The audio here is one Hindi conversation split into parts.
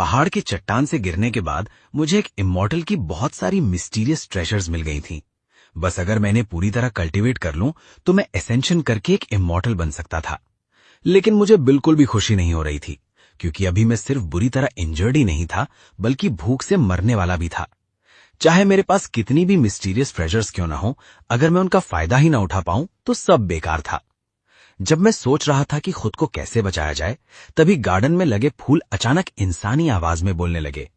पहाड़ के चट्टान से गिरने के बाद मुझे एक इमॉर्टल की बहुत सारी मिस्टीरियस ट्रेजर्स मिल गई थी। बस अगर मैंने पूरी तरह कल्टीवेट कर लूं तो मैं एसेंशन करके एक इमॉर्टल बन सकता था। लेकिन मुझे बिल्कुल भी खुशी नहीं हो रही थी, क्योंकि अभी मैं सिर्फ बुरी तरह इंजर्ड ही नहीं था, बल्कि भूख से मरने वाला भी था। चाहे मेरे पास कितनी भी मिस्टीरियस ट्रेजर्स क्यों ना हो, अगर मैं उनका फायदा ही ना उठा पाऊं तो सब बेकार था। जब मैं सोच रहा था कि खुद को कैसे बचाया जाए, तभी गार्डन में लगे फूल अचानक इंसानी आवाज में बोलने लगे,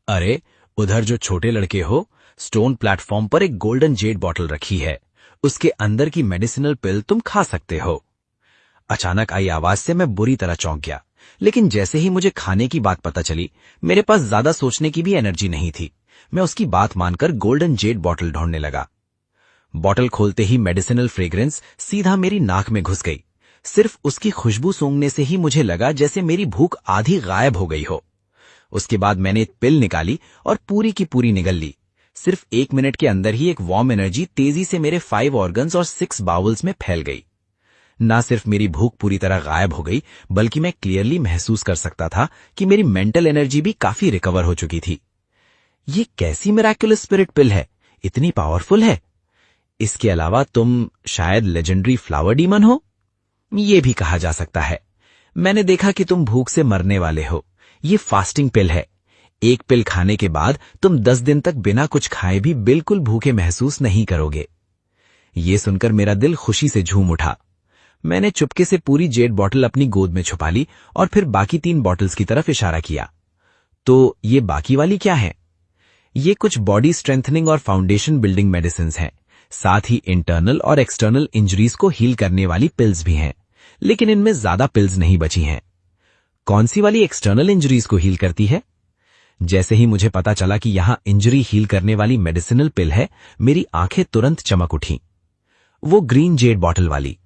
अरे उधर जो छोटे लड़के हो, स्टोन प्लेटफॉर्म पर एक गोल्डन जेड बॉटल रखी है, उसके अंदर की मेडिसिनल पिल तुम खा सकते हो। अचानक आई आवाज से मैं बुरी तरह चौंक गया, लेकिन जैसे ही मुझे खाने की बात पता चली, मेरे पास ज्यादा सोचने की भी एनर्जी नहीं थी। मैं उसकी बात मानकर गोल्डन जेड बॉटल ढूंढने लगा। बॉटल खोलते ही मेडिसिनल फ्रेग्रेंस सीधा मेरी नाक में घुस गई। सिर्फ उसकी खुशबू सूंघने से ही मुझे लगा जैसे मेरी भूख आधी गायब हो गई हो। उसके बाद मैंने एक पिल निकाली और पूरी की पूरी निगल ली। सिर्फ 1 मिनट के अंदर ही एक वार्म एनर्जी तेजी से मेरे 5 ऑर्गन्स और 6 बाउल्स में फैल गई। ना सिर्फ मेरी भूख पूरी तरह गायब हो गई, बल्कि मैं क्लियरली महसूस कर सकता था कि मेरी मेंटल एनर्जी भी काफी रिकवर हो चुकी थी। ये कैसी मिरेक्युलस स्पिरिट पिल है, इतनी पावरफुल है। इसके अलावा तुम शायद लेजेंडरी फ्लावर डीमन हो, ये भी कहा जा सकता है। मैंने देखा कि तुम भूख से मरने वाले हो। ये फास्टिंग पिल है। एक पिल खाने के बाद तुम 10 दिन तक बिना कुछ खाए भी बिल्कुल भूखे महसूस नहीं करोगे। ये सुनकर मेरा दिल खुशी से झूम उठा। मैंने चुपके से पूरी जेड बॉटल अपनी गोद में छुपा ली और फिर बाकी 3 बॉटल्स की तरफ इशारा किया। तो ये बाकी वाली क्या है? ये कुछ बॉडी स्ट्रेंथनिंग और फाउंडेशन बिल्डिंग मेडिसिन हैं। साथ ही इंटरनल और एक्सटर्नल इंजरीज को हील करने वाली पिल्स भी हैं, लेकिन इनमें ज्यादा पिल्स नहीं बची हैं। कौन सी वाली एक्सटर्नल इंजरीज को हील करती है? जैसे ही मुझे पता चला कि यहां इंजरी हील करने वाली मेडिसिनल पिल है, मेरी आंखें तुरंत चमक उठी। वो ग्रीन जेड बॉटल वाली।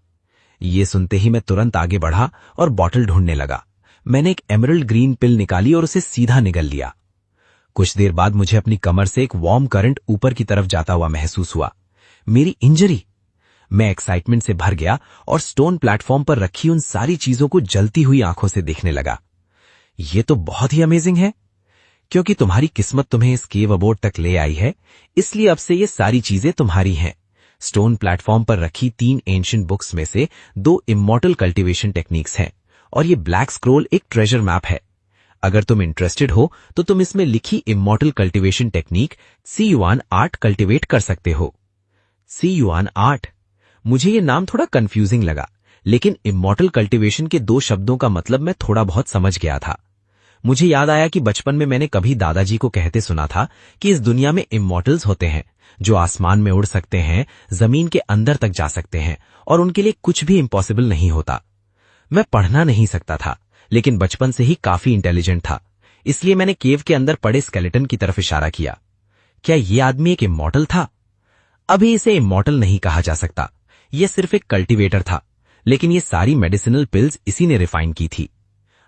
ये सुनते ही मैं तुरंत आगे बढ़ा और बॉटल ढूंढने लगा। मैंने एक एमरल्ड ग्रीन पिल निकाली और उसे सीधा निगल लिया। कुछ देर बाद मुझे अपनी कमर से एक वार्म करंट ऊपर की तरफ जाता हुआ महसूस हुआ। मेरी इंजरी! मैं एक्साइटमेंट से भर गया और स्टोन प्लेटफॉर्म पर रखी उन सारी चीजों को जलती हुई आंखों से देखने लगा। ये तो बहुत ही अमेजिंग है। क्योंकि तुम्हारी किस्मत तुम्हें इस केव अबोर्ड तक ले आई है, इसलिए अब से ये सारी चीजें तुम्हारी हैं। स्टोन प्लेटफॉर्म पर रखी 3 एंशिएंट बुक्स में से 2 इमॉर्टल कल्टीवेशन टेक्निक्स हैं, और ये ब्लैक स्क्रोल एक ट्रेजर मैप है। अगर तुम इंटरेस्टेड हो तो तुम इसमें लिखी इमॉर्टल कल्टीवेशन टेक्निक सीयुआन आर्ट कल्टीवेट कर सकते हो। सीयुआन आर्ट, मुझे ये नाम थोड़ा कंफ्यूजिंग लगा, लेकिन इमॉर्टल कल्टीवेशन के 2 शब्दों का मतलब मैं थोड़ा बहुत समझ गया था। मुझे याद आया कि बचपन में मैंने कभी दादाजी को कहते सुना था कि इस दुनिया में इमॉर्टल्स होते हैं जो आसमान में उड़ सकते हैं, जमीन के अंदर तक जा सकते हैं, और उनके लिए कुछ भी इम्पॉसिबल नहीं होता। मैं पढ़ना नहीं सकता था, लेकिन बचपन से ही काफी इंटेलिजेंट था, इसलिए मैंने केव के अंदर पड़े स्केलेटन की तरफ इशारा किया। क्या ये आदमी एक इमॉर्टल था? अभी इसे इमॉर्टल नहीं कहा जा सकता, यह सिर्फ एक कल्टीवेटर था, लेकिन ये सारी मेडिसिनल पिल्स इसी ने रिफाइन की थी।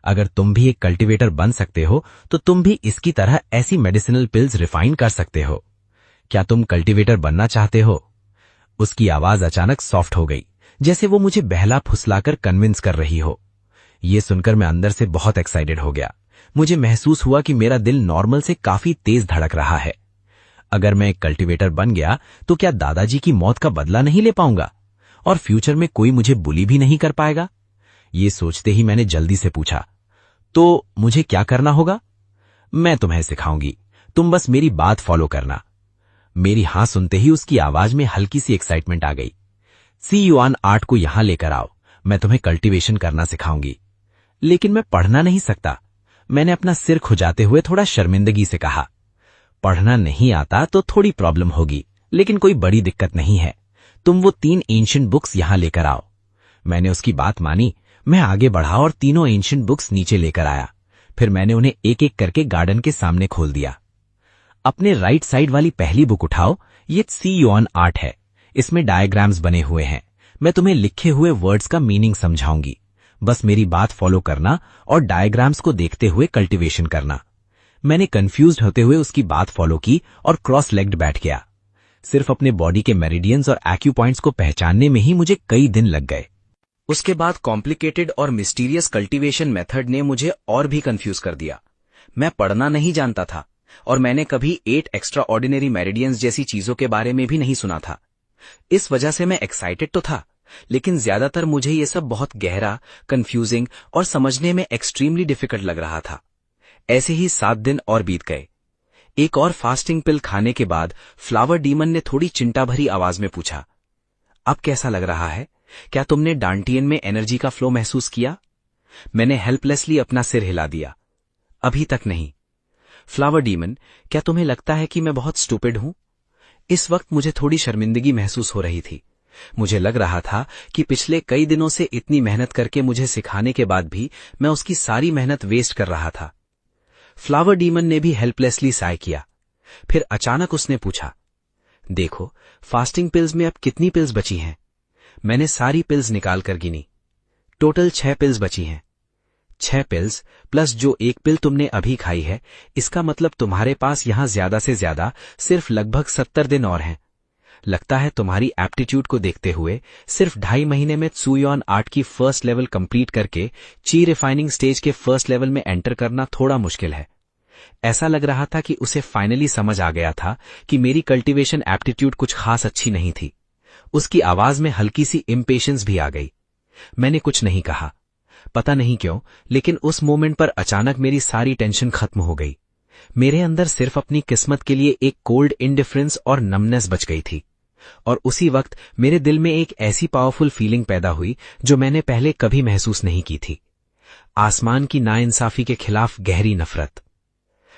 अगर तुम भी एक कल्टीवेटर बन सकते हो तो तुम भी इसकी तरह ऐसी मेडिसिनल पिल्स रिफाइन कर सकते हो। क्या तुम कल्टीवेटर बनना चाहते हो? उसकी आवाज अचानक सॉफ्ट हो गई, जैसे वो मुझे बहला फुसलाकर कन्विंस कर रही हो। ये सुनकर मैं अंदर से बहुत एक्साइटेड हो गया। मुझे महसूस हुआ कि मेरा दिल नॉर्मल से काफी तेज धड़क रहा है। अगर मैं एक कल्टीवेटर बन गया तो क्या दादाजी की मौत का बदला नहीं ले पाऊंगा, और फ्यूचर में कोई मुझे बुली भी नहीं कर पाएगा? ये सोचते ही मैंने जल्दी से पूछा, तो मुझे क्या करना होगा? मैं तुम्हें सिखाऊंगी, तुम बस मेरी बात फॉलो करना। मेरी हां सुनते ही उसकी आवाज में हल्की सी एक्साइटमेंट आ गई। सीयुआन आर्ट को यहां लेकर आओ, मैं तुम्हें कल्टीवेशन करना सिखाऊंगी। लेकिन मैं पढ़ना नहीं सकता, मैंने अपना सिर खुजाते हुए थोड़ा शर्मिंदगी से कहा। पढ़ना नहीं आता तो थोड़ी प्रॉब्लम होगी, लेकिन कोई बड़ी दिक्कत नहीं है। तुम वो 3 एंशिएंट बुक्स यहां लेकर आओ। मैंने उसकी बात मानी। मैं आगे बढ़ा और तीनों एंशिएंट बुक्स नीचे लेकर आया। फिर मैंने उन्हें एक एक करके गार्डन के सामने खोल दिया। अपने राइट साइड वाली पहली बुक उठाओ, ये सीयुआन आर्ट है। इसमें डायग्राम्स बने हुए हैं। मैं तुम्हें लिखे हुए वर्ड्स का मीनिंग समझाऊंगी। बस मेरी बात फॉलो करना और डायग्राम्स को देखते हुए कल्टीवेशन करना। मैंने कंफ्यूज्ड होते हुए उसकी बात फॉलो की और क्रॉस लेग्ड बैठ गया। सिर्फ अपने बॉडी के मेरिडियंस और एक्यू पॉइंट्स को पहचानने में ही मुझे कई दिन लग गए। उसके बाद कॉम्प्लिकेटेड और मिस्टीरियस कल्टीवेशन मेथड ने मुझे और भी कंफ्यूज कर दिया। मैं पढ़ना नहीं जानता था और मैंने कभी 8 एक्स्ट्रा ऑर्डिनरी मेरिडियंस जैसी चीजों के बारे में भी नहीं सुना था। इस वजह से मैं एक्साइटेड तो था, लेकिन ज्यादातर मुझे ये सब बहुत गहरा, कंफ्यूजिंग और समझने में एक्सट्रीमली डिफिकल्ट लग रहा था। ऐसे ही 7 दिन और बीत गए। एक और फास्टिंग पिल खाने के बाद फ्लावर डीमन ने थोड़ी चिंता भरी आवाज में पूछा, अब कैसा लग रहा है? क्या तुमने डांटियन में एनर्जी का फ्लो महसूस किया? मैंने हेल्पलेसली अपना सिर हिला दिया, अभी तक नहीं। फ्लावर डीमन, क्या तुम्हें लगता है कि मैं बहुत स्टूपिड हूं? इस वक्त मुझे थोड़ी शर्मिंदगी महसूस हो रही थी। मुझे लग रहा था कि पिछले कई दिनों से इतनी मेहनत करके मुझे सिखाने के बाद भी मैं उसकी सारी मेहनत वेस्ट कर रहा था। फ्लावर डीमन ने भी हेल्पलेसली साय किया। फिर अचानक उसने पूछा, देखो, फास्टिंग पिल्स में अब कितनी पिल्स बची हैं? मैंने सारी पिल्स निकाल कर गिनी। टोटल 6 पिल्स बची हैं। 6 पिल्स प्लस जो एक पिल तुमने अभी खाई है, इसका मतलब तुम्हारे पास यहां ज्यादा से ज्यादा सिर्फ लगभग 70 दिन और हैं। लगता है तुम्हारी एप्टीट्यूड को देखते हुए सिर्फ 2.5 महीने में त्सुयोन आर्ट की फर्स्ट लेवल कंप्लीट करके ची रिफाइनिंग स्टेज के फर्स्ट लेवल में एंटर करना थोड़ा मुश्किल है। ऐसा लग रहा था कि उसे फाइनली समझ आ गया था कि मेरी कल्टीवेशन एप्टीट्यूड कुछ खास अच्छी नहीं थी। उसकी आवाज में हल्की सी इम्पेशंस भी आ गई। मैंने कुछ नहीं कहा। पता नहीं क्यों, लेकिन उस मोमेंट पर अचानक मेरी सारी टेंशन खत्म हो गई। मेरे अंदर सिर्फ अपनी किस्मत के लिए एक कोल्ड इंडिफरेंस और नमनेस बच गई थी। और उसी वक्त मेरे दिल में एक ऐसी पावरफुल फीलिंग पैदा हुई जो मैंने पहले कभी महसूस नहीं की थी। आसमान की नाइंसाफी के खिलाफ गहरी नफरत।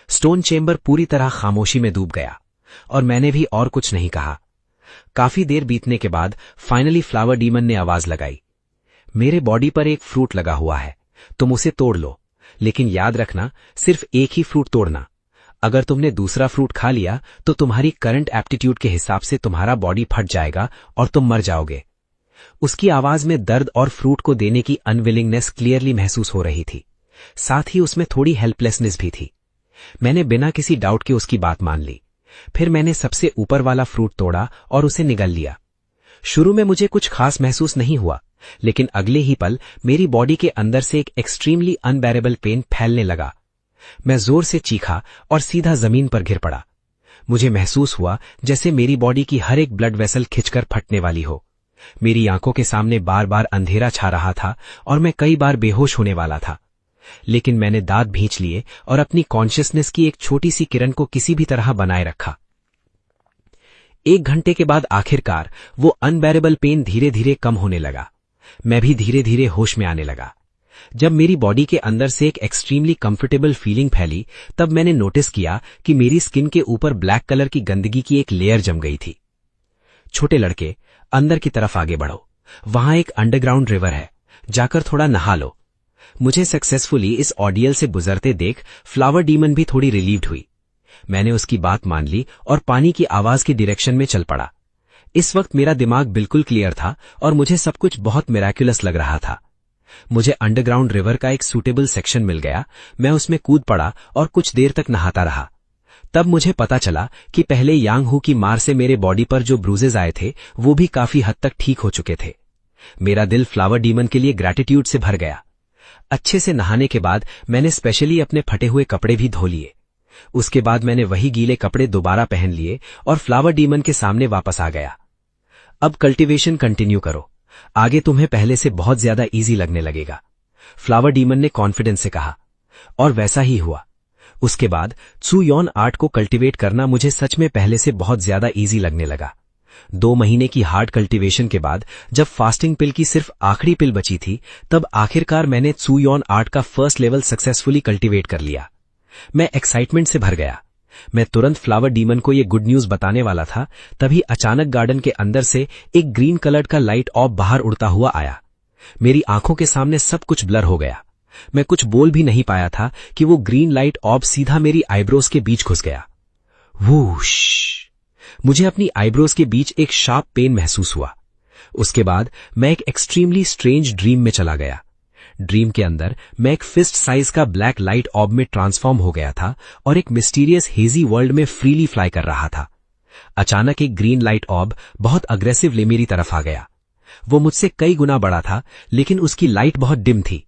स्टोन चेंबर पूरी तरह खामोशी में डूब गया और मैंने भी और कुछ नहीं कहा। काफी देर बीतने के बाद फाइनली फ्लावर डीमन ने आवाज लगाई, मेरे बॉडी पर एक फ्रूट लगा हुआ है, तुम उसे तोड़ लो, लेकिन याद रखना सिर्फ एक ही फ्रूट तोड़ना। अगर तुमने दूसरा फ्रूट खा लिया तो तुम्हारी करंट एप्टीट्यूड के हिसाब से तुम्हारा बॉडी फट जाएगा और तुम मर जाओगे। उसकी आवाज में दर्द और फ्रूट को देने की अनविलिंगनेस क्लियरली महसूस हो रही थी। साथ ही उसमें थोड़ी हेल्पलेसनेस भी थी। मैंने बिना किसी डाउट के उसकी बात मान ली। फिर मैंने सबसे ऊपर वाला फ्रूट तोड़ा और उसे निगल लिया। शुरू में मुझे कुछ खास महसूस नहीं हुआ, लेकिन अगले ही पल मेरी बॉडी के अंदर से एक एक्सट्रीमली अनबेरेबल पेन फैलने लगा। मैं जोर से चीखा और सीधा जमीन पर गिर पड़ा। मुझे महसूस हुआ जैसे मेरी बॉडी की हर एक ब्लड वेसल खिंचकर फटने वाली हो। मेरी आंखों के सामने बार बार अंधेरा छा रहा था और मैं कई बार बेहोश होने वाला था। लेकिन मैंने दांत भींच लिए और अपनी कॉन्शियसनेस की एक छोटी सी किरण को किसी भी तरह बनाए रखा। 1 घंटे के बाद आखिरकार वो अनबेरेबल पेन धीरे धीरे कम होने लगा। मैं भी धीरे धीरे होश में आने लगा। जब मेरी बॉडी के अंदर से एक एक्सट्रीमली कंफर्टेबल फीलिंग फैली, तब मैंने नोटिस किया कि मेरी स्किन के ऊपर ब्लैक कलर की गंदगी की एक लेयर जम गई थी। छोटे लड़के, अंदर की तरफ आगे बढ़ो, वहां एक अंडरग्राउंड रिवर है, जाकर थोड़ा नहा लो। मुझे सक्सेसफुली इस ऑर्डियल से गुजरते देख फ्लावर डीमन भी थोड़ी रिलीव्ड हुई। मैंने उसकी बात मान ली और पानी की आवाज की डायरेक्शन में चल पड़ा। इस वक्त मेरा दिमाग बिल्कुल क्लियर था और मुझे सब कुछ बहुत मिराक्युलस लग रहा था। मुझे अंडरग्राउंड रिवर का एक सूटेबल सेक्शन मिल गया। मैं उसमें कूद पड़ा और कुछ देर तक नहाता रहा। तब मुझे पता चला कि पहले यांग हू की मार से मेरे बॉडी पर जो ब्रूजेज आए थे वो भी काफी हद तक ठीक हो चुके थे। मेरा दिल फ्लावर डीमन के लिए ग्रैटिट्यूड से भर गया। अच्छे से नहाने के बाद मैंने स्पेशली अपने फटे हुए कपड़े भी धो लिए। उसके बाद मैंने वही गीले कपड़े दोबारा पहन लिए और फ्लावर डीमन के सामने वापस आ गया। अब कल्टीवेशन कंटिन्यू करो, आगे तुम्हें पहले से बहुत ज्यादा इजी लगने लगेगा, फ्लावर डीमन ने कॉन्फिडेंस से कहा। और वैसा ही हुआ। उसके बाद त्सुयोन आर्ट को कल्टीवेट करना मुझे सच में पहले से बहुत ज्यादा इजी लगने लगा। 2 महीने की हार्ड कल्टीवेशन के बाद जब फास्टिंग पिल की सिर्फ आखिरी पिल बची थी, तब आखिरकार मैंने त्सुयोन आर्ट का फर्स्ट लेवल सक्सेसफुली कल्टीवेट कर लिया। मैं एक्साइटमेंट से भर गया। मैं तुरंत फ्लावर डीमन को ये गुड न्यूज बताने वाला था, तभी अचानक गार्डन के अंदर से एक ग्रीन कलर का लाइट ऑर्ब बाहर उड़ता हुआ आया। मेरी आंखों के सामने सब कुछ ब्लर हो गया। मैं कुछ बोल भी नहीं पाया था कि वो ग्रीन लाइट ऑर्ब सीधा मेरी आईब्रोज के बीच घुस गया। वूश! मुझे अपनी आईब्रोज के बीच एक शार्प पेन महसूस हुआ। उसके बाद मैं एक एक्सट्रीमली स्ट्रेंज ड्रीम में चला गया। ड्रीम के अंदर मैं एक फिस्ट साइज का ब्लैक लाइट ऑर्ब में ट्रांसफॉर्म हो गया था और एक मिस्टीरियस हेजी वर्ल्ड में फ्रीली फ्लाई कर रहा था। अचानक एक ग्रीन लाइट ऑर्ब बहुत अग्रेसिवली मेरी तरफ आ गया। वो मुझसे कई गुना बड़ा था, लेकिन उसकी लाइट बहुत डिम थी।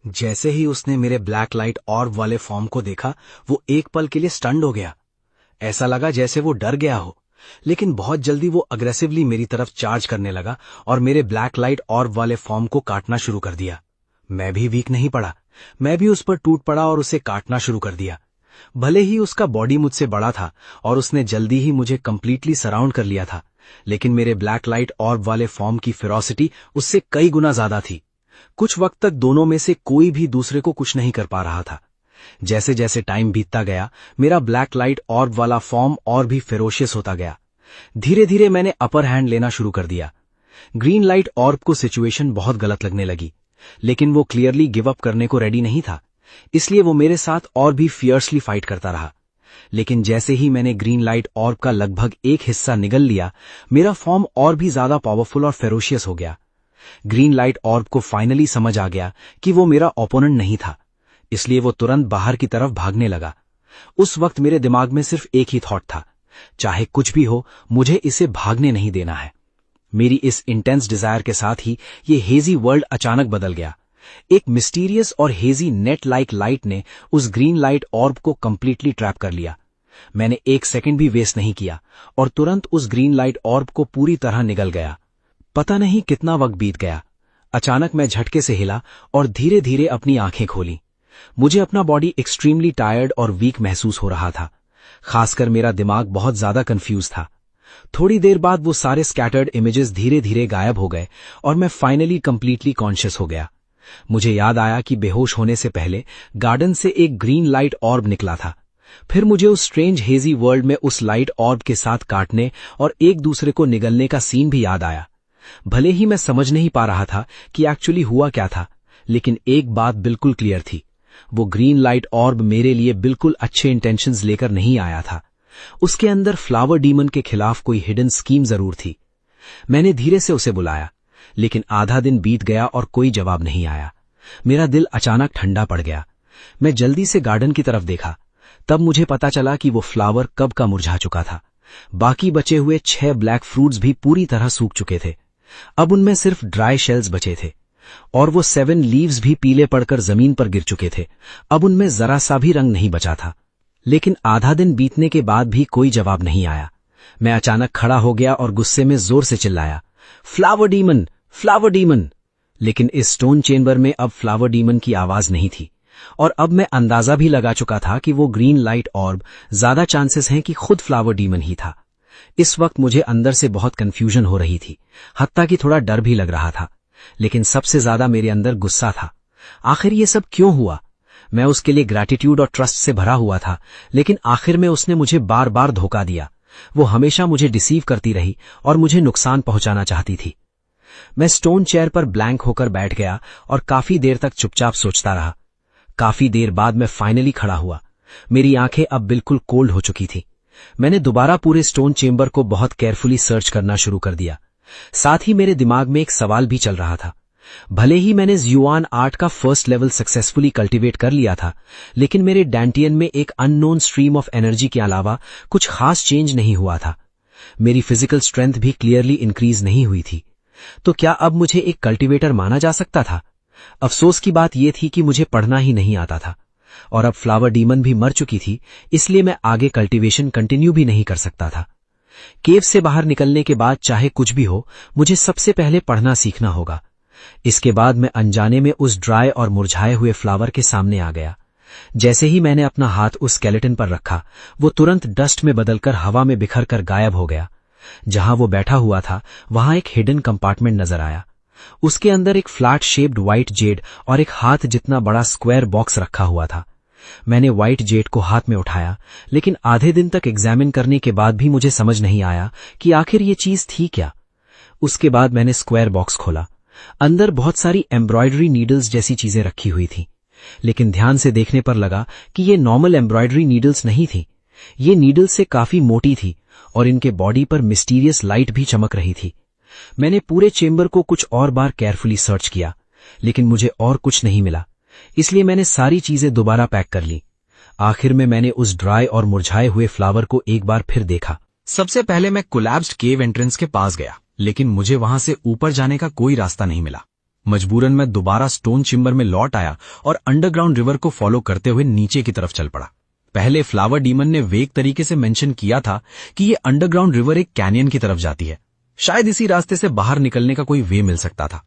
जैसे ही उसने मेरे ब्लैक लाइट ऑर्ब वाले फॉर्म को देखा, वो एक पल के लिए स्टन्ड हो गया। ऐसा लगा जैसे वो डर गया हो, लेकिन बहुत जल्दी वो अग्रेसिवली मेरी तरफ चार्ज करने लगा और मेरे ब्लैक लाइट ऑर्ब वाले फॉर्म को काटना शुरू कर दिया। मैं भी वीक नहीं पड़ा, मैं भी उस पर टूट पड़ा और उसे काटना शुरू कर दिया। भले ही उसका बॉडी मुझसे बड़ा था और उसने जल्दी ही मुझे कंप्लीटली सराउंड कर लिया था, लेकिन मेरे ब्लैक लाइट ऑर्ब वाले फॉर्म की फेरोसिटी उससे कई गुना ज्यादा थी। कुछ वक्त तक दोनों में से कोई भी दूसरे को कुछ नहीं कर पा रहा था। जैसे जैसे टाइम बीतता गया, मेरा ब्लैक लाइट ऑर्ब वाला फॉर्म और भी फेरोशियस होता गया। धीरे धीरे मैंने अपर हैंड लेना शुरू कर दिया। ग्रीन लाइट ऑर्ब को सिचुएशन बहुत गलत लगने लगी, लेकिन वो क्लियरली गिव अप करने को रेडी नहीं था, इसलिए वो मेरे साथ और भी फियर्सली फाइट करता रहा। लेकिन जैसे ही मैंने ग्रीन लाइट ऑर्ब का लगभग एक हिस्सा निगल लिया, मेरा फॉर्म और भी ज्यादा पावरफुल और फेरोशियस हो गया। ग्रीन लाइट ऑर्ब को फाइनली समझ आ गया कि वो मेरा ओपोनेंट नहीं था, इसलिए वो तुरंत बाहर की तरफ भागने लगा। उस वक्त मेरे दिमाग में सिर्फ एक ही थॉट था, चाहे कुछ भी हो, मुझे इसे भागने नहीं देना है। मेरी इस इंटेंस डिजायर के साथ ही ये हेजी वर्ल्ड अचानक बदल गया। एक मिस्टीरियस और हेजी नेट लाइक लाइट ने उस ग्रीन लाइट ऑर्ब को कंप्लीटली ट्रैप कर लिया। मैंने एक सेकंड भी वेस्ट नहीं किया और तुरंत उस ग्रीन लाइट ऑर्ब को पूरी तरह निगल गया। पता नहीं कितना वक्त बीत गया। अचानक मैं झटके से हिला और धीरे धीरे अपनी आंखें खोली। मुझे अपना बॉडी एक्सट्रीमली टायर्ड और वीक महसूस हो रहा था। खासकर मेरा दिमाग बहुत ज्यादा कंफ्यूज था। थोड़ी देर बाद वो सारे स्कैटर्ड इमेजेस धीरे धीरे गायब हो गए और मैं फाइनली कंप्लीटली कॉन्शियस हो गया। मुझे याद आया कि बेहोश होने से पहले गार्डन से एक ग्रीन लाइट ऑर्ब निकला था। फिर मुझे उस स्ट्रेंज हेजी वर्ल्ड में उस लाइट ऑर्ब के साथ काटने और एक दूसरे को निगलने का सीन भी याद आया। भले ही मैं समझ नहीं पा रहा था कि एक्चुअली हुआ क्या था, लेकिन एक बात बिल्कुल क्लियर थी, वो ग्रीन लाइट ऑर्ब मेरे लिए बिल्कुल अच्छे इंटेंशंस लेकर नहीं आया था। उसके अंदर फ्लावर डीमन के खिलाफ कोई हिडन स्कीम जरूर थी। मैंने धीरे से उसे बुलाया, लेकिन आधा दिन बीत गया और कोई जवाब नहीं आया। मेरा दिल अचानक ठंडा पड़ गया। मैं जल्दी से गार्डन की तरफ देखा। तब मुझे पता चला कि वो फ्लावर कब का मुरझा चुका था। बाकी बचे हुए 6 ब्लैक फ्रूट्स भी पूरी तरह सूख चुके थे। अब उनमें सिर्फ ड्राई शेल्स बचे थे और वो 7 लीव्स भी पीले पड़कर जमीन पर गिर चुके थे। अब उनमें जरा सा भी रंग नहीं बचा था। लेकिन आधा दिन बीतने के बाद भी कोई जवाब नहीं आया। मैं अचानक खड़ा हो गया और गुस्से में जोर से चिल्लाया, फ्लावर डीमन, फ्लावर डीमन। लेकिन इस स्टोन चेम्बर में अब फ्लावर डीमन की आवाज नहीं थी और अब मैं अंदाजा भी लगा चुका था कि वो ग्रीन लाइट ऑर्ब ज्यादा चांसेस हैं कि खुद फ्लावर डीमन ही था। इस वक्त मुझे अंदर से बहुत कंफ्यूजन हो रही थी, हत्ता कि थोड़ा डर भी लग रहा था, लेकिन सबसे ज्यादा मेरे अंदर गुस्सा था। आखिर ये सब क्यों हुआ? मैं उसके लिए ग्रैटिट्यूड और ट्रस्ट से भरा हुआ था, लेकिन आखिर में उसने मुझे बार बार धोखा दिया। वो हमेशा मुझे डिसीव करती रही और मुझे नुकसान पहुंचाना चाहती थी। मैं स्टोन चेयर पर ब्लैंक होकर बैठ गया और काफी देर तक चुपचाप सोचता रहा। काफी देर बाद मैं फाइनली खड़ा हुआ। मेरी आंखें अब बिल्कुल कोल्ड हो चुकी थी। मैंने दोबारा पूरे स्टोन चेम्बर को बहुत केयरफुली सर्च करना शुरू कर दिया। साथ ही मेरे दिमाग में एक सवाल भी चल रहा था। भले ही मैंने ज़्युआन आर्ट का फर्स्ट लेवल सक्सेसफुली कल्टीवेट कर लिया था, लेकिन मेरे डैंटियन में एक अननोन स्ट्रीम ऑफ एनर्जी के अलावा कुछ खास चेंज नहीं हुआ था। मेरी फिजिकल स्ट्रेंथ भी क्लियरली इंक्रीज नहीं हुई थी। तो क्या अब मुझे एक कल्टीवेटर माना जा सकता था? अफसोस की बात यह थी कि मुझे पढ़ना ही नहीं आता था और अब फ्लावर डीमन भी मर चुकी थी, इसलिए मैं आगे कल्टीवेशन कंटिन्यू भी नहीं कर सकता था। केव से बाहर निकलने के बाद चाहे कुछ भी हो, मुझे सबसे पहले पढ़ना सीखना होगा। इसके बाद मैं अनजाने में उस ड्राई और मुरझाए हुए फ्लावर के सामने आ गया। जैसे ही मैंने अपना हाथ उस स्केलेटन पर रखा, वो तुरंत डस्ट में बदलकर हवा में बिखर कर गायब हो गया। जहां वो बैठा हुआ था वहां एक हिडन कंपार्टमेंट नजर आया। उसके अंदर एक फ्लैट शेप्ड व्हाइट जेड और एक हाथ जितना बड़ा स्क्वायर बॉक्स रखा हुआ था। मैंने व्हाइट जेड को हाथ में उठाया, लेकिन आधे दिन तक एग्जामिन करने के बाद भी मुझे समझ नहीं आया कि आखिर ये चीज थी क्या। उसके बाद मैंने स्क्वायर बॉक्स खोला। अंदर बहुत सारी एम्ब्रॉयडरी नीडल्स जैसी चीजें रखी हुई थी, लेकिन ध्यान से देखने पर लगा कि ये नॉर्मल एम्ब्रॉयडरी नीडल्स नहीं थी। ये नीडल्स से काफी मोटी थी और इनके बॉडी पर मिस्टीरियस लाइट भी चमक रही थी। मैंने पूरे चेम्बर को कुछ और बार केयरफुली सर्च किया, लेकिन मुझे और कुछ नहीं मिला, इसलिए मैंने सारी चीजें दोबारा पैक कर ली। आखिर में मैंने उस ड्राई और मुरझाए हुए फ्लावर को एक बार फिर देखा। सबसे पहले मैं कोलैप्स्ड केव एंट्रेंस के पास गया, लेकिन मुझे वहां से ऊपर जाने का कोई रास्ता नहीं मिला। मजबूरन मैं दोबारा स्टोन चिम्बर में लौट आया और अंडरग्राउंड रिवर को फॉलो करते हुए नीचे की तरफ चल पड़ा। पहले फ्लावर डीमन ने वेग तरीके से मेंशन किया था कि ये अंडरग्राउंड रिवर एक कैनियन की तरफ जाती है, शायद इसी रास्ते से बाहर निकलने का कोई वे मिल सकता था।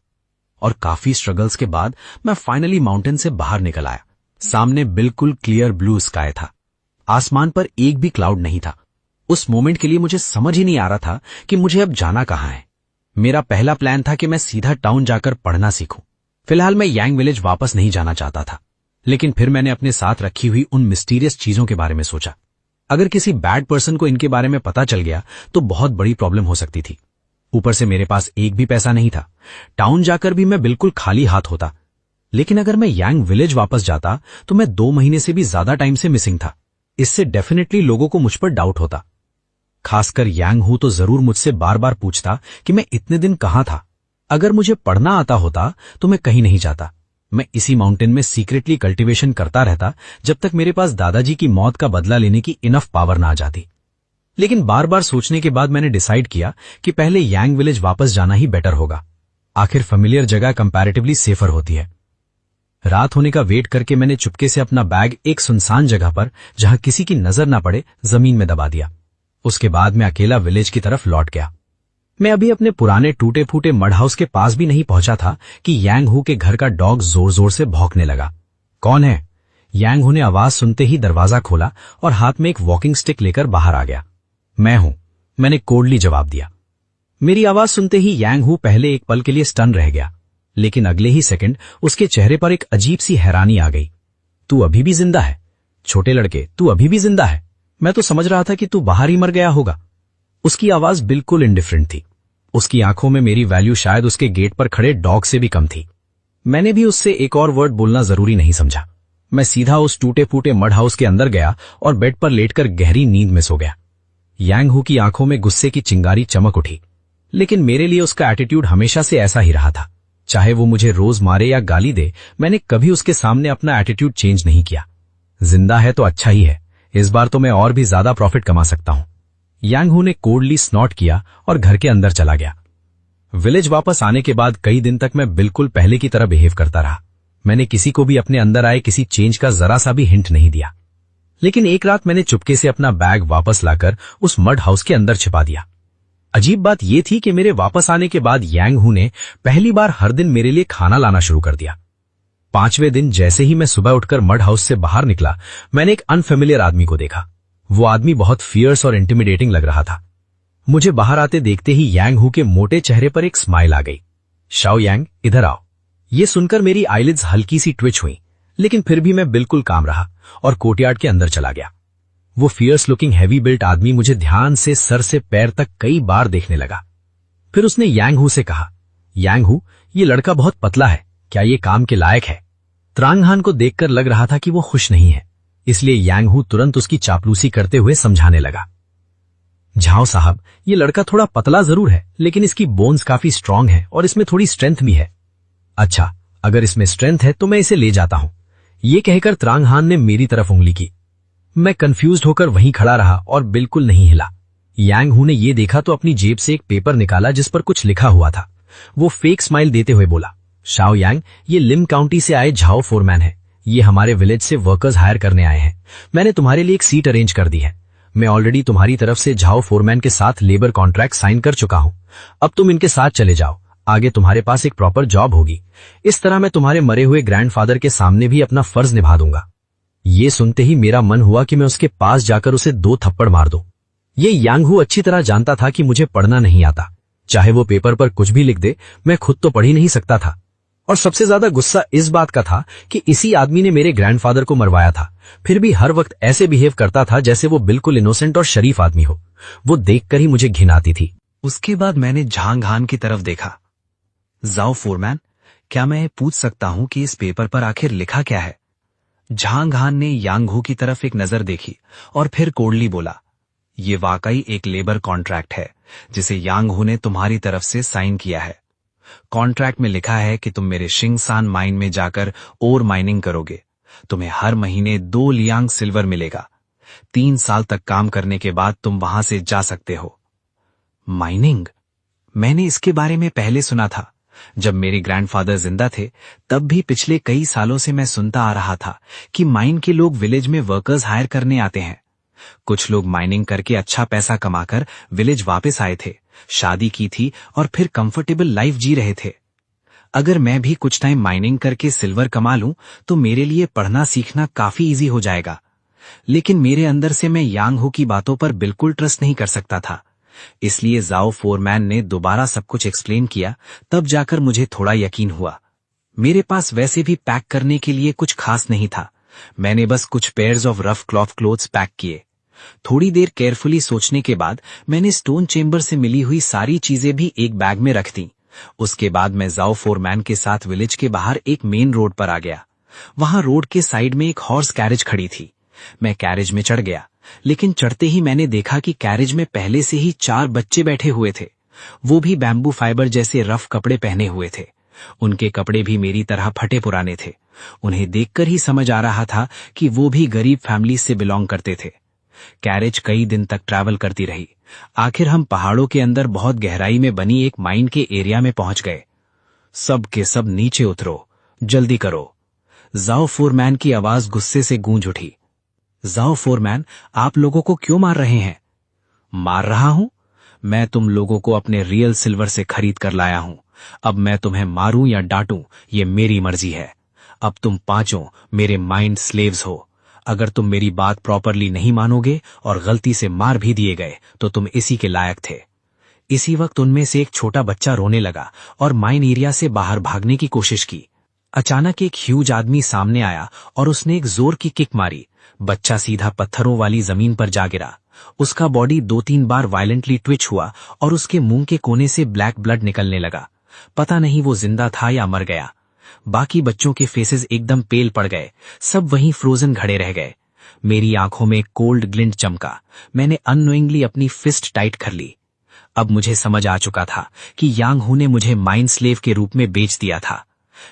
और काफी स्ट्रगल्स के बाद मैं फाइनली माउंटेन से बाहर निकल आया। सामने बिल्कुल क्लियर ब्लू स्काई था, आसमान पर एक भी क्लाउड नहीं था। उस मोमेंट के लिए मुझे समझ ही नहीं आ रहा था कि मुझे अब जाना कहां है। मेरा पहला प्लान था कि मैं सीधा टाउन जाकर पढ़ना सीखूं। फिलहाल मैं यांग विलेज वापस नहीं जाना चाहता था, लेकिन फिर मैंने अपने साथ रखी हुई उन मिस्टीरियस चीजों के बारे में सोचा। अगर किसी बैड पर्सन को इनके बारे में पता चल गया तो बहुत बड़ी प्रॉब्लम हो सकती थी। ऊपर से मेरे पास एक भी पैसा नहीं था, टाउन जाकर भी मैं बिल्कुल खाली हाथ होता। लेकिन अगर मैं यांग विलेज वापस जाता तो मैं 2 महीने से भी ज्यादा टाइम से मिसिंग था। इससे डेफिनेटली लोगों को मुझ पर डाउट होता। खासकर यांग हू तो जरूर मुझसे बार बार पूछता कि मैं इतने दिन कहां था। अगर मुझे पढ़ना आता होता तो मैं कहीं नहीं जाता। मैं इसी माउंटेन में सीक्रेटली कल्टीवेशन करता रहता जब तक मेरे पास दादाजी की मौत का बदला लेने की इनफ पावर ना आ जाती। लेकिन बार बार सोचने के बाद मैंने डिसाइड किया कि पहले यांग विलेज वापस जाना ही बेटर होगा। आखिर फेमिलियर जगह कंपैरेटिवली सेफर होती है। रात होने का वेट करके मैंने चुपके से अपना बैग एक सुनसान जगह पर, जहां किसी की नजर ना पड़े, जमीन में दबा दिया। उसके बाद मैं अकेला विलेज की तरफ लौट गया। मैं अभी अपने पुराने टूटे फूटे मड हाउस के पास भी नहीं पहुंचा था कि यांग हू के घर का डॉग जोर जोर से भौंकने लगा। कौन है? यांग हू ने आवाज सुनते ही दरवाजा खोला और हाथ में एक वॉकिंग स्टिक लेकर बाहर आ गया। मैं हूं, मैंने कोल्डली जवाब दिया। मेरी आवाज सुनते ही यांग हू पहले एक पल के लिए स्टन रह गया, लेकिन अगले ही सेकंड उसके चेहरे पर एक अजीब सी हैरानी आ गई। तू अभी भी जिंदा है? छोटे लड़के, तू अभी भी जिंदा है? मैं तो समझ रहा था कि तू बाहर ही मर गया होगा। उसकी आवाज बिल्कुल इंडिफरेंट थी। उसकी आंखों में मेरी वैल्यू शायद उसके गेट पर खड़े डॉग से भी कम थी। मैंने भी उससे एक और वर्ड बोलना जरूरी नहीं समझा। मैं सीधा उस टूटे फूटे मड हाउस के अंदर गया और बेड पर लेटकर गहरी नींद में सो गया। यांग हू की आंखों में गुस्से की चिंगारी चमक उठी, लेकिन मेरे लिए उसका एटीट्यूड हमेशा से ऐसा ही रहा था। चाहे वो मुझे रोज मारे या गाली दे, मैंने कभी उसके सामने अपना एटीट्यूड चेंज नहीं किया। जिंदा है तो अच्छा ही है, इस बार तो मैं और भी ज्यादा प्रॉफिट कमा सकता हूं। यांग हू ने कोल्डली स्नॉट किया और घर के अंदर चला गया। विलेज वापस आने के बाद कई दिन तक मैं बिल्कुल पहले की तरह बिहेव करता रहा। मैंने किसी को भी अपने अंदर आए किसी चेंज का जरा सा भी हिंट नहीं दिया। लेकिन एक रात मैंने चुपके से अपना बैग वापस लाकर उस मड हाउस के अंदर छिपा दिया। अजीब बात यह थी कि मेरे वापस आने के बाद यांग हू ने पहली बार हर दिन मेरे लिए खाना लाना शुरू कर दिया। 5वें दिन जैसे ही मैं सुबह उठकर मड हाउस से बाहर निकला, मैंने एक अनफेमिलियर आदमी को देखा। वो आदमी बहुत फियर्स और इंटिमिडेटिंग लग रहा था। मुझे बाहर आते देखते ही यांग हू के मोटे चेहरे पर एक स्माइल आ गई। शाओ यांग, इधर आओ। ये सुनकर मेरी आईलिड्स हल्की सी ट्विच हुई, लेकिन फिर भी मैं बिल्कुल काम रहा और कोर्टयार्ड के अंदर चला गया। वो फियर्स लुकिंग हैवी बिल्ट आदमी मुझे ध्यान से सर से पैर तक कई बार देखने लगा। फिर उसने यांग हू से कहा, यांग हू, ये लड़का बहुत पतला है, क्या ये काम के लायक है? त्रांगहान को देखकर लग रहा था कि वो खुश नहीं है, इसलिए यांग हू तुरंत उसकी चापलूसी करते हुए समझाने लगा। झाओ साहब, ये लड़का थोड़ा पतला जरूर है, लेकिन इसकी बोन्स काफी स्ट्रांग है और इसमें थोड़ी स्ट्रेंथ भी है। अच्छा, अगर इसमें स्ट्रेंथ है तो मैं इसे ले जाता हूं। ये कहकर त्रांगहान ने मेरी तरफ उंगली की। मैं कंफ्यूज्ड होकर वहीं खड़ा रहा और बिल्कुल नहीं हिला। यांग हू ने यह देखा तो अपनी जेब से एक पेपर निकाला जिस पर कुछ लिखा हुआ था। वो फेक स्माइल देते हुए बोला, शाओ यांग, ये लिम काउंटी से आए झाओ फोरमैन है। ये हमारे विलेज से वर्कर्स हायर करने आए हैं। मैंने तुम्हारे लिए एक सीट अरेंज कर दी है। मैं ऑलरेडी तुम्हारी तरफ से झाओ फोरमैन के साथ लेबर कॉन्ट्रैक्ट साइन कर चुका हूं। अब तुम इनके साथ चले जाओ। आगे तुम्हारे पास एक प्रॉपर जॉब होगी। इस तरह मैं तुम्हारे मरे हुए ग्रैंडफादर के सामने भी अपना फर्ज निभा दूंगा। ये सुनते ही मेरा मन हुआ कि मैं उसके पास जाकर उसे 2 थप्पड़ मार दूं। ये यांग हू अच्छी तरह जानता था कि मुझे पढ़ना नहीं आता। चाहे वो पेपर पर कुछ भी लिख दे, मैं खुद तो पढ़ ही नहीं सकता था। और सबसे ज्यादा गुस्सा इस बात का था कि इसी आदमी ने मेरे ग्रैंडफादर को मरवाया था, फिर भी हर वक्त ऐसे बिहेव करता था जैसे वो बिल्कुल इनोसेंट और शरीफ आदमी हो। वो देखकर ही मुझे घिन आती थी। उसके बाद मैंने झांगहान की तरफ देखा। जाओ फोरमैन, क्या मैं पूछ सकता हूं कि इस पेपर पर आखिर लिखा क्या है? झांगहान ने यांग हू की तरफ एक नजर देखी और फिर कोल्डली बोला, ये वाकई एक लेबर कॉन्ट्रैक्ट है जिसे यांग हू ने तुम्हारी तरफ से साइन किया है। कॉन्ट्रैक्ट में लिखा है कि तुम मेरे शिंगसान माइन में जाकर ओर माइनिंग करोगे। तुम्हें हर महीने 2 लियांग सिल्वर मिलेगा। 3 साल तक काम करने के बाद तुम वहां से जा सकते हो। माइनिंग? मैंने इसके बारे में पहले सुना था, जब मेरे ग्रैंडफादर जिंदा थे तब भी पिछले कई सालों से मैं सुनता आ रहा था कि माइन के लोग विलेज में वर्कर्स हायर करने आते हैं। कुछ लोग माइनिंग करके अच्छा पैसा कमाकर विलेज वापस आए थे, शादी की थी और फिर कंफर्टेबल लाइफ जी रहे थे। अगर मैं भी कुछ टाइम माइनिंग करके सिल्वर कमा लूं तो मेरे लिए पढ़ना सीखना काफी इजी हो जाएगा। लेकिन मेरे अंदर से मैं यांग हू की बातों पर बिल्कुल ट्रस्ट नहीं कर सकता था। इसलिए जाओ फोरमैन ने दोबारा सब कुछ एक्सप्लेन किया, तब जाकर मुझे थोड़ा यकीन हुआ। मेरे पास वैसे भी पैक करने के लिए कुछ खास नहीं था। मैंने बस कुछ pairs of rough cloth clothes pack किए। थोड़ी देर केयरफुली सोचने के बाद मैंने स्टोन चेंबर से मिली हुई सारी चीजें भी एक बैग में रख दी। उसके बाद मैं जाओ फोरमैन के साथ विलेज के बाहर एक मेन रोड पर आ गया। वहां रोड के साइड में एक हॉर्स कैरेज खड़ी थी। मैं कैरेज में चढ़ गया, लेकिन चढ़ते ही मैंने देखा कि कैरेज में पहले से ही 4 बच्चे बैठे हुए थे। वो भी बैम्बू फाइबर जैसे रफ कपड़े पहने हुए थे। उनके कपड़े भी मेरी तरह फटे पुराने थे। उन्हें देखकर ही समझ आ रहा था कि वो भी गरीब फैमिली से बिलोंग करते थे। कैरेज कई दिन तक ट्रैवल करती रही। आखिर हम पहाड़ों के अंदर बहुत गहराई में बनी एक माइन के एरिया में पहुंच गए। सब के सब नीचे उतरो, जल्दी करो। जाओ फोरमैन की आवाज गुस्से से गूंज उठी। जाओ फोरमैन, आप लोगों को क्यों मार रहे हैं? मार रहा हूं? मैं तुम लोगों को अपने रियल सिल्वर से खरीद कर लाया हूं। अब मैं तुम्हें मारूं या डांटूं, ये मेरी मर्जी है। अब तुम पांचों मेरे माइंड स्लेव्स हो। अगर तुम मेरी बात प्रॉपरली नहीं मानोगे और गलती से मार भी दिए गए तो तुम इसी के लायक थे। इसी वक्त उनमें से एक छोटा बच्चा रोने लगा और माइन एरिया से बाहर भागने की कोशिश की। अचानक एक ह्यूज आदमी सामने आया और उसने एक जोर की किक मारी। बच्चा सीधा पत्थरों वाली जमीन पर जा गिरा। उसका बॉडी 2-3 बार वायलेंटली ट्विच हुआ और उसके मुंह के कोने से ब्लैक ब्लड निकलने लगा। पता नहीं वो जिंदा था या मर गया। बाकी बच्चों के फेसेस एकदम पेल पड़ गए। सब वहीं फ्रोजन खड़े रह गए। मेरी आंखों में कोल्ड ग्लिंट चमका। मैंने अननोइंगली अपनी फिस्ट टाइट कर ली। अब मुझे समझ आ चुका था कि यांग हू ने मुझे माइंड स्लेव के रूप में बेच दिया था।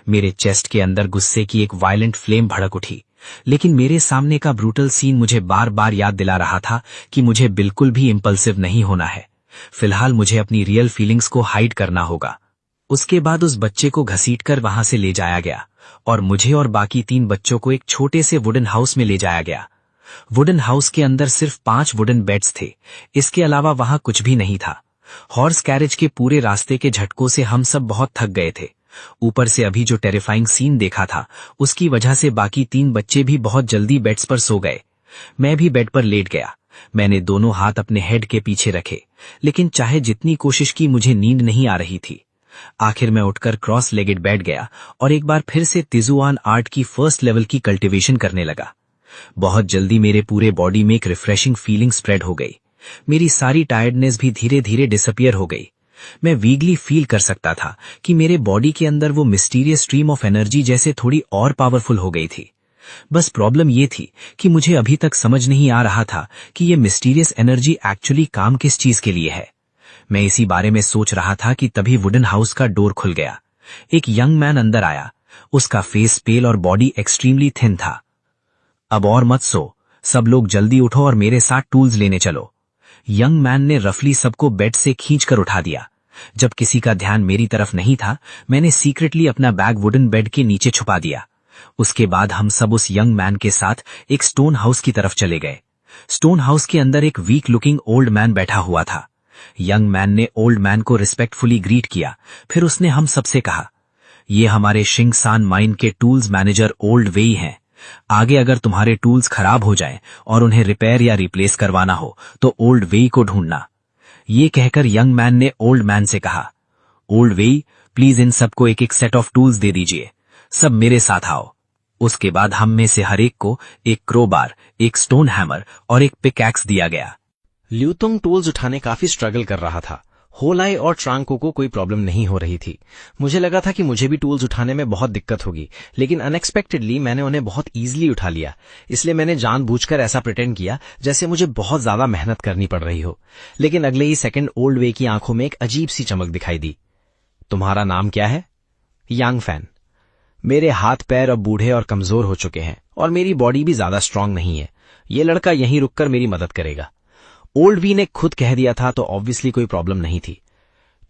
मेरे चेस्ट के अंदर गुस्से की एक वायलेंट फ्लेम भड़क उठी। लेकिन मेरे सामने का ब्रूटल सीन मुझे बार बार याद दिला रहा था कि मुझे बिल्कुल भी इंपल्सिव नहीं होना है। फिलहाल मुझे अपनी रियल फीलिंग्स को हाइड करना होगा। उसके बाद उस बच्चे को घसीटकर वहां से ले जाया गया और मुझे और बाकी 3 बच्चों को एक छोटे से वुडन हाउस में ले जाया गया। वुडन हाउस के अंदर सिर्फ 5 वुडन बेड्स थे। इसके अलावा वहां कुछ भी नहीं था। हॉर्स कैरेज के पूरे रास्ते के झटकों से हम सब बहुत थक गए थे। ऊपर से अभी जो टेरिफाइंग सीन देखा था उसकी वजह से बाकी 3 बच्चे भी बहुत जल्दी बेड्स पर सो गए। मैं भी बेड पर लेट गया। मैंने दोनों हाथ अपने हेड के पीछे रखे, लेकिन चाहे जितनी कोशिश की मुझे नींद नहीं आ रही थी। आखिर मैं उठकर क्रॉस लेगेड बैठ गया और एक बार फिर से तिजुआन आर्ट की फर्स्ट लेवल की कल्टीवेशन करने लगा। बहुत जल्दी मेरे पूरे बॉडी में एक रिफ्रेशिंग फीलिंग स्प्रेड हो गई। मेरी सारी टायर्डनेस भी धीरे धीरे डिसअपियर हो गई। मैं वीगली फील कर सकता था कि मेरे बॉडी के अंदर वो मिस्टीरियस स्ट्रीम ऑफ एनर्जी जैसे थोड़ी और पावरफुल हो गई थी। बस प्रॉब्लम ये थी कि मुझे अभी तक समझ नहीं आ रहा था कि ये मिस्टीरियस एनर्जी एक्चुअली काम किस चीज के लिए है। मैं इसी बारे में सोच रहा था कि तभी वुडन हाउस का डोर खुल गया। एक यंग मैन अंदर आया। उसका फेस पेल और बॉडी एक्सट्रीमली थिन था। अब और मत सो, सब लोग जल्दी उठो और मेरे साथ टूल्स लेने चलो। यंग मैन ने रफली सबको बेड से खींचकर उठा दिया। जब किसी का ध्यान मेरी तरफ नहीं था, मैंने सीक्रेटली अपना बैग वुडन बेड के नीचे छुपा दिया। उसके बाद हम सब उस यंग मैन के साथ एक स्टोन हाउस की तरफ चले गए। स्टोन हाउस के अंदर एक वीक लुकिंग ओल्ड मैन बैठा हुआ था। यंग मैन ने ओल्ड मैन को रिस्पेक्टफुली ग्रीट किया। फिर उसने हम सबसे कहा, ये हमारे शिंगसान माइन के टूल्स मैनेजर ओल्ड वेई हैं। आगे अगर तुम्हारे टूल्स खराब हो जाएं और उन्हें रिपेयर या रिप्लेस करवाना हो तो ओल्ड वेई को ढूंढना। ये कहकर यंग मैन ने ओल्ड मैन से कहा, ओल्ड वेई, प्लीज इन सबको एक एक सेट ऑफ टूल्स दे दीजिए। सब मेरे साथ आओ। उसके बाद हम में से हर एक को एक क्रोबार, एक स्टोन हैमर और एक पिकैक्स दिया गया। ल्यूतुंग टूल्स उठाने काफी स्ट्रगल कर रहा था। होलाई और ट्रांको को कोई प्रॉब्लम नहीं हो रही थी। मुझे लगा था कि मुझे भी टूल्स उठाने में बहुत दिक्कत होगी, लेकिन अनएक्सपेक्टेडली मैंने उन्हें बहुत ईजिली उठा लिया। इसलिए मैंने जानबूझकर ऐसा प्रिटेंड किया जैसे मुझे बहुत ज्यादा मेहनत करनी पड़ रही हो। लेकिन अगले ही सेकंड ओल्ड वे की आंखों में एक अजीब सी चमक दिखाई दी। तुम्हारा नाम क्या है? यांग फैन। मेरे हाथ पैर अब बूढ़े और कमजोर हो चुके हैं और मेरी बॉडी भी ज्यादा स्ट्रांग नहीं है। ये लड़का यहीं रुककर मेरी मदद करेगा। ओल्ड वी ने खुद कह दिया था तो ऑब्वियसली कोई प्रॉब्लम नहीं थी।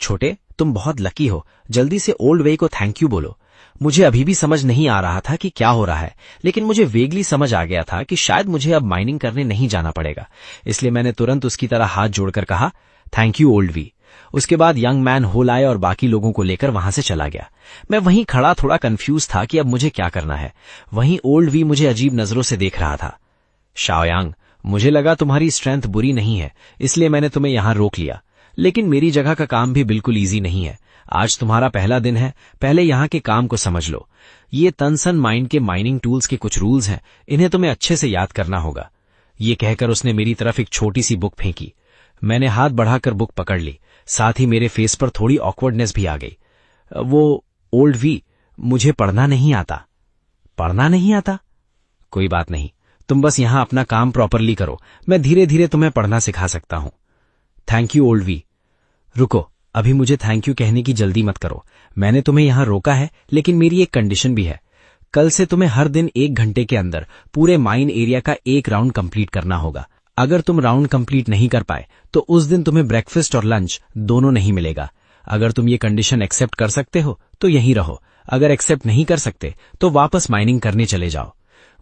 छोटे, तुम बहुत लकी हो, जल्दी से ओल्ड वे को थैंक यू बोलो। मुझे अभी भी समझ नहीं आ रहा था कि क्या हो रहा है, लेकिन मुझे वेगली समझ आ गया था कि शायद मुझे अब माइनिंग करने नहीं जाना पड़ेगा। इसलिए मैंने तुरंत उसकी तरह हाथ जोड़कर कहा, थैंक यू ओल्ड वी। उसके बाद यंग मैन होल आए और बाकी लोगों को लेकर वहां से चला गया। मैं वहीं खड़ा थोड़ा कंफ्यूज था कि अब मुझे क्या करना है। वहीं ओल्ड वी मुझे अजीब नजरों से देख रहा था। शाओयांग, मुझे लगा तुम्हारी स्ट्रेंथ बुरी नहीं है, इसलिए मैंने तुम्हें यहां रोक लिया। लेकिन मेरी जगह का काम भी बिल्कुल ईजी नहीं है। आज तुम्हारा पहला दिन है, पहले यहाँ के काम को समझ लो। ये तनसन माइंड के माइनिंग टूल्स के कुछ रूल्स हैं, इन्हें तुम्हें अच्छे से याद करना होगा। ये कहकर उसने मेरी तरफ एक छोटी सी बुक फेंकी। मैंने हाथ बढ़ाकर बुक पकड़ ली, साथ ही मेरे फेस पर थोड़ी ऑकवर्डनेस भी आ गई। वो ओल्ड वी, मुझे पढ़ना नहीं आता। पढ़ना नहीं आता? कोई बात नहीं, तुम बस यहां अपना काम प्रॉपरली करो, मैं धीरे धीरे तुम्हें पढ़ना सिखा सकता हूं। Thank you old Wei. रुको, अभी मुझे थैंक यू कहने की जल्दी मत करो। मैंने तुम्हें यहां रोका है, लेकिन मेरी एक कंडीशन भी है। कल से तुम्हें हर दिन 1 घंटे के अंदर पूरे माइन एरिया का 1 राउंड कंप्लीट करना होगा। अगर तुम राउंड कंप्लीट नहीं कर पाए तो उस दिन तुम्हें ब्रेकफास्ट और लंच दोनों नहीं मिलेगा। अगर तुम ये कंडीशन एक्सेप्ट कर सकते हो तो यहीं रहो, अगर एक्सेप्ट नहीं कर सकते तो वापस माइनिंग करने चले जाओ।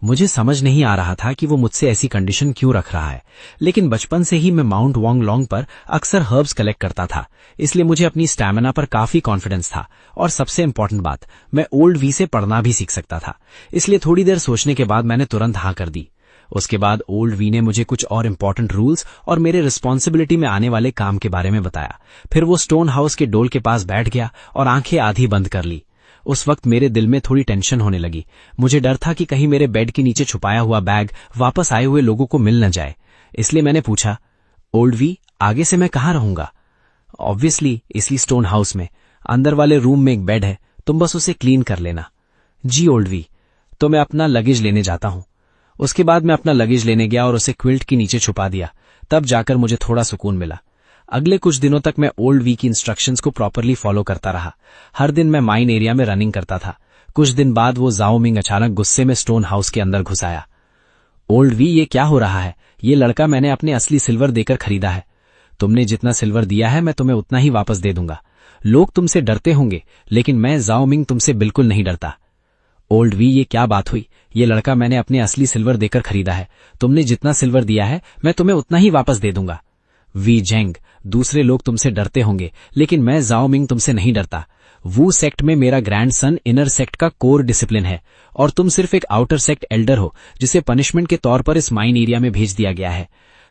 मुझे समझ नहीं आ रहा था कि वो मुझसे ऐसी कंडीशन क्यों रख रहा है, लेकिन बचपन से ही मैं माउंट वांग लॉन्ग पर अक्सर हर्ब्स कलेक्ट करता था, इसलिए मुझे अपनी स्टैमिना पर काफी कॉन्फिडेंस था। और सबसे इंपॉर्टेंट बात, मैं ओल्ड वी से पढ़ना भी सीख सकता था। इसलिए थोड़ी देर सोचने के बाद मैंने तुरंत हाँ कर दी। उसके बाद ओल्ड वी ने मुझे कुछ और इंपॉर्टेंट रूल्स और मेरे रिस्पॉन्सिबिलिटी में आने वाले काम के बारे में बताया। फिर वो स्टोन हाउस के डोल के पास बैठ गया और आंखें आधी बंद कर ली। उस वक्त मेरे दिल में थोड़ी टेंशन होने लगी। मुझे डर था कि कहीं मेरे बेड के नीचे छुपाया हुआ बैग वापस आए हुए लोगों को मिल न जाए। इसलिए मैंने पूछा, ओल्ड वी, आगे से मैं कहाँ रहूंगा? ऑब्वियसली इसी स्टोन हाउस में, अंदर वाले रूम में एक बेड है, तुम बस उसे क्लीन कर लेना। जी ओल्ड वी। तो मैं अपना लगेज लेने जाता हूं। उसके बाद मैं अपना लगेज लेने गया और उसे क्विल्ट के नीचे छुपा दिया। तब जाकर मुझे थोड़ा सुकून मिला। अगले कुछ दिनों तक मैं ओल्ड वी की इंस्ट्रक्शंस को प्रॉपरली फॉलो करता रहा। हर दिन मैं माइन एरिया में रनिंग करता था। कुछ दिन बाद वो जाओ मिंग अचानक गुस्से में स्टोन हाउस के अंदर घुस आया। ओल्ड वी, ये क्या हो रहा है? ये लड़का मैंने अपने असली सिल्वर देकर खरीदा है। तुमने जितना सिल्वर दिया है मैं तुम्हें उतना ही वापस दे दूंगा। लोग तुमसे डरते होंगे, लेकिन मैं जाओ मिंग तुमसे बिल्कुल नहीं डरता। ओल्ड वी, ये क्या बात हुई? ये लड़का मैंने अपने असली सिल्वर देकर खरीदा है। तुमने जितना सिल्वर दिया है मैं तुम्हें उतना ही वापस दे दूंगा। वी जेंग, दूसरे लोग तुमसे डरते होंगे, लेकिन मैं जाओ मिंग तुमसे नहीं डरता। वू सेक्ट में मेरा ग्रैंडसन इनर सेक्ट का कोर डिसिप्लिन है और तुम सिर्फ एक आउटर सेक्ट एल्डर हो जिसे पनिशमेंट के तौर पर इस माइन एरिया में भेज दिया गया है।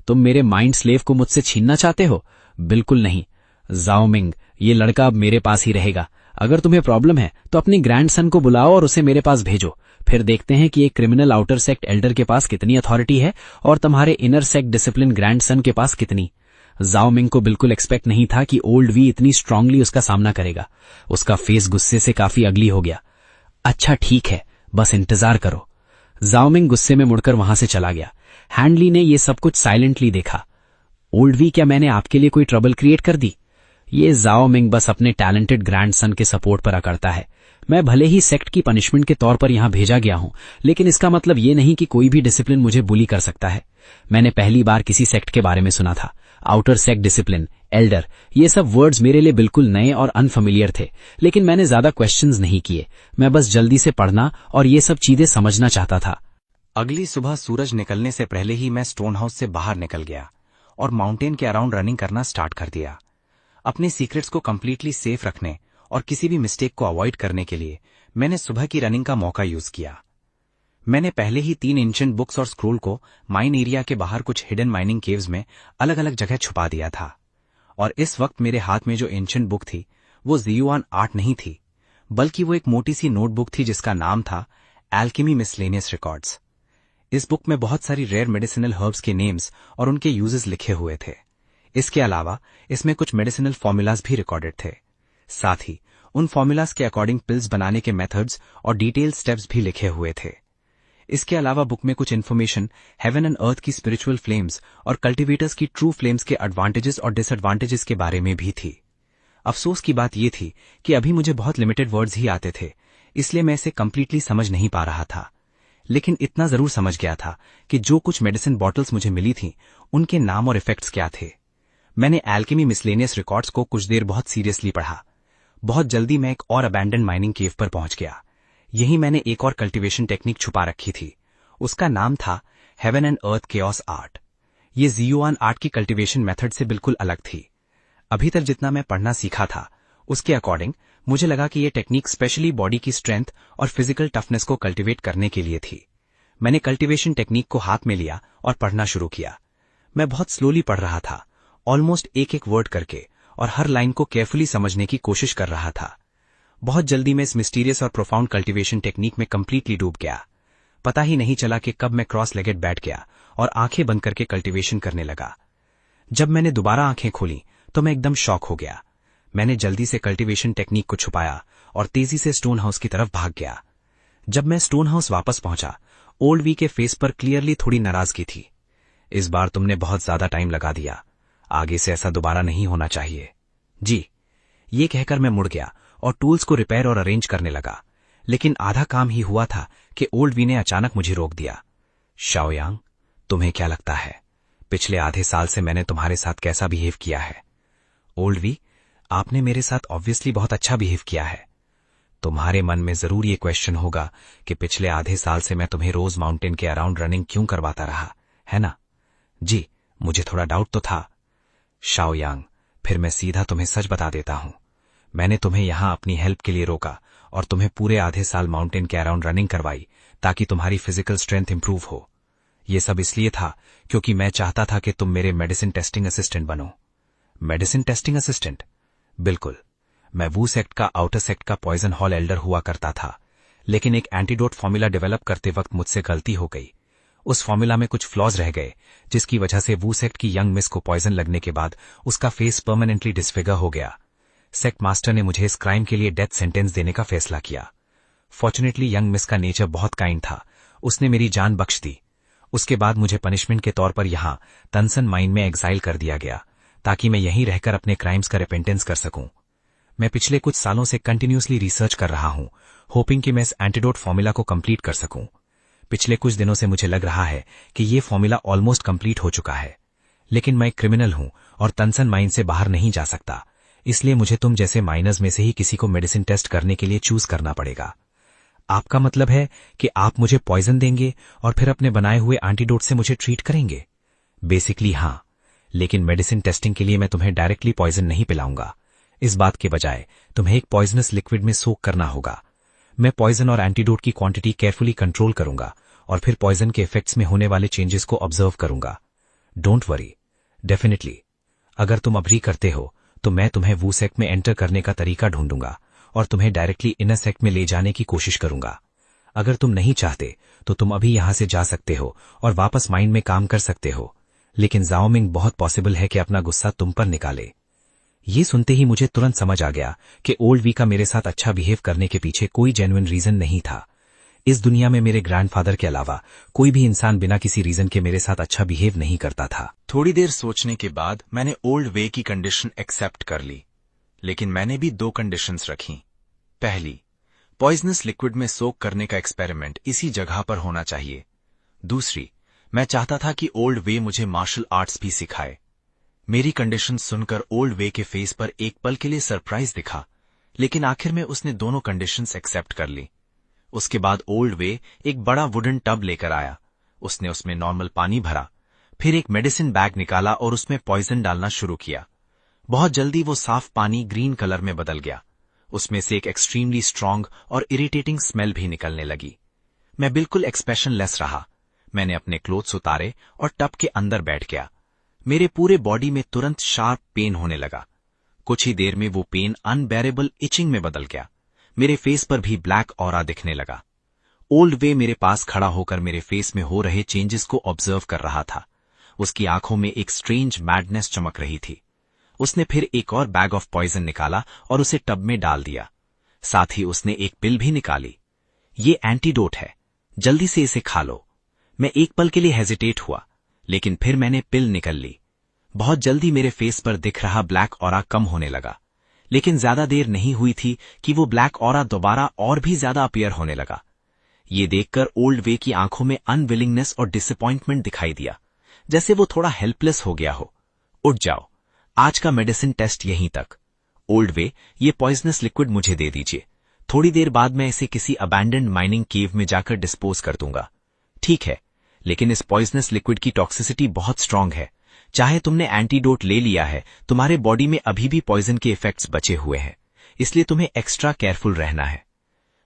तुम मेरे माइंड स्लेव को मुझसे छीनना चाहते हो? बिल्कुल नहीं। जाओ मिंग, ये लड़का अब मेरे पास ही रहेगा। अगर तुम्हें प्रॉब्लम है तो अपनी ग्रैंडसन को बुलाओ और उसे मेरे पास भेजो। फिर देखते हैं कि एक क्रिमिनल आउटर सेक्ट एल्डर के पास कितनी अथॉरिटी है और तुम्हारे इनर सेक्ट डिसिप्लिन ग्रैंडसन के पास कितनी। जाओ मिंग को बिल्कुल एक्सपेक्ट नहीं था कि ओल्ड वी इतनी स्ट्रांगली उसका सामना करेगा। उसका फेस गुस्से से काफी अगली हो गया। अच्छा ठीक है, बस इंतजार करो। जाओ मिंग गुस्से में मुड़कर वहां से चला गया। हैंडली ने यह सब कुछ साइलेंटली देखा। ओल्ड वी, क्या मैंने आपके लिए कोई ट्रबल क्रिएट कर दी? ये जाओ मिंग बस अपने टैलेंटेड ग्रैंडसन के सपोर्ट पर अकड़ता है। मैं भले ही सेक्ट की पनिशमेंट के तौर पर यहां भेजा गया हूं, लेकिन इसका मतलब ये नहीं कि कोई भी डिसिप्लिन मुझे बुली कर सकता है। मैंने पहली बार किसी सेक्ट के बारे में सुना था। आउटर सेक्ट डिसिप्लिन, एल्डर, ये सब वर्ड्स मेरे लिए बिल्कुल नए और अनफेमिलियर थे, लेकिन मैंने ज्यादा क्वेश्चंस नहीं किए। मैं बस जल्दी से पढ़ना और ये सब चीजें समझना चाहता था। अगली सुबह सूरज निकलने से पहले ही मैं स्टोन हाउस से बाहर निकल गया और माउंटेन के अराउंड रनिंग करना स्टार्ट कर दिया। अपने सीक्रेट्स को कंप्लीटली सेफ रखने और किसी भी मिस्टेक को अवॉइड करने के लिए मैंने सुबह की रनिंग का मौका यूज किया। मैंने पहले ही 3 एंशिएंट बुक्स और स्क्रोल को माइन एरिया के बाहर कुछ हिडन माइनिंग केव्स में अलग अलग जगह छुपा दिया था। और इस वक्त मेरे हाथ में जो एंशिएंट बुक थी वो जियुआन आर्ट नहीं थी, बल्कि वो एक मोटी सी नोटबुक थी जिसका नाम था एल्केमी मिसलेनियस रिकॉर्ड्स। इस बुक में बहुत सारी रेयर मेडिसिनल हर्ब्स के नेम्स और उनके यूजेस लिखे हुए थे। इसके अलावा इसमें कुछ मेडिसिनल फॉर्मूलाज भी रिकॉर्डेड थे। साथ ही उन फॉर्मूलाज के अकॉर्डिंग पिल्स बनाने के मेथड्स और डिटेल स्टेप्स भी लिखे हुए थे। इसके अलावा बुक में कुछ इन्फॉर्मेशन हेवन एंड अर्थ की स्पिरिचुअल फ्लेम्स और कल्टिवेटर्स की ट्रू फ्लेम्स के एडवांटेजेस और डिसएडवांटेजेस के बारे में भी थी। अफसोस की बात यह थी कि अभी मुझे बहुत लिमिटेड वर्ड्स ही आते थे, इसलिए मैं इसे कंप्लीटली समझ नहीं पा रहा था। लेकिन इतना जरूर समझ गया था कि जो कुछ मेडिसिन बॉटल्स मुझे मिली थी उनके नाम और इफेक्ट्स क्या थे। मैंने एल्केमी मिसलेनियस रिकॉर्ड्स को कुछ देर बहुत सीरियसली पढ़ा। बहुत जल्दी मैं एक और अबैंडन माइनिंग केव पर पहुंच गया। यहीं मैंने एक और कल्टीवेशन टेक्निक छुपा रखी थी। उसका नाम था heaven and earth chaos art. ये जियोआन आर्ट की कल्टीवेशन मेथड से बिल्कुल अलग थी। अभी तक जितना मैं पढ़ना सीखा था उसके अकॉर्डिंग मुझे लगा कि ये टेक्निक स्पेशली बॉडी की स्ट्रेंथ और फिजिकल टफनेस को कल्टीवेट करने के लिए थी। मैंने कल्टीवेशन टेक्निक को हाथ में लिया और पढ़ना शुरू किया। मैं बहुत स्लोली पढ़ रहा था, ऑलमोस्ट एक एक वर्ड करके, और हर लाइन को केयरफुली समझने की कोशिश कर रहा था। बहुत जल्दी मैं इस मिस्टीरियस और प्रोफाउंड कल्टीवेशन टेक्निक में कंप्लीटली डूब गया। पता ही नहीं चला कि कब मैं क्रॉस लेगेड बैठ गया और आंखें बंद करके कल्टीवेशन करने लगा। जब मैंने दोबारा आंखें खोली तो मैं एकदम शॉक हो गया। मैंने जल्दी से कल्टीवेशन टेक्निक को छुपाया और तेजी से स्टोन हाउस की तरफ भाग गया। जब मैं स्टोन हाउस वापस पहुंचा, ओल्ड वी के फेस पर क्लियरली थोड़ी नाराजगी थी। इस बार तुमने बहुत ज्यादा टाइम लगा दिया, आगे से ऐसा दोबारा नहीं होना चाहिए। जी, ये कहकर मैं मुड़ गया और टूल्स को रिपेयर और अरेंज करने लगा। लेकिन आधा काम ही हुआ था कि ओल्ड वी ने अचानक मुझे रोक दिया। शाओयांग, तुम्हें क्या लगता है पिछले आधे साल से मैंने तुम्हारे साथ कैसा बिहेव किया है? ओल्ड वी, आपने मेरे साथ ऑब्वियसली बहुत अच्छा बिहेव किया है। तुम्हारे मन में जरूर ये क्वेश्चन होगा कि पिछले आधे साल से मैं तुम्हें रोज माउंटेन के अराउंड रनिंग क्यों करवाता रहा, है ना? जी, मुझे थोड़ा डाउट तो था। शाओयांग, फिर मैं सीधा तुम्हें सच बता देता हूं। मैंने तुम्हें यहां अपनी हेल्प के लिए रोका और तुम्हें पूरे आधे साल माउंटेन के अराउंड रनिंग करवाई ताकि तुम्हारी फिजिकल स्ट्रेंथ इंप्रूव हो। ये सब इसलिए था क्योंकि मैं चाहता था कि तुम मेरे मेडिसिन टेस्टिंग असिस्टेंट बनो। Medicine testing assistant? बिल्कुल। मैं वू सेक्ट का आउटर सेक्ट का पॉइजन हॉल एल्डर हुआ करता था, लेकिन एक एंटीडोट फॉर्मूला डेवलप करते वक्त मुझसे गलती हो गई। उस फॉर्मूला में कुछ फ्लॉज रह गए, जिसकी वजह से वू सेक्ट की यंग मिस को पॉइजन लगने के बाद उसका फेस परमानेंटली डिसफिगर हो गया। सेक्ट मास्टर ने मुझे इस क्राइम के लिए डेथ सेंटेंस देने का फैसला किया। फॉर्चुनेटली यंग मिस का नेचर बहुत काइंड था, उसने मेरी जान बख्श दी। उसके बाद मुझे पनिशमेंट के तौर पर यहां तनसन माइन में एग्जाइल कर दिया गया ताकि मैं यहीं रहकर अपने क्राइम्स का रिपेंटेंस कर सकूं। मैं पिछले कुछ सालों से कंटिन्यूसली रिसर्च कर रहा हूं, होपिंग कि मैं इस एंटीडोट फॉर्मूला को कंप्लीट कर सकूं। पिछले कुछ दिनों से मुझे लग रहा है कि ये फॉर्मूला ऑलमोस्ट कंप्लीट हो चुका है, लेकिन मैं एक क्रिमिनल हूं और तनसन माइन से बाहर नहीं जा सकता, इसलिए मुझे तुम जैसे माइनर्स में से ही किसी को मेडिसिन टेस्ट करने के लिए चूज करना पड़ेगा। आपका मतलब है कि आप मुझे पॉइजन देंगे और फिर अपने बनाए हुए एंटीडोट से मुझे ट्रीट करेंगे? बेसिकली हां, लेकिन मेडिसिन टेस्टिंग के लिए मैं तुम्हें डायरेक्टली पॉइजन नहीं पिलाऊंगा। इस बात के बजाय तुम्हें एक पॉइजनस लिक्विड में सोक करना होगा। मैं पॉइजन और एंटीडोट की क्वांटिटी केयरफुली कंट्रोल करूंगा और फिर पॉइजन के इफेक्ट्स में होने वाले चेंजेस को ऑब्जर्व करूंगा। डोंट वरी, डेफिनेटली अगर तुम अग्री करते हो तो मैं तुम्हें वू सेक्ट में एंटर करने का तरीका ढूंढूंगा और तुम्हें डायरेक्टली इनर सेक्ट में ले जाने की कोशिश करूंगा। अगर तुम नहीं चाहते तो तुम अभी यहां से जा सकते हो और वापस माइंड में काम कर सकते हो, लेकिन जाओमिंग बहुत पॉसिबल है कि अपना गुस्सा तुम पर निकाले। ये सुनते ही मुझे तुरंत समझ आ गया कि ओल्ड वी का मेरे साथ अच्छा बिहेव करने के पीछे कोई जेन्युइन रीजन नहीं था। इस दुनिया में मेरे ग्रैंडफादर के अलावा कोई भी इंसान बिना किसी रीजन के मेरे साथ अच्छा बिहेव नहीं करता था। थोड़ी देर सोचने के बाद मैंने ओल्ड वे की कंडीशन एक्सेप्ट कर ली, लेकिन मैंने भी 2 कंडीशंस रखी। पहली, पॉइजनस लिक्विड में सोक करने का एक्सपेरिमेंट इसी जगह पर होना चाहिए। दूसरी, मैं चाहता था कि ओल्ड वे मुझे मार्शल आर्ट्स भी सिखाए। मेरी कंडीशन सुनकर ओल्ड वे के फेस पर एक पल के लिए सरप्राइज दिखा, लेकिन आखिर में उसने दोनों कंडीशंस एक्सेप्ट कर ली। उसके बाद ओल्ड वे एक बड़ा वुडन टब लेकर आया। उसने उसमें नॉर्मल पानी भरा, फिर एक मेडिसिन बैग निकाला और उसमें पॉइजन डालना शुरू किया। बहुत जल्दी वो साफ पानी ग्रीन कलर में बदल गया। उसमें से एक एक्सट्रीमली स्ट्रांग और इरिटेटिंग स्मेल भी निकलने लगी। मैं बिल्कुल एक्सप्रेशनलेस रहा। मैंने अपने क्लोथ्स उतारे और टब के अंदर बैठ गया। मेरे पूरे बॉडी में तुरंत शार्प पेन होने लगा। कुछ ही देर में वो पेन अनबेरेबल इचिंग में बदल गया। मेरे फेस पर भी ब्लैक ऑरा दिखने लगा। ओल्ड वे मेरे पास खड़ा होकर मेरे फेस में हो रहे चेंजेस को ऑब्जर्व कर रहा था। उसकी आंखों में एक स्ट्रेंज मैडनेस चमक रही थी। उसने फिर एक और बैग ऑफ पॉइजन निकाला और उसे टब में डाल दिया। साथ ही उसने एक पिल भी निकाली। ये एंटीडोट है, जल्दी से इसे खा लो। मैं एक पल के लिए हेजिटेट हुआ, लेकिन फिर मैंने पिल निकल ली। बहुत जल्दी मेरे फेस पर दिख रहा ब्लैक ऑरा कम होने लगा, लेकिन ज्यादा देर नहीं हुई थी कि वो ब्लैक ऑरा दोबारा और भी ज्यादा अपीयर होने लगा। ये देखकर ओल्ड वे की आंखों में अनविलिंगनेस और डिसअपॉइंटमेंट दिखाई दिया, जैसे वो थोड़ा हेल्पलेस हो गया हो। उठ जाओ, आज का मेडिसिन टेस्ट यहीं तक। ओल्ड वे, ये पॉइजनस लिक्विड मुझे दे दीजिए। थोड़ी देर बाद मैं इसे किसी अबैंडन्ड माइनिंग केव में जाकर डिस्पोज कर दूंगा। ठीक है, लेकिन इस पॉइजनस लिक्विड की टॉक्सिसिटी बहुत स्ट्रांग है। चाहे तुमने एंटीडोट ले लिया है, तुम्हारे बॉडी में अभी भी पॉइजन के इफेक्ट्स बचे हुए हैं, इसलिए तुम्हें एक्स्ट्रा केयरफुल रहना है।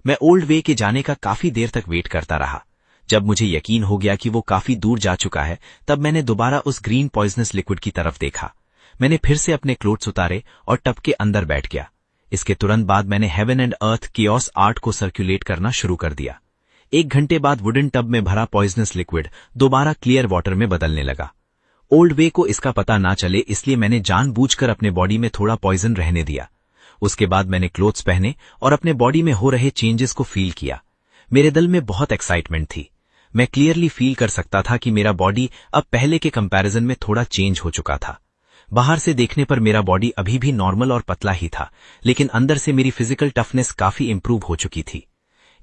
मैं ओल्ड वे के जाने का काफी देर तक वेट करता रहा। जब मुझे यकीन हो गया कि वो काफी दूर जा चुका है, तब मैंने दोबारा उस ग्रीन पॉइजनस लिक्विड की तरफ देखा। मैंने फिर से अपने क्लोथ्स उतारे और टब के अंदर बैठ गया। इसके तुरंत बाद मैंने heaven and earth chaos art को सर्कुलेट करना शुरू कर दिया। 1 घंटे बाद वुडन टब में भरा पॉइजनस लिक्विड दोबारा क्लियर वाटर में बदलने लगा। ओल्ड वे को इसका पता ना चले, इसलिए मैंने जानबूझकर अपने बॉडी में थोड़ा पॉइजन रहने दिया। उसके बाद मैंने क्लोथ्स पहने और अपने बॉडी में हो रहे चेंजेस को फील किया। मेरे दिल में बहुत एक्साइटमेंट थी। मैं क्लियरली फील कर सकता था कि मेरा बॉडी अब पहले के कंपैरिजन में थोड़ा चेंज हो चुका था। बाहर से देखने पर मेरा बॉडी अभी भी नॉर्मल और पतला ही था, लेकिन अंदर से मेरी फिजिकल टफनेस काफी इंप्रूव हो चुकी थी।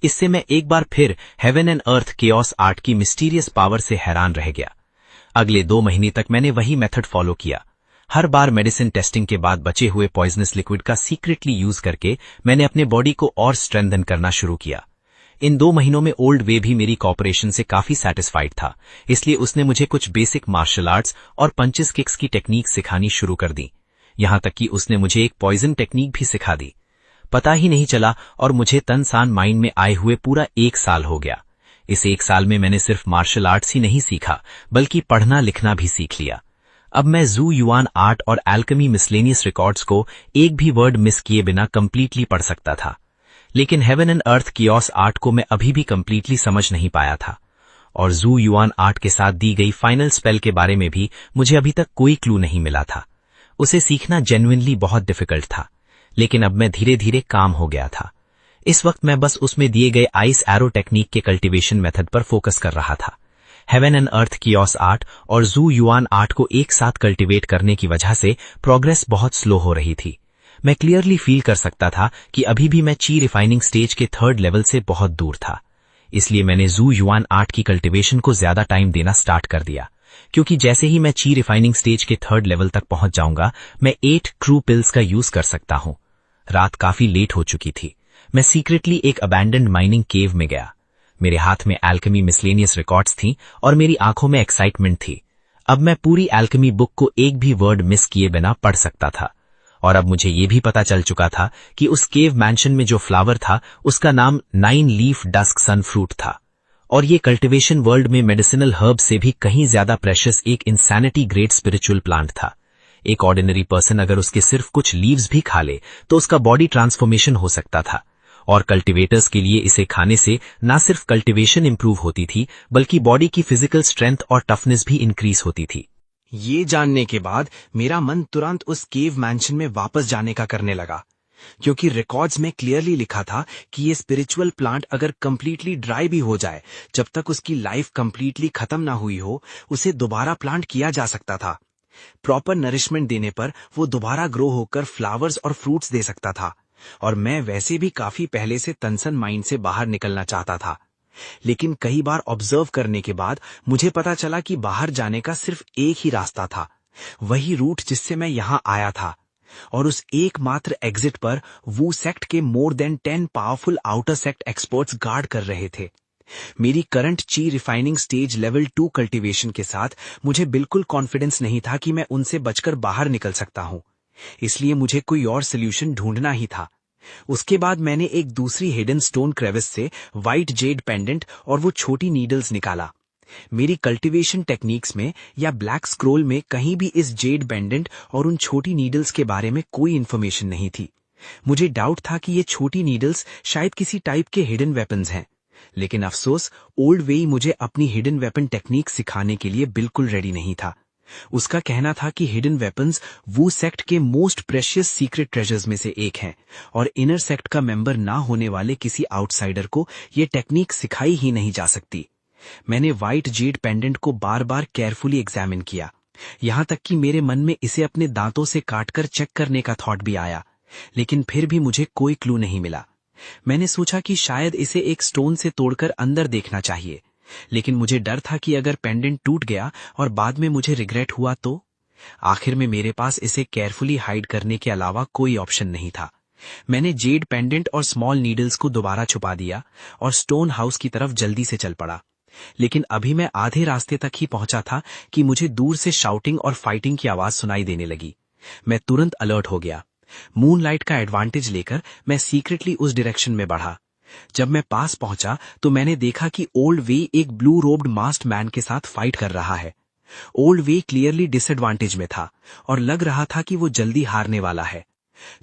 इससे मैं एक बार फिर heaven and earth chaos art की मिस्टीरियस पावर से हैरान रह गया। अगले 2 महीने तक मैंने वही मेथड फॉलो किया। हर बार मेडिसिन टेस्टिंग के बाद बचे हुए पॉइजनस लिक्विड का सीक्रेटली यूज करके मैंने अपने बॉडी को और स्ट्रेंथन करना शुरू किया। इन 2 महीनों में ओल्ड वे भी मेरी कॉपरेशन से काफी सेटिस्फाइड था, इसलिए उसने मुझे कुछ बेसिक मार्शल आर्ट्स और पंचेस किक्स की टेक्निक सिखानी शुरू कर दी। यहां तक कि उसने मुझे एक पॉइजन टेक्निक भी सिखा दी। पता ही नहीं चला और मुझे तन सान माइंड में आए हुए पूरा 1 साल हो गया। इस 1 साल में मैंने सिर्फ मार्शल आर्ट्स ही नहीं सीखा, बल्कि पढ़ना लिखना भी सीख लिया। अब मैं जू युआन आर्ट और एल्केमी मिसलेनियस रिकॉर्ड्स को एक भी वर्ड मिस किए बिना कंप्लीटली पढ़ सकता था। लेकिन heaven and earth chaos art को मैं अभी भी कंप्लीटली समझ नहीं पाया था, और जू युआन आर्ट के साथ दी गई फाइनल स्पेल के बारे में भी मुझे अभी तक कोई क्लू नहीं मिला था। उसे सीखना जेन्युइनली बहुत डिफिकल्ट था, लेकिन अब मैं धीरे धीरे काम हो गया था। इस वक्त मैं बस उसमें दिए गए आइस एरो टेक्निक के कल्टीवेशन मेथड पर फोकस कर रहा था। Heaven and earth chaos art और जू युआन आर्ट को एक साथ कल्टीवेट करने की वजह से प्रोग्रेस बहुत स्लो हो रही थी। मैं क्लियरली फील कर सकता था कि अभी भी मैं ची रिफाइनिंग स्टेज के 3rd लेवल से बहुत दूर था। इसलिए मैंने जू युआन आर्ट की कल्टीवेशन को ज्यादा टाइम देना स्टार्ट कर दिया, क्योंकि जैसे ही मैं ची रिफाइनिंग स्टेज के 3rd लेवल तक पहुंच जाऊंगा, मैं 8 ट्रू पिल्स का यूज कर सकता हूं। रात काफी लेट हो चुकी थी। मैं सीक्रेटली एक अबैंडन्ड माइनिंग केव में गया। मेरे हाथ में एल्केमी मिसलेनियस रिकॉर्ड्स थी और मेरी आंखों में एक्साइटमेंट थी। अब मैं पूरी एल्केमी बुक को एक भी वर्ड मिस किए बिना पढ़ सकता था। और अब मुझे ये भी पता चल चुका था कि उस केव मैंशन में जो फ्लावर था, उसका नाम 9 लीफ डस्क सन फ्रूट था। और ये कल्टीवेशन वर्ल्ड में मेडिसिनल हर्ब से भी कहीं ज्यादा प्रेशियस एक इंसैनिटी ग्रेट स्पिरिचुअल प्लांट था। एक ऑर्डिनरी पर्सन अगर उसके सिर्फ कुछ लीव्स भी खा ले तो उसका बॉडी ट्रांसफॉर्मेशन हो सकता था, और कल्टीवेटर्स के लिए इसे खाने से न सिर्फ कल्टीवेशन इंप्रूव होती थी, बल्कि बॉडी की फिजिकल स्ट्रेंथ और टफनेस भी इंक्रीज होती थी। ये जानने के बाद मेरा मन तुरंत उस केव मैंशन में वापस जाने का करने लगा, क्योंकि रिकॉर्ड्स में क्लियरली लिखा था कि ये स्पिरिचुअल प्लांट अगर कंप्लीटली ड्राई भी हो जाए, जब तक उसकी लाइफ कंप्लीटली खत्म ना हुई हो, उसे दोबारा प्लांट किया जा सकता था। प्रॉपर नरिशमेंट देने पर वो दोबारा ग्रो होकर फ्लावर्स और फ्रूट्स दे सकता था। और मैं वैसे भी काफी पहले से तनसन माइंड से बाहर निकलना चाहता था, लेकिन कई बार ऑब्जर्व करने के बाद मुझे पता चला कि बाहर जाने का सिर्फ एक ही रास्ता था, वही रूट जिससे मैं यहां आया था। और उस एकमात्र एग्जिट पर वू सेक्ट के more than 10 powerful outer sect experts guard कर रहे थे। मेरी करंट ची रिफाइनिंग स्टेज लेवल 2 कल्टीवेशन के साथ मुझे बिल्कुल कॉन्फिडेंस नहीं था कि मैं उनसे बचकर बाहर निकल सकता हूं, इसलिए मुझे कोई और सोल्यूशन ढूंढना ही था। उसके बाद मैंने एक दूसरी हिडन स्टोन क्रेविस से व्हाइट जेड पेंडेंट और वो छोटी नीडल्स निकाला। मेरी कल्टीवेशन टेक्निक्स में या ब्लैक स्क्रोल में कहीं भी इस जेड पेंडेंट और उन छोटी नीडल्स के बारे में कोई इन्फॉर्मेशन नहीं थी। मुझे डाउट था कि ये छोटी नीडल्स शायद किसी टाइप के हिडन वेपन्स हैं, लेकिन अफसोस ओल्ड वेई मुझे अपनी हिडन वेपन टेक्निक सिखाने के लिए बिल्कुल रेडी नहीं था। उसका कहना था कि हिडन वेपन्स वू सेक्ट के मोस्ट प्रेशियस सीक्रेट ट्रेजर्स में से एक हैं, और इनर सेक्ट का मेंबर ना होने वाले किसी आउटसाइडर को ये टेक्निक सिखाई ही नहीं जा सकती। मैंने व्हाइट जेड पेंडेंट को बार बार केयरफुली एग्जामिन किया, यहां तक कि मेरे मन में इसे अपने दांतों से काटकर चेक करने का थॉट भी आया, लेकिन फिर भी मुझे कोई क्लू नहीं मिला। मैंने सोचा कि शायद इसे एक स्टोन से तोड़कर अंदर देखना चाहिए, लेकिन मुझे डर था कि अगर पेंडेंट टूट गया और बाद में मुझे रिग्रेट हुआ तो। आखिर में मेरे पास इसे केयरफुली हाइड करने के अलावा कोई ऑप्शन नहीं था। मैंने जेड पेंडेंट और स्मॉल नीडल्स को दोबारा छुपा दिया और स्टोन हाउस की तरफ जल्दी से चल पड़ा। लेकिन अभी मैं आधे रास्ते तक ही पहुंचा था कि मुझे दूर से शाउटिंग और फाइटिंग की आवाज सुनाई देने लगी। मैं तुरंत अलर्ट हो गया। मूनलाइट का एडवांटेज लेकर मैं सीक्रेटली उस डायरेक्शन में बढ़ा। जब मैं पास पहुंचा तो मैंने देखा कि ओल्ड वे एक ब्लू रोब्ड मास्क्ड मैन के साथ फाइट कर रहा है। ओल्ड वे क्लियरली डिसएडवांटेज में था और लग रहा था कि वो जल्दी हारने वाला है।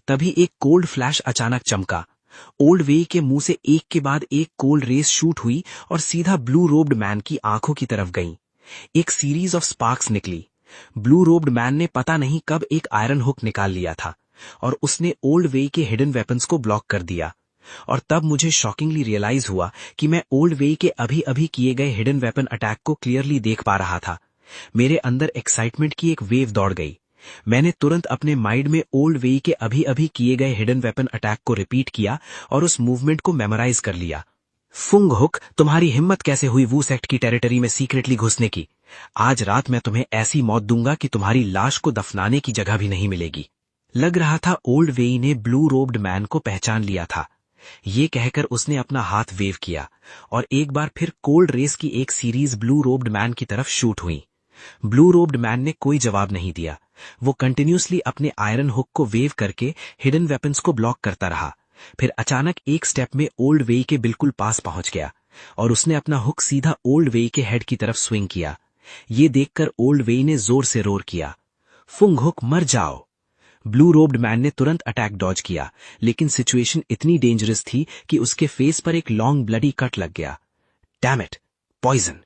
तभी एक कोल्ड फ्लैश अचानक चमका। ओल्ड वे के मुंह से एक के बाद एक कोल्ड रेस शूट हुई और सीधा ब्लू रोब्ड मैन की आंखों की तरफ गई। एक सीरीज ऑफ स्पार्क्स निकली। ब्लू रोब्ड मैन ने पता नहीं कब एक आयरन हुक निकाल लिया था और उसने ओल्ड वे के हिडन वेपन्स को ब्लॉक कर दिया। और तब मुझे शॉकिंगली रियलाइज हुआ कि मैं ओल्ड वे के अभी अभी किए गए हिडन वेपन अटैक को क्लियरली देख पा रहा था। मेरे अंदर एक्साइटमेंट की एक वेव दौड़ गई। मैंने तुरंत अपने माइंड में ओल्ड वे के अभी अभी किए गए हिडन वेपन अटैक को रिपीट किया और उस मूवमेंट को मेमोराइज कर लिया। फुंग हुक, तुम्हारी हिम्मत कैसे हुई वू सेक्ट की टेरिटरी में सीक्रेटली घुसने की? आज रात मैं तुम्हें ऐसी मौत दूंगा कि तुम्हारी लाश को दफनाने की जगह भी नहीं मिलेगी। लग रहा था ओल्ड वे ने ब्लू रोब्ड मैन को पहचान लिया था। ये कहकर उसने अपना हाथ वेव किया और एक बार फिर कोल्ड रेस की एक सीरीज ब्लू रोब्ड मैन की तरफ शूट हुई। ब्लू रोब्ड मैन ने कोई जवाब नहीं दिया। वो कंटिन्यूसली अपने आयरन हुक को वेव करके हिडन वेपन्स को ब्लॉक करता रहा। फिर अचानक एक स्टेप में ओल्ड वे के बिल्कुल पास पहुंच गया और उसने अपना हुक सीधा ओल्ड वे के हेड की तरफ स्विंग किया। ये देखकर ओल्ड वे ने जोर से रोर किया, फुंग हुक मर जाओ। ब्लू रोब्ड मैन ने तुरंत अटैक डॉज किया, लेकिन सिचुएशन इतनी डेंजरस थी कि उसके फेस पर एक लॉन्ग ब्लडी कट लग गया। Damn it, poison.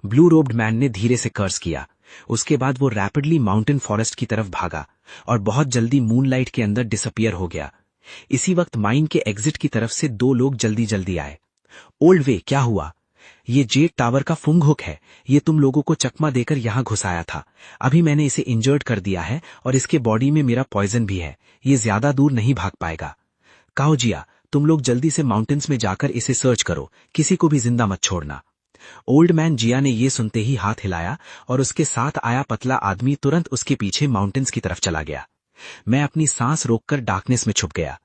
Blue robed man ने धीरे से कर्स किया। उसके बाद वो रैपिडली माउंटेन फॉरेस्ट की तरफ भागा और बहुत जल्दी मूनलाइट के अंदर डिसअपियर हो गया। इसी वक्त माइन के एग्जिट की तरफ से दो लोग जल्दी जल्दी आए। ओल्ड वे, क्या हुआ? ये जेट टावर का फुंग हुक है। ये तुम लोगों को चकमा देकर यहाँ घुसाया था। अभी मैंने इसे इंजर्ड कर दिया है और इसके बॉडी में मेरा पॉइजन भी है। ये ज्यादा दूर नहीं भाग पाएगा। काओ जिया, तुम लोग जल्दी से माउंटेन्स में जाकर इसे सर्च करो, किसी को भी जिंदा मत छोड़ना। ओल्ड मैन जिया ने ये सुनते ही हाथ हिलाया और उसके साथ आया पतला आदमी तुरंत उसके पीछे माउंटेन्स की तरफ चला गया। मैं अपनी सांस रोककर डार्कनेस में छुप गया।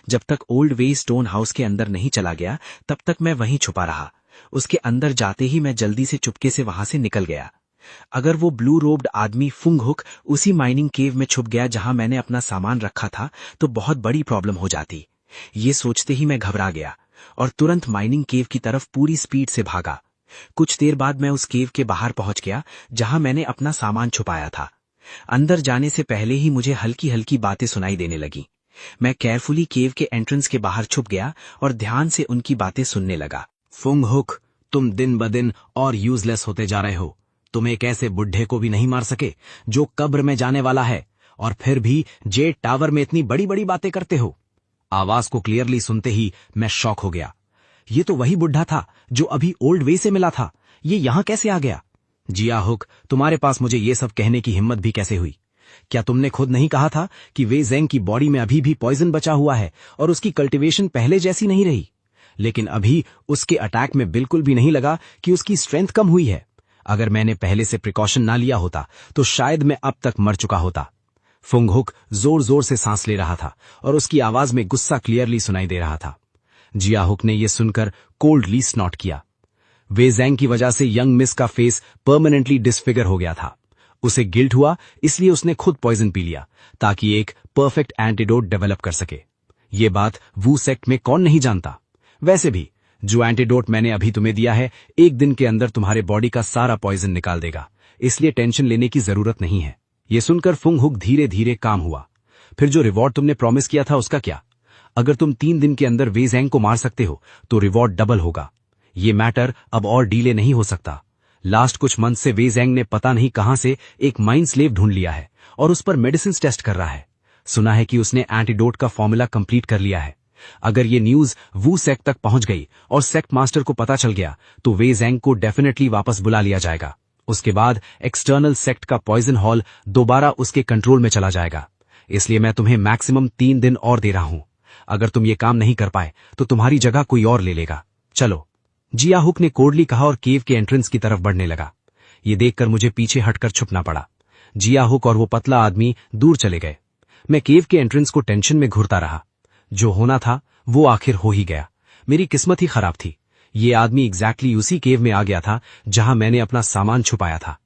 जब तक ओल्ड वे स्टोन हाउस के अंदर नहीं चला गया तब तक मैं वहीं छुपा रहा। उसके अंदर जाते ही मैं जल्दी से चुपके से वहां से निकल गया। अगर वो ब्लू रोब्ड आदमी फुंग हुक उसी माइनिंग केव में छुप गया जहां मैंने अपना सामान रखा था तो बहुत बड़ी प्रॉब्लम हो जाती। ये सोचते ही मैं घबरा गया और तुरंत माइनिंग केव की तरफ पूरी स्पीड से भागा। कुछ देर बाद मैं उस केव के बाहर पहुंच गया जहां मैंने अपना सामान छुपाया था। अंदर जाने से पहले ही मुझे हल्की हल्की बातें सुनाई देने लगी। मैं केयरफुली केव के एंट्रेंस के बाहर छुप गया और ध्यान से उनकी बातें सुनने लगा। फुंग हुक, तुम दिन ब दिन और यूजलेस होते जा रहे हो। तुम एक ऐसे बुढ़े को भी नहीं मार सके जो कब्र में जाने वाला है, और फिर भी जेट टावर में इतनी बड़ी बड़ी बातें करते हो। आवाज को क्लियरली सुनते ही मैं शॉक हो गया। ये तो वही बुढ़ा था जो अभी ओल्ड वे से मिला था। ये यहां कैसे आ गया? जिया हुक, तुम्हारे पास मुझे ये सब कहने की हिम्मत भी कैसे हुई? क्या तुमने खुद नहीं कहा था कि वे जेंग की बॉडी में अभी भी पॉइजन बचा हुआ है और उसकी कल्टीवेशन पहले जैसी नहीं रही? लेकिन अभी उसके अटैक में बिल्कुल भी नहीं लगा कि उसकी स्ट्रेंथ कम हुई है। अगर मैंने पहले से प्रिकॉशन ना लिया होता तो शायद मैं अब तक मर चुका होता। फुंग हुक जोर जोर से सांस ले रहा था और उसकी आवाज में गुस्सा क्लियरली सुनाई दे रहा था। जिया हुक ने यह सुनकर कोल्डली स्नॉट किया। वे जेंग की वजह से यंग मिस का फेस परमानेंटली डिसफिगर हो गया था। उसे गिल्ट हुआ, इसलिए उसने खुद पॉइजन पी लिया ताकि एक परफेक्ट एंटीडोट डेवलप कर सके। ये बात वू सेक्ट में कौन नहीं जानता। वैसे भी जो एंटीडोट मैंने अभी तुम्हें दिया है एक दिन के अंदर तुम्हारे बॉडी का सारा पॉइजन निकाल देगा, इसलिए टेंशन लेने की जरूरत नहीं है। यह सुनकर फुंग हुक धीरे धीरे काम हुआ। फिर जो रिवॉर्ड तुमने प्रॉमिस किया था उसका क्या? अगर तुम 3 दिन के अंदर वे जेंग को मार सकते हो तो रिवॉर्ड डबल होगा। ये मैटर अब और डीले नहीं हो सकता। लास्ट कुछ मंथ से वे जेंग ने पता नहीं कहां से एक माइंड स्लेव ढूंढ लिया है और उस पर मेडिसिन टेस्ट कर रहा है। सुना है कि उसने एंटीडोट का फॉर्मूला कंप्लीट कर लिया है। अगर ये न्यूज वू सेक्ट तक पहुंच गई और सेक्ट मास्टर को पता चल गया तो वे जेंग को डेफिनेटली वापस बुला लिया जाएगा। उसके बाद एक्सटर्नल सेक्ट का पॉइजन हॉल दोबारा उसके कंट्रोल में चला जाएगा। इसलिए मैं तुम्हें मैक्सिमम 3 दिन और दे रहा हूं। अगर तुम ये काम नहीं कर पाए तो तुम्हारी जगह कोई और ले लेगा। चलो, जिया हुक ने कोडली कहा और केव के एंट्रेंस की तरफ बढ़ने लगा। ये देखकर मुझे पीछे हटकर छुपना पड़ा। जिया हुक और वो पतला आदमी दूर चले गए। मैं केव के एंट्रेंस को टेंशन में घुरता रहा। जो होना था वो आखिर हो ही गया। मेरी किस्मत ही खराब थी। ये आदमी एग्जैक्टली उसी केव में आ गया था जहां मैंने अपना सामान छुपाया था।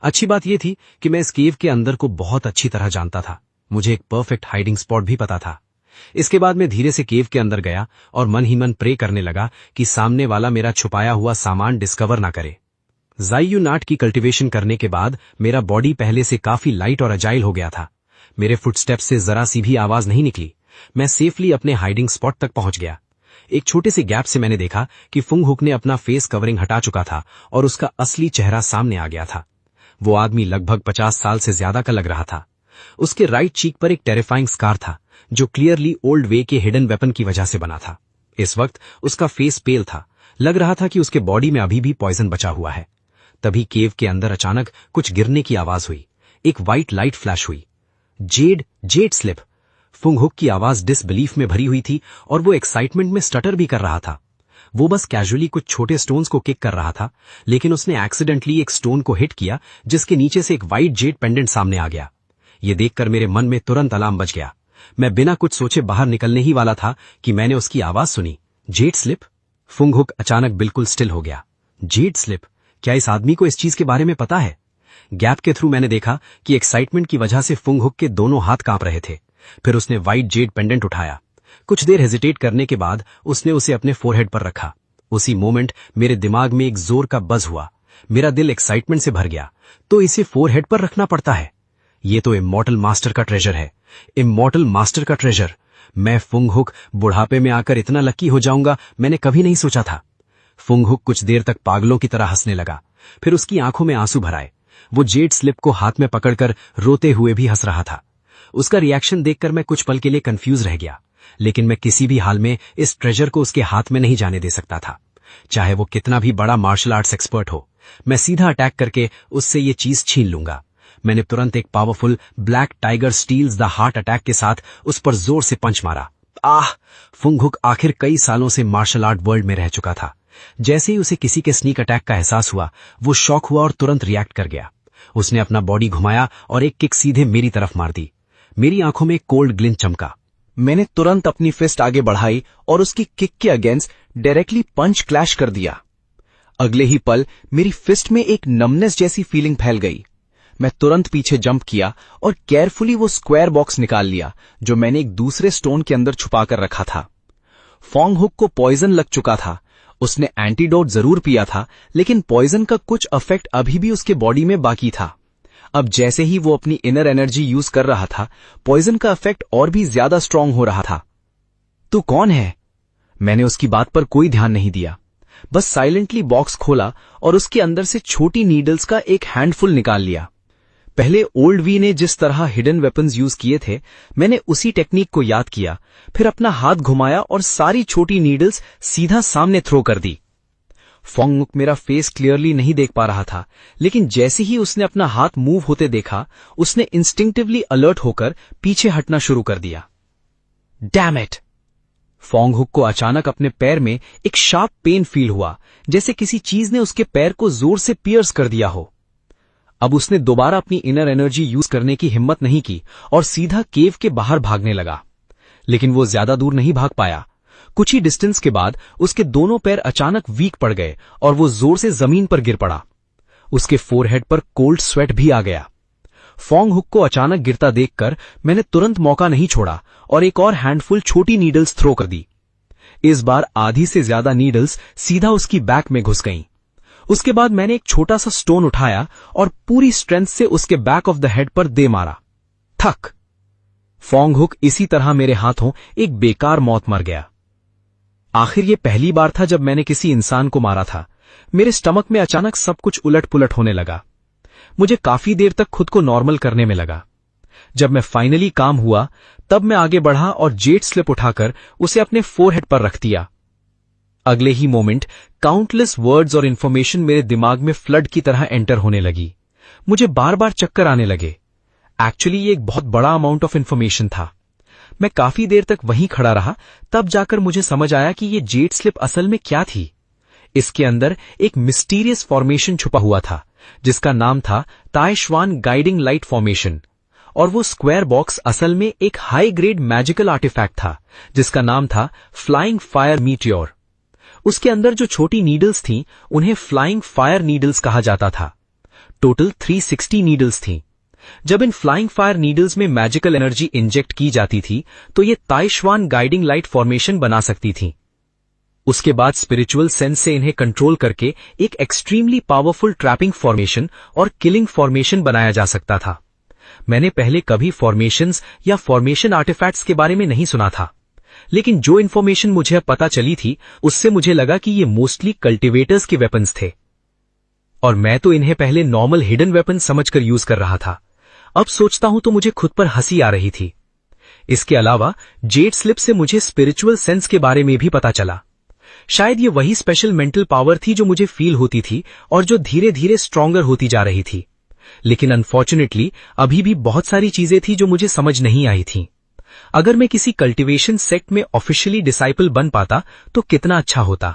अच्छी बात यह थी कि मैं इस केव के अंदर को बहुत अच्छी तरह जानता था। मुझे एक परफेक्ट हाइडिंग स्पॉट भी पता था। इसके बाद मैं धीरे से केव के अंदर गया और मन ही मन प्रे करने लगा कि सामने वाला मेरा छुपाया हुआ सामान डिस्कवर ना करे। जाइयू नाट की कल्टीवेशन करने के बाद मेरा बॉडी पहले से काफी लाइट और अजाइल हो गया था। मेरे फुटस्टेप्स से जरा सी भी आवाज नहीं निकली। मैं सेफली अपने हाइडिंग स्पॉट तक पहुंच गया। एक छोटे से गैप से मैंने देखा कि फुंग हुक ने अपना फेस कवरिंग हटा चुका था और उसका असली चेहरा सामने आ गया था। वो आदमी लगभग 50 साल से ज्यादा का लग रहा था। उसके राइट चीक पर एक टेरिफाइंग स्कार था जो क्लियरली ओल्ड वे के हिडन वेपन की वजह से बना था। इस वक्त उसका फेस पेल था। लग रहा था कि उसके बॉडी में अभी भी पॉइजन बचा हुआ है। तभी केव के अंदर अचानक कुछ गिरने की आवाज हुई। एक व्हाइट लाइट फ्लैश हुई। Jade slip. फुंग हुक की आवाज डिसबिलीफ में भरी हुई थी और वो एक्साइटमेंट में स्टटर भी कर रहा था। वो बस कैजुअली कुछ छोटे स्टोन्स को किक कर रहा था, लेकिन उसने एक्सीडेंटली एक स्टोन को हिट किया जिसके नीचे से एक व्हाइट जेड पेंडेंट सामने आ गया। ये देखकर मेरे मन में तुरंत अलार्म बज गया। मैं बिना कुछ सोचे बाहर निकलने ही वाला था कि मैंने उसकी आवाज सुनी, जेड स्लिप। फुंग हुक अचानक बिल्कुल स्टिल हो गया। Z slip? क्या इस आदमी को इस चीज के बारे में पता है? गैप के थ्रू मैंने देखा कि एक्साइटमेंट की वजह से फुंग हुक के दोनों हाथ कांप रहे थे। फिर उसने व्हाइट जेड पेंडेंट उठाया। कुछ देर हेजिटेट करने के बाद उसने उसे अपने फोरहेड पर रखा। उसी मोमेंट मेरे दिमाग में एक जोर का बज हुआ। मेरा दिल एक्साइटमेंट से भर गया। तो इसे फोरहेड पर रखना पड़ता है। ये तो इमॉर्टल मास्टर का ट्रेजर है। इमॉर्टल मास्टर का ट्रेजर। मैं फुंग हुक बुढ़ापे में आकर इतना लकी हो जाऊंगा मैंने कभी नहीं सोचा था। फुंग हुक कुछ देर तक पागलों की तरह हंसने लगा। फिर उसकी आंखों में आंसू भर आए। वो जेड स्लिप को हाथ में पकड़कर रोते हुए भी हंस रहा था। उसका रिएक्शन देखकर मैं कुछ पल के लिए कंफ्यूज रह गया, लेकिन मैं किसी भी हाल में इस ट्रेजर को उसके हाथ में नहीं जाने दे सकता था। चाहे वो कितना भी बड़ा मार्शल आर्ट्स एक्सपर्ट हो, मैं सीधा अटैक करके उससे ये चीज छीन लूंगा। मैंने तुरंत एक powerful black tiger steels the heart attack के साथ उस पर जोर से पंच मारा। फुंग हुक आखिर कई सालों से मार्शल आर्ट वर्ल्ड में रह चुका था। जैसे ही उसे किसी के स्नीक अटैक का एहसास हुआ, वो शॉक हुआ और तुरंत रिएक्ट कर गया। उसने अपना बॉडी घुमाया और एक किक सीधे मेरी तरफ मार दी। मेरी आंखों में एक कोल्ड ग्लिंट चमका। मैंने तुरंत अपनी फिस्ट आगे बढ़ाई और उसकी किक के अगेंस्ट डायरेक्टली पंच क्लैश कर दिया। अगले ही पल मेरी फिस्ट में एक नमनेस जैसी फीलिंग फैल गई। मैं तुरंत पीछे जंप किया और केयरफुली वो स्क्वायर बॉक्स निकाल लिया जो मैंने एक दूसरे स्टोन के अंदर छुपा कर रखा था। फॉन्ग हुक को पॉइजन लग चुका था। उसने एंटीडोट जरूर पिया था, लेकिन पॉइजन का कुछ इफेक्ट अभी भी उसके बॉडी में बाकी था। अब जैसे ही वो अपनी इनर एनर्जी यूज कर रहा था, पॉइजन का इफेक्ट और भी ज्यादा स्ट्रांग हो रहा था। तू कौन है? मैंने उसकी बात पर कोई ध्यान नहीं दिया। बस साइलेंटली बॉक्स खोला और उसके अंदर से छोटी नीडल्स का एक हैंडफुल निकाल लिया। पहले ओल्ड वी ने जिस तरह हिडन वेपन्स यूज किए थे, मैंने उसी टेक्निक को याद किया। फिर अपना हाथ घुमाया और सारी छोटी नीडल्स सीधा सामने थ्रो कर दी। फॉन्ग हुक मेरा फेस क्लियरली नहीं देख पा रहा था, लेकिन जैसे ही उसने अपना हाथ मूव होते देखा, उसने इंस्टिंक्टिवली अलर्ट होकर पीछे हटना शुरू कर दिया। Damn it! फॉन्ग हुक को अचानक अपने पैर में एक शार्प पेन फील हुआ, जैसे किसी चीज ने उसके पैर को जोर से पियर्स कर दिया हो। अब उसने दोबारा अपनी इनर एनर्जी यूज करने की हिम्मत नहीं की और सीधा केव के बाहर भागने लगा। लेकिन वो ज्यादा दूर नहीं भाग पाया। कुछ ही डिस्टेंस के बाद उसके दोनों पैर अचानक वीक पड़ गए और वो जोर से जमीन पर गिर पड़ा। उसके फोरहेड पर कोल्ड स्वेट भी आ गया। फॉन्ग हुक को अचानक गिरता देखकर मैंने तुरंत मौका नहीं छोड़ा और एक और हैंडफुल छोटी नीडल्स थ्रो कर दी। इस बार आधी से ज्यादा नीडल्स सीधा उसकी बैक में घुस गईं। उसके बाद मैंने एक छोटा सा स्टोन उठाया और पूरी स्ट्रेंथ से उसके बैक ऑफ द हेड पर दे मारा। थक! फॉन्ग हुक इसी तरह मेरे हाथों एक बेकार मौत मर गया। आखिर ये पहली बार था जब मैंने किसी इंसान को मारा था। मेरे स्टमक में अचानक सब कुछ उलट पुलट होने लगा। मुझे काफी देर तक खुद को नॉर्मल करने में लगा। जब मैं फाइनली काम हुआ, तब मैं आगे बढ़ा और जेड स्लिप उठाकर उसे अपने फोरहेड पर रख दिया। अगले ही मोमेंट काउंटलेस वर्ड्स और इंफॉर्मेशन मेरे दिमाग में फ्लड की तरह एंटर होने लगी। मुझे बार बार चक्कर आने लगे। एक्चुअली ये एक बहुत बड़ा अमाउंट ऑफ इंफॉर्मेशन था। मैं काफी देर तक वहीं खड़ा रहा, तब जाकर मुझे समझ आया कि ये जेड स्लिप असल में क्या थी। इसके अंदर एक मिस्टीरियस फॉर्मेशन छुपा हुआ था, जिसका नाम था ताइशवान गाइडिंग लाइट फॉर्मेशन, और वो स्क्वायर बॉक्स असल में एक हाई ग्रेड मैजिकल आर्टिफैक्ट था जिसका नाम था फ्लाइंग फायर मीटियोर। उसके अंदर जो छोटी नीडल्स थीं उन्हें फ्लाइंग फायर नीडल्स कहा जाता था। टोटल 360 नीडल्स थीं। जब इन फ्लाइंग फायर नीडल्स में मैजिकल एनर्जी इंजेक्ट की जाती थी तो ये ताइशवान गाइडिंग लाइट फॉर्मेशन बना सकती थीं। उसके बाद स्पिरिचुअल सेंस से इन्हें कंट्रोल करके एक एक्सट्रीमली पावरफुल ट्रैपिंग फॉर्मेशन और किलिंग फॉर्मेशन बनाया जा सकता था। मैंने पहले कभी फॉर्मेशंस या फॉर्मेशन आर्टिफैक्ट्स के बारे में नहीं सुना था, लेकिन जो इन्फॉर्मेशन मुझे अब पता चली थी उससे मुझे लगा कि ये मोस्टली कल्टिवेटर्स के वेपन्स थे, और मैं तो इन्हें पहले नॉर्मल हिडन वेपन समझकर यूज कर रहा था। अब सोचता हूं तो मुझे खुद पर हंसी आ रही थी। इसके अलावा जेड स्लिप से मुझे स्पिरिचुअल सेंस के बारे में भी पता चला। शायद ये वही स्पेशल मेंटल पावर थी जो मुझे फील होती थी और जो धीरे धीरे स्ट्रॉन्गर होती जा रही थी। लेकिन अनफॉर्चुनेटली अभी भी बहुत सारी चीजें थी जो मुझे समझ नहीं आई थी। अगर मैं किसी कल्टीवेशन सेक्ट में ऑफिशियली डिसाइपल बन पाता तो कितना अच्छा होता,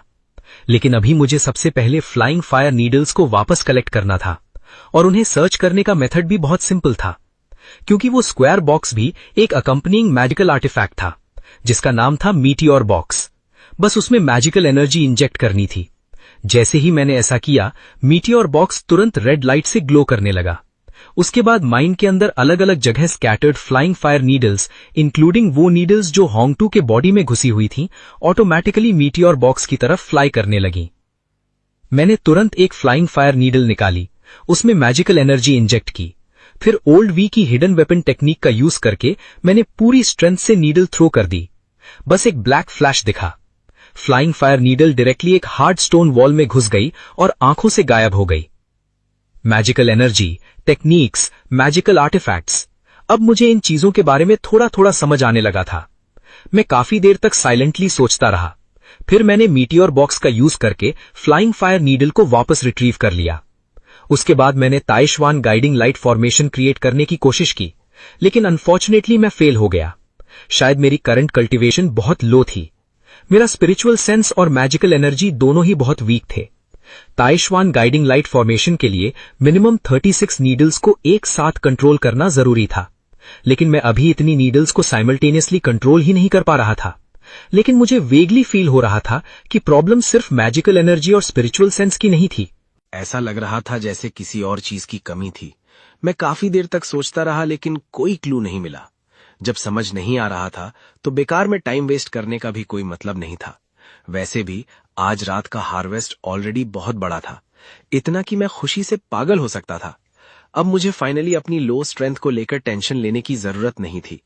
लेकिन अभी मुझे सबसे पहले फ्लाइंग फायर नीडल्स को वापस कलेक्ट करना था, और उन्हें सर्च करने का मेथड भी बहुत सिंपल था, क्योंकि वो स्क्वायर बॉक्स भी एक अकम्पनिंग मैजिकल आर्टिफैक्ट था जिसका नाम था मीटियोर बॉक्स। बस उसमें मैजिकल एनर्जी इंजेक्ट करनी थी। जैसे ही मैंने ऐसा किया, मीटियोर बॉक्स तुरंत रेड लाइट से ग्लो करने लगा। उसके बाद माइंड के अंदर अलग अलग जगह scattered flying fire needles, including वो नीडल्स जो होंगटू के बॉडी में घुसी हुई थीं, ऑटोमेटिकली मीटियोर बॉक्स की तरफ फ्लाई करने लगी। मैंने तुरंत एक फ्लाइंग फायर नीडल निकाली, उसमें मैजिकल एनर्जी इंजेक्ट की। फिर ओल्ड वी की हिडन वेपन टेक्निक का यूज करके मैंने पूरी स्ट्रेंथ से नीडल थ्रो कर दी। बस एक ब्लैक फ्लैश दिखा। फ्लाइंग फायर नीडल डायरेक्टली एक हार्ड स्टोन वॉल में घुस गई और आंखों से गायब हो गई। Magical energy, techniques, magical artifacts, अब मुझे इन चीजों के बारे में थोड़ा थोड़ा समझ आने लगा था। मैं काफी देर तक साइलेंटली सोचता रहा। फिर मैंने मीटियोर बॉक्स का यूज करके फ्लाइंग फायर नीडल को वापस रिट्रीव कर लिया। उसके बाद मैंने ताइशवान गाइडिंग लाइट फॉर्मेशन क्रिएट करने की कोशिश की, लेकिन अनफॉर्चुनेटली मैं फेल हो गया। शायद मेरी करंट कल्टीवेशन बहुत लो थी। मेरा स्पिरिचुअल सेंस और मैजिकल एनर्जी दोनों ही बहुत वीक थे। ताइशवान गाइडिंग लाइट फॉर्मेशन के लिए मिनिमम 36 नीडल्स को एक साथ कंट्रोल करना जरूरी था, लेकिन मैं अभी इतनी नीडल्स को साइमल्टेनियसली कंट्रोल ही नहीं कर पा रहा था। लेकिन मुझे वेगली फील हो रहा था कि प्रॉब्लम सिर्फ मैजिकल एनर्जी और स्पिरिचुअल सेंस की नहीं थी। ऐसा लग रहा था जैसे किसी और चीज की कमी थी। मैं काफी देर तक सोचता रहा, लेकिन कोई क्लू नहीं मिला। जब समझ नहीं आ रहा था तो बेकार में टाइम वेस्ट करने का भी कोई मतलब नहीं था। वैसे भी आज रात का हार्वेस्ट ऑलरेडी बहुत बड़ा था, इतना कि मैं खुशी से पागल हो सकता था। अब मुझे फाइनली अपनी लो स्ट्रेंथ को लेकर टेंशन लेने की जरूरत नहीं थी।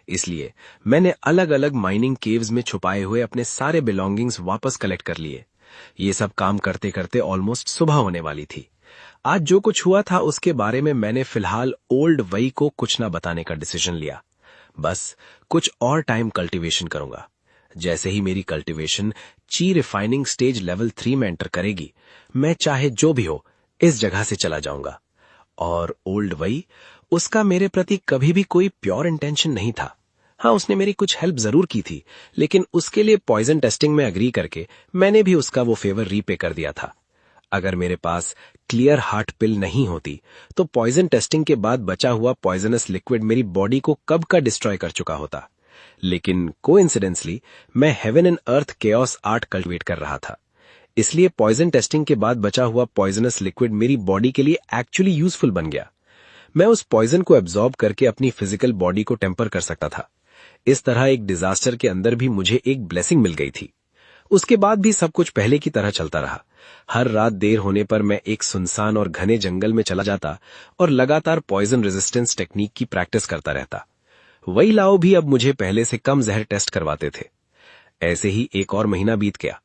इसलिए मैंने अलग अलग माइनिंग केव्स में छुपाए हुए अपने सारे बिलोंगिंग्स वापस कलेक्ट कर लिए। ये सब काम करते करते ऑलमोस्ट सुबह होने वाली थी। आज जो कुछ हुआ था उसके बारे में मैंने फिलहाल ओल्ड वई को कुछ ना बताने का डिसीजन लिया। बस कुछ और टाइम कल्टीवेशन करूंगा। जैसे ही मेरी कल्टीवेशन ची रिफाइनिंग स्टेज लेवल 3 में एंटर करेगी, मैं चाहे जो भी हो इस जगह से चला जाऊंगा। और ओल्ड वई, उसका मेरे प्रति कभी भी कोई प्योर इंटेंशन नहीं था। हाँ, उसने मेरी कुछ हेल्प जरूर की थी, लेकिन उसके लिए पॉइजन टेस्टिंग में अग्री करके मैंने भी उसका वो फेवर रीपे कर दिया था। अगर मेरे पास क्लियर हार्ट पिल नहीं होती तो पॉइजन टेस्टिंग के बाद बचा हुआ पॉइजनस लिक्विड मेरी बॉडी को कब का डिस्ट्रॉय कर चुका होता। लेकिन कोइंसिडेंसली मैं heaven and earth chaos art cultivate कर रहा था, इसलिए पॉइजन टेस्टिंग के बाद बचा हुआ पॉइजनस लिक्विड मेरी बॉडी के लिए एक्चुअली यूजफुल बन गया। मैं उस पॉइजन को एब्जॉर्ब करके अपनी फिजिकल बॉडी को टेम्पर कर सकता था। इस तरह एक डिजास्टर के अंदर भी मुझे एक ब्लेसिंग मिल गई थी। उसके बाद भी सब कुछ पहले की तरह चलता रहा। हर रात देर होने पर मैं एक सुनसान और घने जंगल में चला जाता और लगातार पॉइजन रेजिस्टेंस टेक्निक की प्रैक्टिस करता रहता। वही लाओ भी अब मुझे पहले से कम जहर टेस्ट करवाते थे। ऐसे ही एक और महीना बीत गया।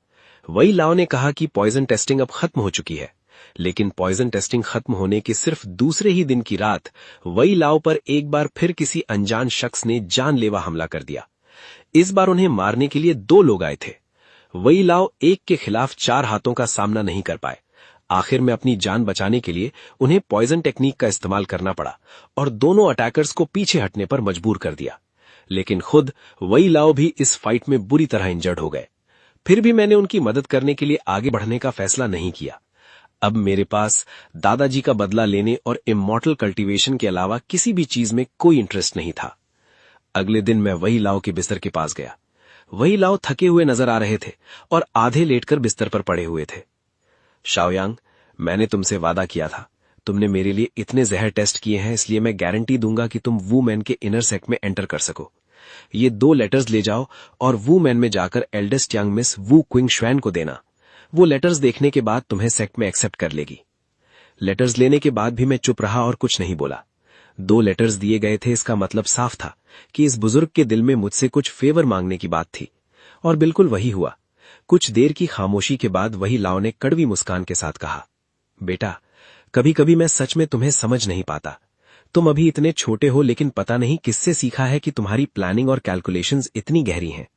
वही लाओ ने कहा कि पॉइजन टेस्टिंग अब खत्म हो चुकी है, लेकिन पॉइजन टेस्टिंग खत्म होने के सिर्फ दूसरे ही दिन की रात वही लाओ पर एक बार फिर किसी अनजान शख्स ने जानलेवा हमला कर दिया। इस बार उन्हें मारने के लिए 2 लोग आए थे। वही लाओ एक के खिलाफ 4 हाथों का सामना नहीं कर पाए। आखिर में अपनी जान बचाने के लिए उन्हें पॉइजन टेक्निक का इस्तेमाल करना पड़ा और दोनों अटैकर्स को पीछे हटने पर मजबूर कर दिया। लेकिन खुद वही लाओ भी इस फाइट में बुरी तरह इंजर्ड हो गए। फिर भी मैंने उनकी मदद करने के लिए आगे बढ़ने का फैसला नहीं किया। अब मेरे पास दादाजी का बदला लेने और इमॉर्टल कल्टीवेशन के अलावा किसी भी चीज में कोई इंटरेस्ट नहीं था। अगले दिन मैं वही लाओ के बिस्तर के पास गया। वही लाओ थके हुए नजर आ रहे थे और आधे लेटकर बिस्तर पर पड़े हुए थे। शाओयांग, मैंने तुमसे वादा किया था, तुमने मेरे लिए इतने जहर टेस्ट किए हैं, इसलिए मैं गारंटी दूंगा कि तुम वूमेन के इनर सेक्ट में एंटर कर सको। ये 2 लेटर्स ले जाओ और वूमेन में जाकर एल्डेस्ट यंग मिस वू क्विंग श्वैन को देना। वो लेटर्स देखने के बाद तुम्हें सेक्ट में एक्सेप्ट कर लेगी। लेटर्स लेने के बाद भी मैं चुप रहा और कुछ नहीं बोला। 2 लेटर्स दिए गए थे, इसका मतलब साफ था कि इस बुजुर्ग के दिल में मुझसे कुछ फेवर मांगने की बात थी, और बिल्कुल वही हुआ। कुछ देर की खामोशी के बाद वही लाओ ने कड़वी मुस्कान के साथ कहा, बेटा, कभी कभी मैं सच में तुम्हें समझ नहीं पाता। तुम अभी इतने छोटे हो, लेकिन पता नहीं किससे सीखा है कि तुम्हारी प्लानिंग और कैलकुलेशंस इतनी गहरी हैं।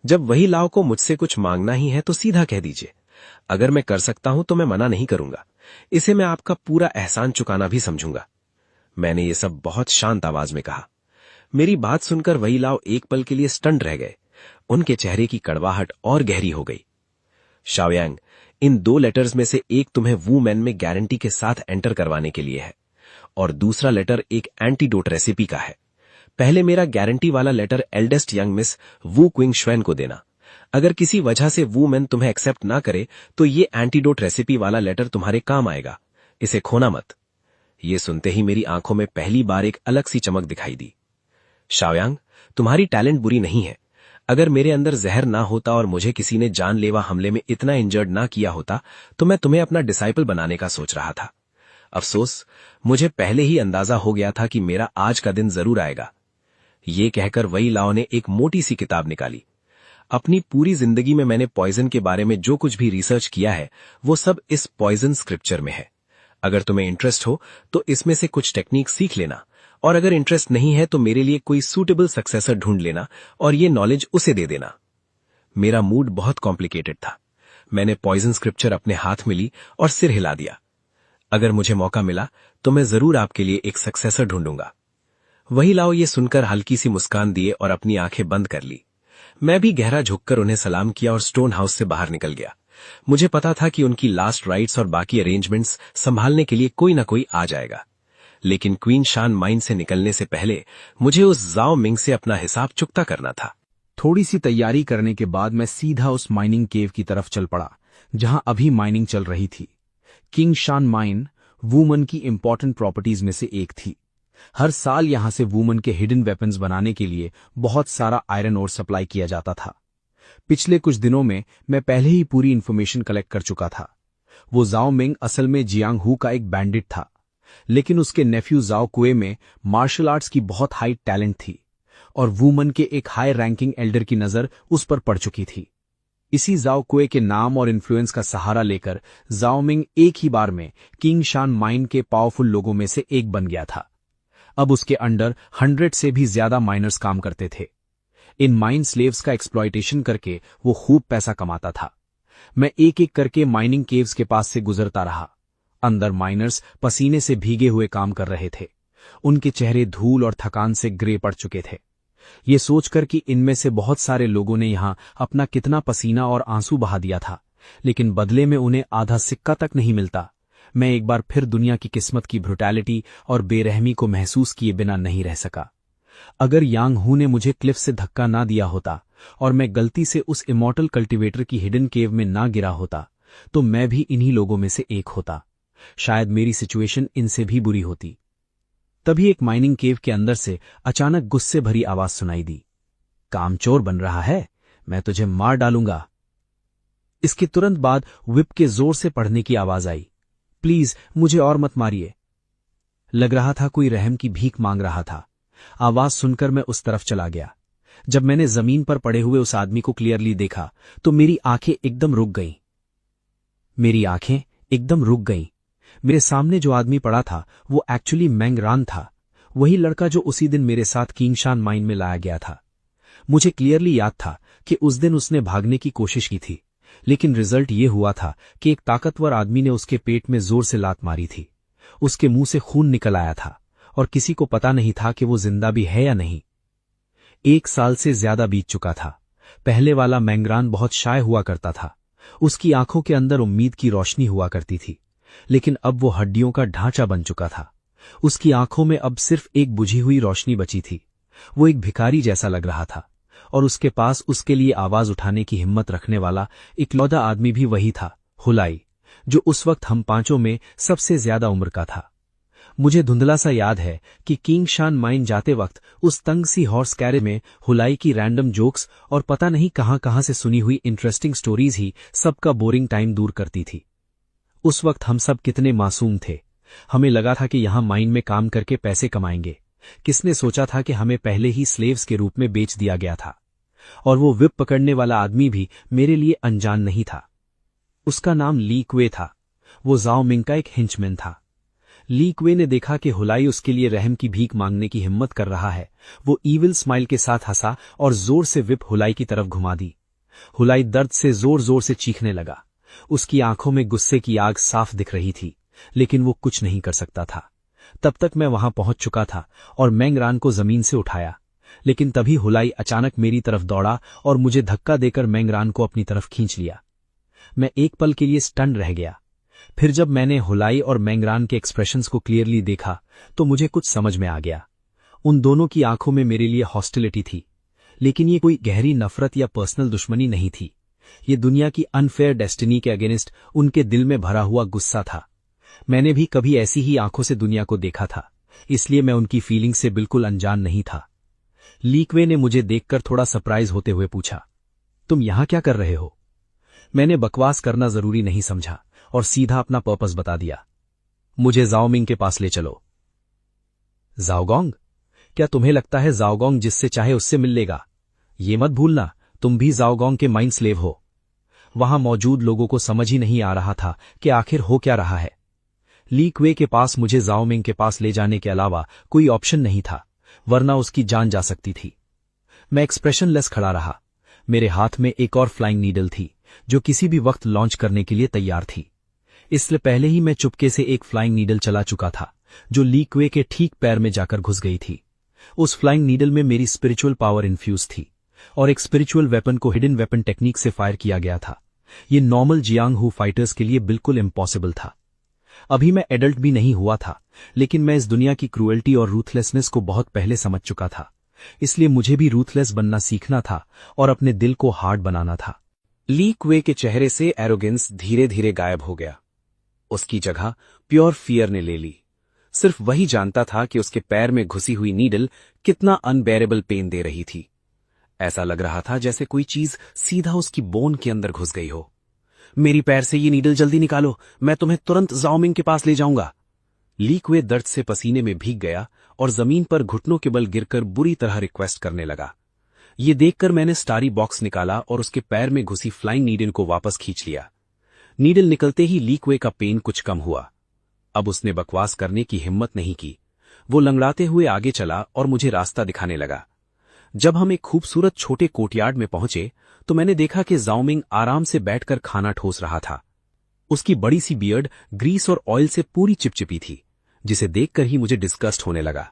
जब वही लाओ को मुझसे कुछ मांगना ही है तो सीधा कह दीजिए। अगर मैं कर सकता हूं तो मैं मना नहीं करूंगा। इसे मैं आपका पूरा एहसान चुकाना भी समझूंगा। मैंने ये सब बहुत शांत आवाज में कहा। मेरी बात सुनकर वही लाओ एक पल के लिए स्टन्ड रह गए। उनके चेहरे की कड़वाहट और गहरी हो गई। शाओयांग, इन 2 लेटर्स में से एक तुम्हें वूमेन में गारंटी के साथ एंटर करवाने के लिए है और दूसरा लेटर एक एंटीडोट रेसिपी का है। पहले मेरा गारंटी वाला लेटर एल्डेस्ट यंग मिस वू क्विंग श्वैन को देना। अगर किसी वजह से वूमेन तुम्हें एक्सेप्ट ना करे तो ये एंटीडोट रेसिपी वाला लेटर तुम्हारे काम आएगा। इसे खोना मत। ये सुनते ही मेरी आंखों में पहली बार एक अलग सी चमक दिखाई दी। शाओयांग, तुम्हारी टैलेंट बुरी नहीं है। अगर मेरे अंदर जहर ना होता और मुझे किसी ने जानलेवा हमले में इतना इंजर्ड ना किया होता तो मैं तुम्हें अपना डिसाइपल बनाने का सोच रहा था। अफसोस, मुझे पहले ही अंदाजा हो गया था कि मेरा आज का दिन जरूर आएगा। ये कहकर वही लाओ ने एक मोटी सी किताब निकाली। अपनी पूरी जिंदगी में मैंने पॉइजन के बारे में जो कुछ भी रिसर्च किया है वो सब इस पॉइजन स्क्रिप्चर में है। अगर तुम्हें इंटरेस्ट हो तो इसमें से कुछ टेक्निक सीख लेना, और अगर इंटरेस्ट नहीं है तो मेरे लिए कोई सूटेबल सक्सेसर ढूंढ लेना और ये नॉलेज उसे दे देना। मेरा मूड बहुत कॉम्प्लिकेटेड था। मैंने पॉइजन स्क्रिप्चर अपने हाथ में ली और सिर हिला दिया। अगर मुझे मौका मिला तो मैं जरूर आपके लिए एक सक्सेसर ढूंढूंगा। वही लाओ ये सुनकर हल्की सी मुस्कान दिए और अपनी आंखें बंद कर ली। मैं भी गहरा झुककर उन्हें सलाम किया और स्टोन हाउस से बाहर निकल गया। मुझे पता था कि उनकी लास्ट राइट्स और बाकी अरेंजमेंट्स संभालने के लिए कोई ना कोई आ जाएगा, लेकिन क्वीन शान माइन से निकलने से पहले मुझे उस जाओ मिंग से अपना हिसाब चुकता करना था। थोड़ी सी तैयारी करने के बाद मैं सीधा उस माइनिंग केव की तरफ चल पड़ा जहां अभी माइनिंग चल रही थी। किंग शान माइन वूमन की इंपॉर्टेंट प्रॉपर्टीज में से एक थी। हर साल यहां से वूमन के हिडन वेपन्स बनाने के लिए बहुत सारा आयरन ओर सप्लाई किया जाता था। पिछले कुछ दिनों में मैं पहले ही पूरी इंफॉर्मेशन कलेक्ट कर चुका था। वो जाओ मिंग असल में जियांग हू का एक बैंडिट था, लेकिन उसके नेफ्यू जाओ कुए में मार्शल आर्ट्स की बहुत हाई टैलेंट थी और वूमन के एक हाई रैंकिंग एल्डर की नजर उस पर पड़ चुकी थी। इसी जाओ कुए के नाम और इन्फ्लुएंस का सहारा लेकर जाओ मिंग एक ही बार में किंग शान माइन के पावरफुल लोगों में से एक बन गया था। अब उसके अंडर 100 से भी ज्यादा माइनर्स काम करते थे। इन माइन स्लेव्स का एक्सप्लॉयटेशन करके वो खूब पैसा कमाता था। मैं एक एक करके माइनिंग केव्स के पास से गुजरता रहा। अंदर माइनर्स पसीने से भीगे हुए काम कर रहे थे। उनके चेहरे धूल और थकान से ग्रे पड़ चुके थे। ये सोचकर कि इनमें से बहुत सारे लोगों ने यहां अपना कितना पसीना और आंसू बहा दिया था, लेकिन बदले में उन्हें आधा सिक्का तक नहीं मिलता, मैं एक बार फिर दुनिया की किस्मत की ब्रुटैलिटी और बेरहमी को महसूस किए बिना नहीं रह सका। अगर यांग हू ने मुझे क्लिफ से धक्का ना दिया होता और मैं गलती से उस इमॉर्टल कल्टीवेटर की हिडन केव में ना गिरा होता तो मैं भी इन्हीं लोगों में से एक होता। शायद मेरी सिचुएशन इनसे भी बुरी होती। तभी एक माइनिंग केव के अंदर से अचानक गुस्से भरी आवाज सुनाई दी। कामचोर बन रहा है, मैं तुझे मार डालूंगा। इसके तुरंत बाद विप के जोर से पढ़ने की आवाज आई। प्लीज मुझे और मत मारिए। लग रहा था कोई रहम की भीख मांग रहा था। आवाज सुनकर मैं उस तरफ चला गया। जब मैंने जमीन पर पड़े हुए उस आदमी को क्लियरली देखा तो मेरी आंखें एकदम रुक गईं। मेरे सामने जो आदमी पड़ा था वो एक्चुअली मैंग रान था, वही लड़का जो उसी दिन मेरे साथ किंग शान माइन में लाया गया था। मुझे क्लियरली याद था कि उस दिन उसने भागने की कोशिश की थी, लेकिन रिजल्ट ये हुआ था कि एक ताकतवर आदमी ने उसके पेट में जोर से लात मारी थी। उसके मुंह से खून निकल आया था और किसी को पता नहीं था कि वो जिंदा भी है या नहीं। 1 साल से ज्यादा बीत चुका था। पहले वाला मैंगरान बहुत शाय हुआ करता था उसकी आंखों के अंदर उम्मीद की रोशनी हुआ करती थी, लेकिन अब वो हड्डियों का ढांचा बन चुका था। उसकी आंखों में अब सिर्फ एक बुझी हुई रोशनी बची थी। वो एक भिखारी जैसा लग रहा था, और उसके पास उसके लिए आवाज उठाने की हिम्मत रखने वाला इकलौता आदमी भी वही था, हुलाई, जो उस वक्त हम पांचों में सबसे ज्यादा उम्र का था। मुझे धुंधला सा याद है कि किंगशान माइन जाते वक्त उस तंग सी हॉर्स कैरेज में हुलाई की रैंडम जोक्स और पता नहीं कहां से सुनी हुई इंटरेस्टिंग स्टोरीज ही सबका बोरिंग टाइम दूर करती थी। उस वक्त हम सब कितने मासूम थे। हमें लगा था कि यहां माइन में काम करके पैसे कमाएंगे। किसने सोचा था कि हमें पहले ही स्लेव्स के रूप में बेच दिया गया था। और वो विप पकड़ने वाला आदमी भी मेरे लिए अनजान नहीं था। उसका नाम ली क्वे था। वो जाओ मिंग का एक हिंचमैन था। ली क्वे ने देखा कि हुलाई उसके लिए रहम की भीख मांगने की हिम्मत कर रहा है। वो ईविल स्माइल के साथ हंसा और जोर से विप हुलाई की तरफ घुमा दी। हुलाई दर्द से जोर जोर से चीखने लगा। उसकी आंखों में गुस्से की आग साफ दिख रही थी, लेकिन वो कुछ नहीं कर सकता था। तब तक मैं वहां पहुंच चुका था और मैंगरान को जमीन से उठाया, लेकिन तभी हुलाई अचानक मेरी तरफ दौड़ा और मुझे धक्का देकर मैंगरान को अपनी तरफ खींच लिया। मैं एक पल के लिए स्टन रह गया। फिर जब मैंने हुलाई और मैंगरान के एक्सप्रेशंस को क्लियरली देखा तो मुझे कुछ समझ में आ गया। उन दोनों की आंखों में मेरे लिए हॉस्टिलिटी थी, लेकिन ये कोई गहरी नफरत या पर्सनल दुश्मनी नहीं थी। ये दुनिया की अनफेयर डेस्टिनी के अगेंस्ट उनके दिल में भरा हुआ गुस्सा था। मैंने भी कभी ऐसी ही आंखों से दुनिया को देखा था, इसलिए मैं उनकी फीलिंग से बिल्कुल अनजान नहीं था। लीक्वे ने मुझे देखकर थोड़ा सरप्राइज होते हुए पूछा, तुम यहां क्या कर रहे हो? मैंने बकवास करना जरूरी नहीं समझा और सीधा अपना पर्पस बता दिया। मुझे जाओमिंग के पास ले चलो। जाओगोंग? क्या तुम्हें लगता है जाओगोंग जिससे चाहे उससे मिल लेगा? ये मत भूलना, तुम भी जाओगोंग के माइंड स्लेव हो। वहां मौजूद लोगों को समझ ही नहीं आ रहा था कि आखिर हो क्या रहा है। ली क्वे के पास मुझे जाओमिंग के पास ले जाने के अलावा कोई ऑप्शन नहीं था, वरना उसकी जान जा सकती थी। मैं एक्सप्रेशनलेस खड़ा रहा। मेरे हाथ में एक और फ्लाइंग नीडल थी, जो किसी भी वक्त लॉन्च करने के लिए तैयार थी। इससे पहले ही मैं चुपके से एक फ्लाइंग नीडल चला चुका था, जो ली क्वे के ठीक पैर में जाकर घुस गई थी। उस फ्लाइंग नीडल में मेरी स्पिरिचुअल पावर इन्फ्यूज थी, और एक स्पिरिचुअल वेपन को हिडन वेपन टेक्निक से फायर किया गया था। ये नॉर्मल जियांग हू फाइटर्स के लिए बिल्कुल इम्पॉसिबल था। अभी मैं एडल्ट भी नहीं हुआ था, लेकिन मैं इस दुनिया की क्रूएल्टी और रूथलेसनेस को बहुत पहले समझ चुका था। इसलिए मुझे भी रूथलेस बनना सीखना था और अपने दिल को हार्ड बनाना था। ली क्वे के चेहरे से एरोगेंस धीरे धीरे गायब हो गया। उसकी जगह प्योर फियर ने ले ली। सिर्फ वही जानता था कि उसके पैर में घुसी हुई नीडल कितना अनबेरेबल पेन दे रही थी। ऐसा लग रहा था जैसे कोई चीज सीधा उसकी बोन के अंदर घुस गई हो। मेरी पैर से ये नीडल जल्दी निकालो, मैं तुम्हें तुरंत जाओमिंग के पास ले जाऊंगा। ली क्वे दर्द से पसीने में भीग गया और जमीन पर घुटनों के बल गिरकर बुरी तरह रिक्वेस्ट करने लगा। ये देखकर मैंने स्टारी बॉक्स निकाला और उसके पैर में घुसी फ्लाइंग नीडल को वापस खींच लिया। नीडल निकलते ही ली क्वे का पेन कुछ कम हुआ। अब उसने बकवास करने की हिम्मत नहीं की। वो लंगड़ाते हुए आगे चला और मुझे रास्ता दिखाने लगा। जब हम एक खूबसूरत छोटे कोर्टयार्ड में पहुंचे तो मैंने देखा कि जाओमिंग आराम से बैठकर खाना ठोस रहा था। उसकी बड़ी सी बियर्ड ग्रीस और ऑयल से पूरी चिपचिपी थी, जिसे देखकर ही मुझे डिस्गस्ट होने लगा।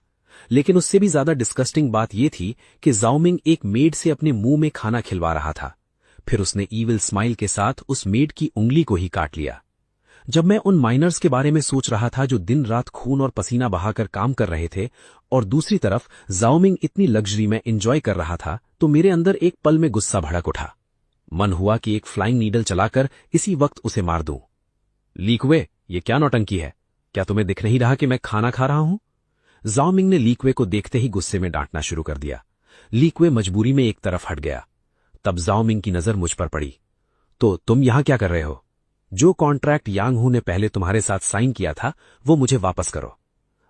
लेकिन उससे भी ज्यादा डिस्गस्टिंग बात यह थी कि जाओमिंग एक मेड से अपने मुंह में खाना खिलवा रहा था। फिर उसने ईविल स्माइल के साथ उस मेड की उंगली को ही काट लिया। जब मैं उन माइनर्स के बारे में सोच रहा था जो दिन रात खून और पसीना बहाकर काम कर रहे थे, और दूसरी तरफ जाओमिंग इतनी लग्जरी में एंजॉय कर रहा था, तो मेरे अंदर एक पल में गुस्सा भड़क उठा। मन हुआ कि एक फ्लाइंग नीडल चलाकर इसी वक्त उसे मार दूं। ली क्वे, ये क्या नौटंकी है? क्या तुम्हें दिख नहीं रहा कि मैं खाना खा रहा हूं? जाओमिंग ने ली क्वे को देखते ही गुस्से में डांटना शुरू कर दिया। ली क्वे मजबूरी में एक तरफ हट गया। तब जाओमिंग की नजर मुझ पर पड़ी। तो तुम यहां क्या कर रहे हो? जो कॉन्ट्रैक्ट यांग हू ने पहले तुम्हारे साथ साइन किया था, वो मुझे वापस करो।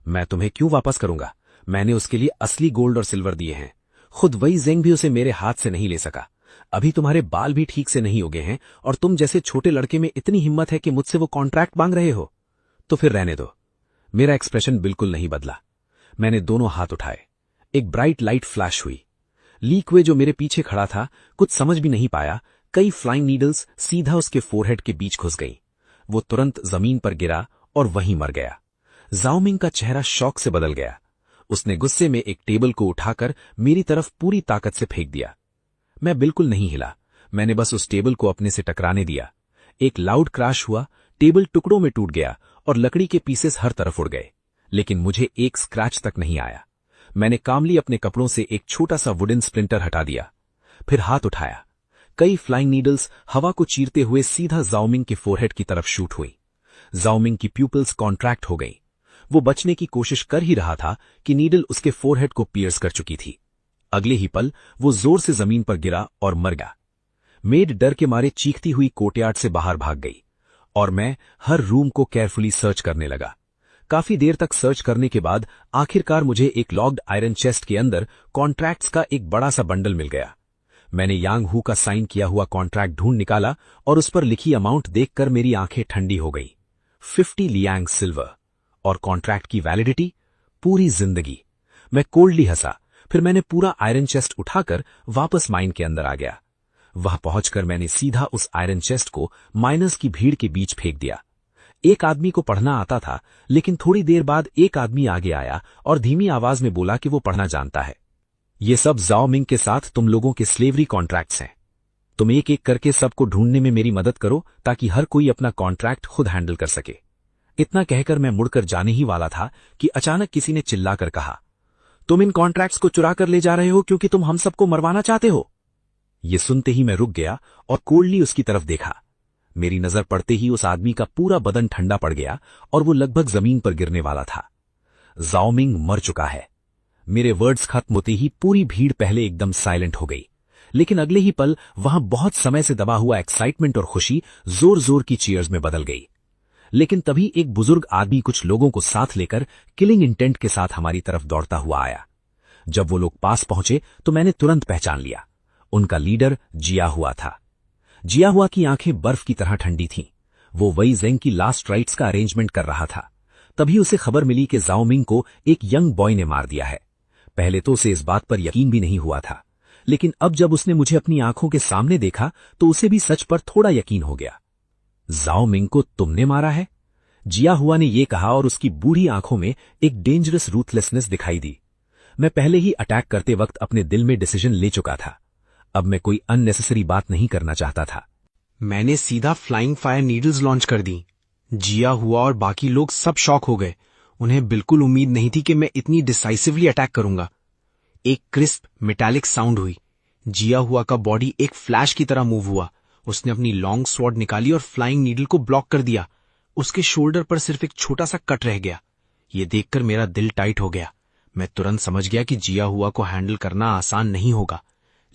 मैं तुम्हें क्यों वापस करूंगा? मैंने उसके लिए असली गोल्ड और सिल्वर दिए हैं। खुद वही जेंग भी उसे मेरे हाथ से नहीं ले सका। अभी तुम्हारे बाल भी ठीक से नहीं उगे हैं और तुम जैसे छोटे लड़के में इतनी हिम्मत है कि मुझसे वो कॉन्ट्रैक्ट मांग रहे हो? तो फिर रहने दो। मेरा एक्सप्रेशन बिल्कुल नहीं बदला। मैंने दोनों हाथ उठाए। एक ब्राइट लाइट फ्लैश हुई। ली क्वे जो मेरे पीछे खड़ा था कुछ समझ भी नहीं पाया। कई फ्लाइंग नीडल्स सीधा उसके फोरहेड के बीच घुस गई। वो तुरंत जमीन पर गिरा और वहीं मर गया। जाओमिंग का चेहरा शौक से बदल गया। उसने गुस्से में एक टेबल को उठाकर मेरी तरफ पूरी ताकत से फेंक दिया। मैं बिल्कुल नहीं हिला। मैंने बस उस टेबल को अपने से टकराने दिया। एक लाउड क्रैश हुआ, टेबल टुकड़ों में टूट गया और लकड़ी के पीसेस हर तरफ उड़ गए, लेकिन मुझे एक स्क्रैच तक नहीं आया। मैंने कामली अपने कपड़ों से एक छोटा सा वुडन स्प्लिंटर हटा दिया, फिर हाथ उठाया। कई फ्लाइंग नीडल्स हवा को चीरते हुए सीधा जाओमिंग के फोरहेड की तरफ शूट हुई। जाओमिंग की प्यूपल्स कॉन्ट्रैक्ट हो गई। वो बचने की कोशिश कर ही रहा था कि नीडल उसके फोरहेड को पियर्स कर चुकी थी। अगले ही पल वो जोर से जमीन पर गिरा और मर गया। मेड डर के मारे चीखती हुई कोर्टयार्ड से बाहर भाग गई और मैं हर रूम को केयरफुली सर्च करने लगा। काफी देर तक सर्च करने के बाद आखिरकार मुझे एक लॉक्ड आयरन चेस्ट के अंदर कॉन्ट्रैक्ट्स का एक बड़ा सा बंडल मिल गया। मैंने यांग हू का साइन किया हुआ कॉन्ट्रैक्ट ढूंढ निकाला और उस पर लिखी अमाउंट देखकर मेरी आंखें ठंडी हो गई। 50 लियांग सिल्वर और कॉन्ट्रैक्ट की वैलिडिटी पूरी जिंदगी। मैं कोल्डली हंसा, फिर मैंने पूरा आयरन चेस्ट उठाकर वापस माइन के अंदर आ गया। वहां पहुंचकर मैंने सीधा उस आयरन चेस्ट को माइनर्स की भीड़ के बीच फेंक दिया। एक आदमी को पढ़ना आता था, लेकिन थोड़ी देर बाद एक आदमी आगे आया और धीमी आवाज में बोला कि वो पढ़ना जानता है। ये सब जाओ मिंग के साथ तुम लोगों के स्लेवरी कॉन्ट्रैक्ट्स हैं। तुम एक एक करके सबको ढूंढने में मेरी मदद करो ताकि हर कोई अपना कॉन्ट्रैक्ट खुद हैंडल कर सके। इतना कहकर मैं मुड़कर जाने ही वाला था कि अचानक किसी ने चिल्लाकर कहा, तुम इन कॉन्ट्रैक्ट्स को चुरा कर ले जा रहे हो क्योंकि तुम हम सबको मरवाना चाहते हो। ये सुनते ही मैं रुक गया और कोल्डली उसकी तरफ देखा। मेरी नजर पड़ते ही उस आदमी का पूरा बदन ठंडा पड़ गया और वो लगभग जमीन पर गिरने वाला था। जाओ मिंग मर चुका है। मेरे वर्ड्स खत्म होते ही पूरी भीड़ पहले एकदम साइलेंट हो गई, लेकिन अगले ही पल वहां बहुत समय से दबा हुआ एक्साइटमेंट और खुशी जोर जोर की चीयर्स में बदल गई। लेकिन तभी एक बुजुर्ग आदमी कुछ लोगों को साथ लेकर किलिंग इंटेंट के साथ हमारी तरफ दौड़ता हुआ आया। जब वो लोग पास पहुंचे तो मैंने तुरंत पहचान लिया। उनका लीडर जिया हुआ था। जिया हुआ की आंखें बर्फ की तरह ठंडी थीं। वो वही जेंग की लास्ट राइट्स का अरेंजमेंट कर रहा था। तभी उसे खबर मिली कि जाओ मिंग को एक यंग बॉय ने मार दिया है। पहले तो उसे इस बात पर यकीन भी नहीं हुआ था, लेकिन अब जब उसने मुझे अपनी आंखों के सामने देखा तो उसे भी सच पर थोड़ा यकीन हो गया। जाओ मिंग को तुमने मारा है? जिया हुआ ने यह कहा और उसकी बूढ़ी आंखों में एक डेंजरस रूथलेसनेस दिखाई दी। मैं पहले ही अटैक करते वक्त अपने दिल में डिसीजन ले चुका था। अब मैं कोई अननेसेसरी बात नहीं करना चाहता था। मैंने सीधा फ्लाइंग फायर नीडल्स लॉन्च कर दी। जिया हुआ और बाकी लोग सब शॉक हो गए। उन्हें बिल्कुल उम्मीद नहीं थी कि मैं इतनी डिसाइसिवली अटैक करूंगा। एक क्रिस्प मेटालिक साउंड हुई। जिया हुआ का बॉडी एक फ्लैश की तरह मूव हुआ। उसने अपनी लॉन्ग स्वॉर्ड निकाली और फ्लाइंग नीडल को ब्लॉक कर दिया। उसके शोल्डर पर सिर्फ एक छोटा सा कट रह गया। ये देखकर मेरा दिल टाइट हो गया। मैं तुरंत समझ गया कि जिया हुआ को हैंडल करना आसान नहीं होगा,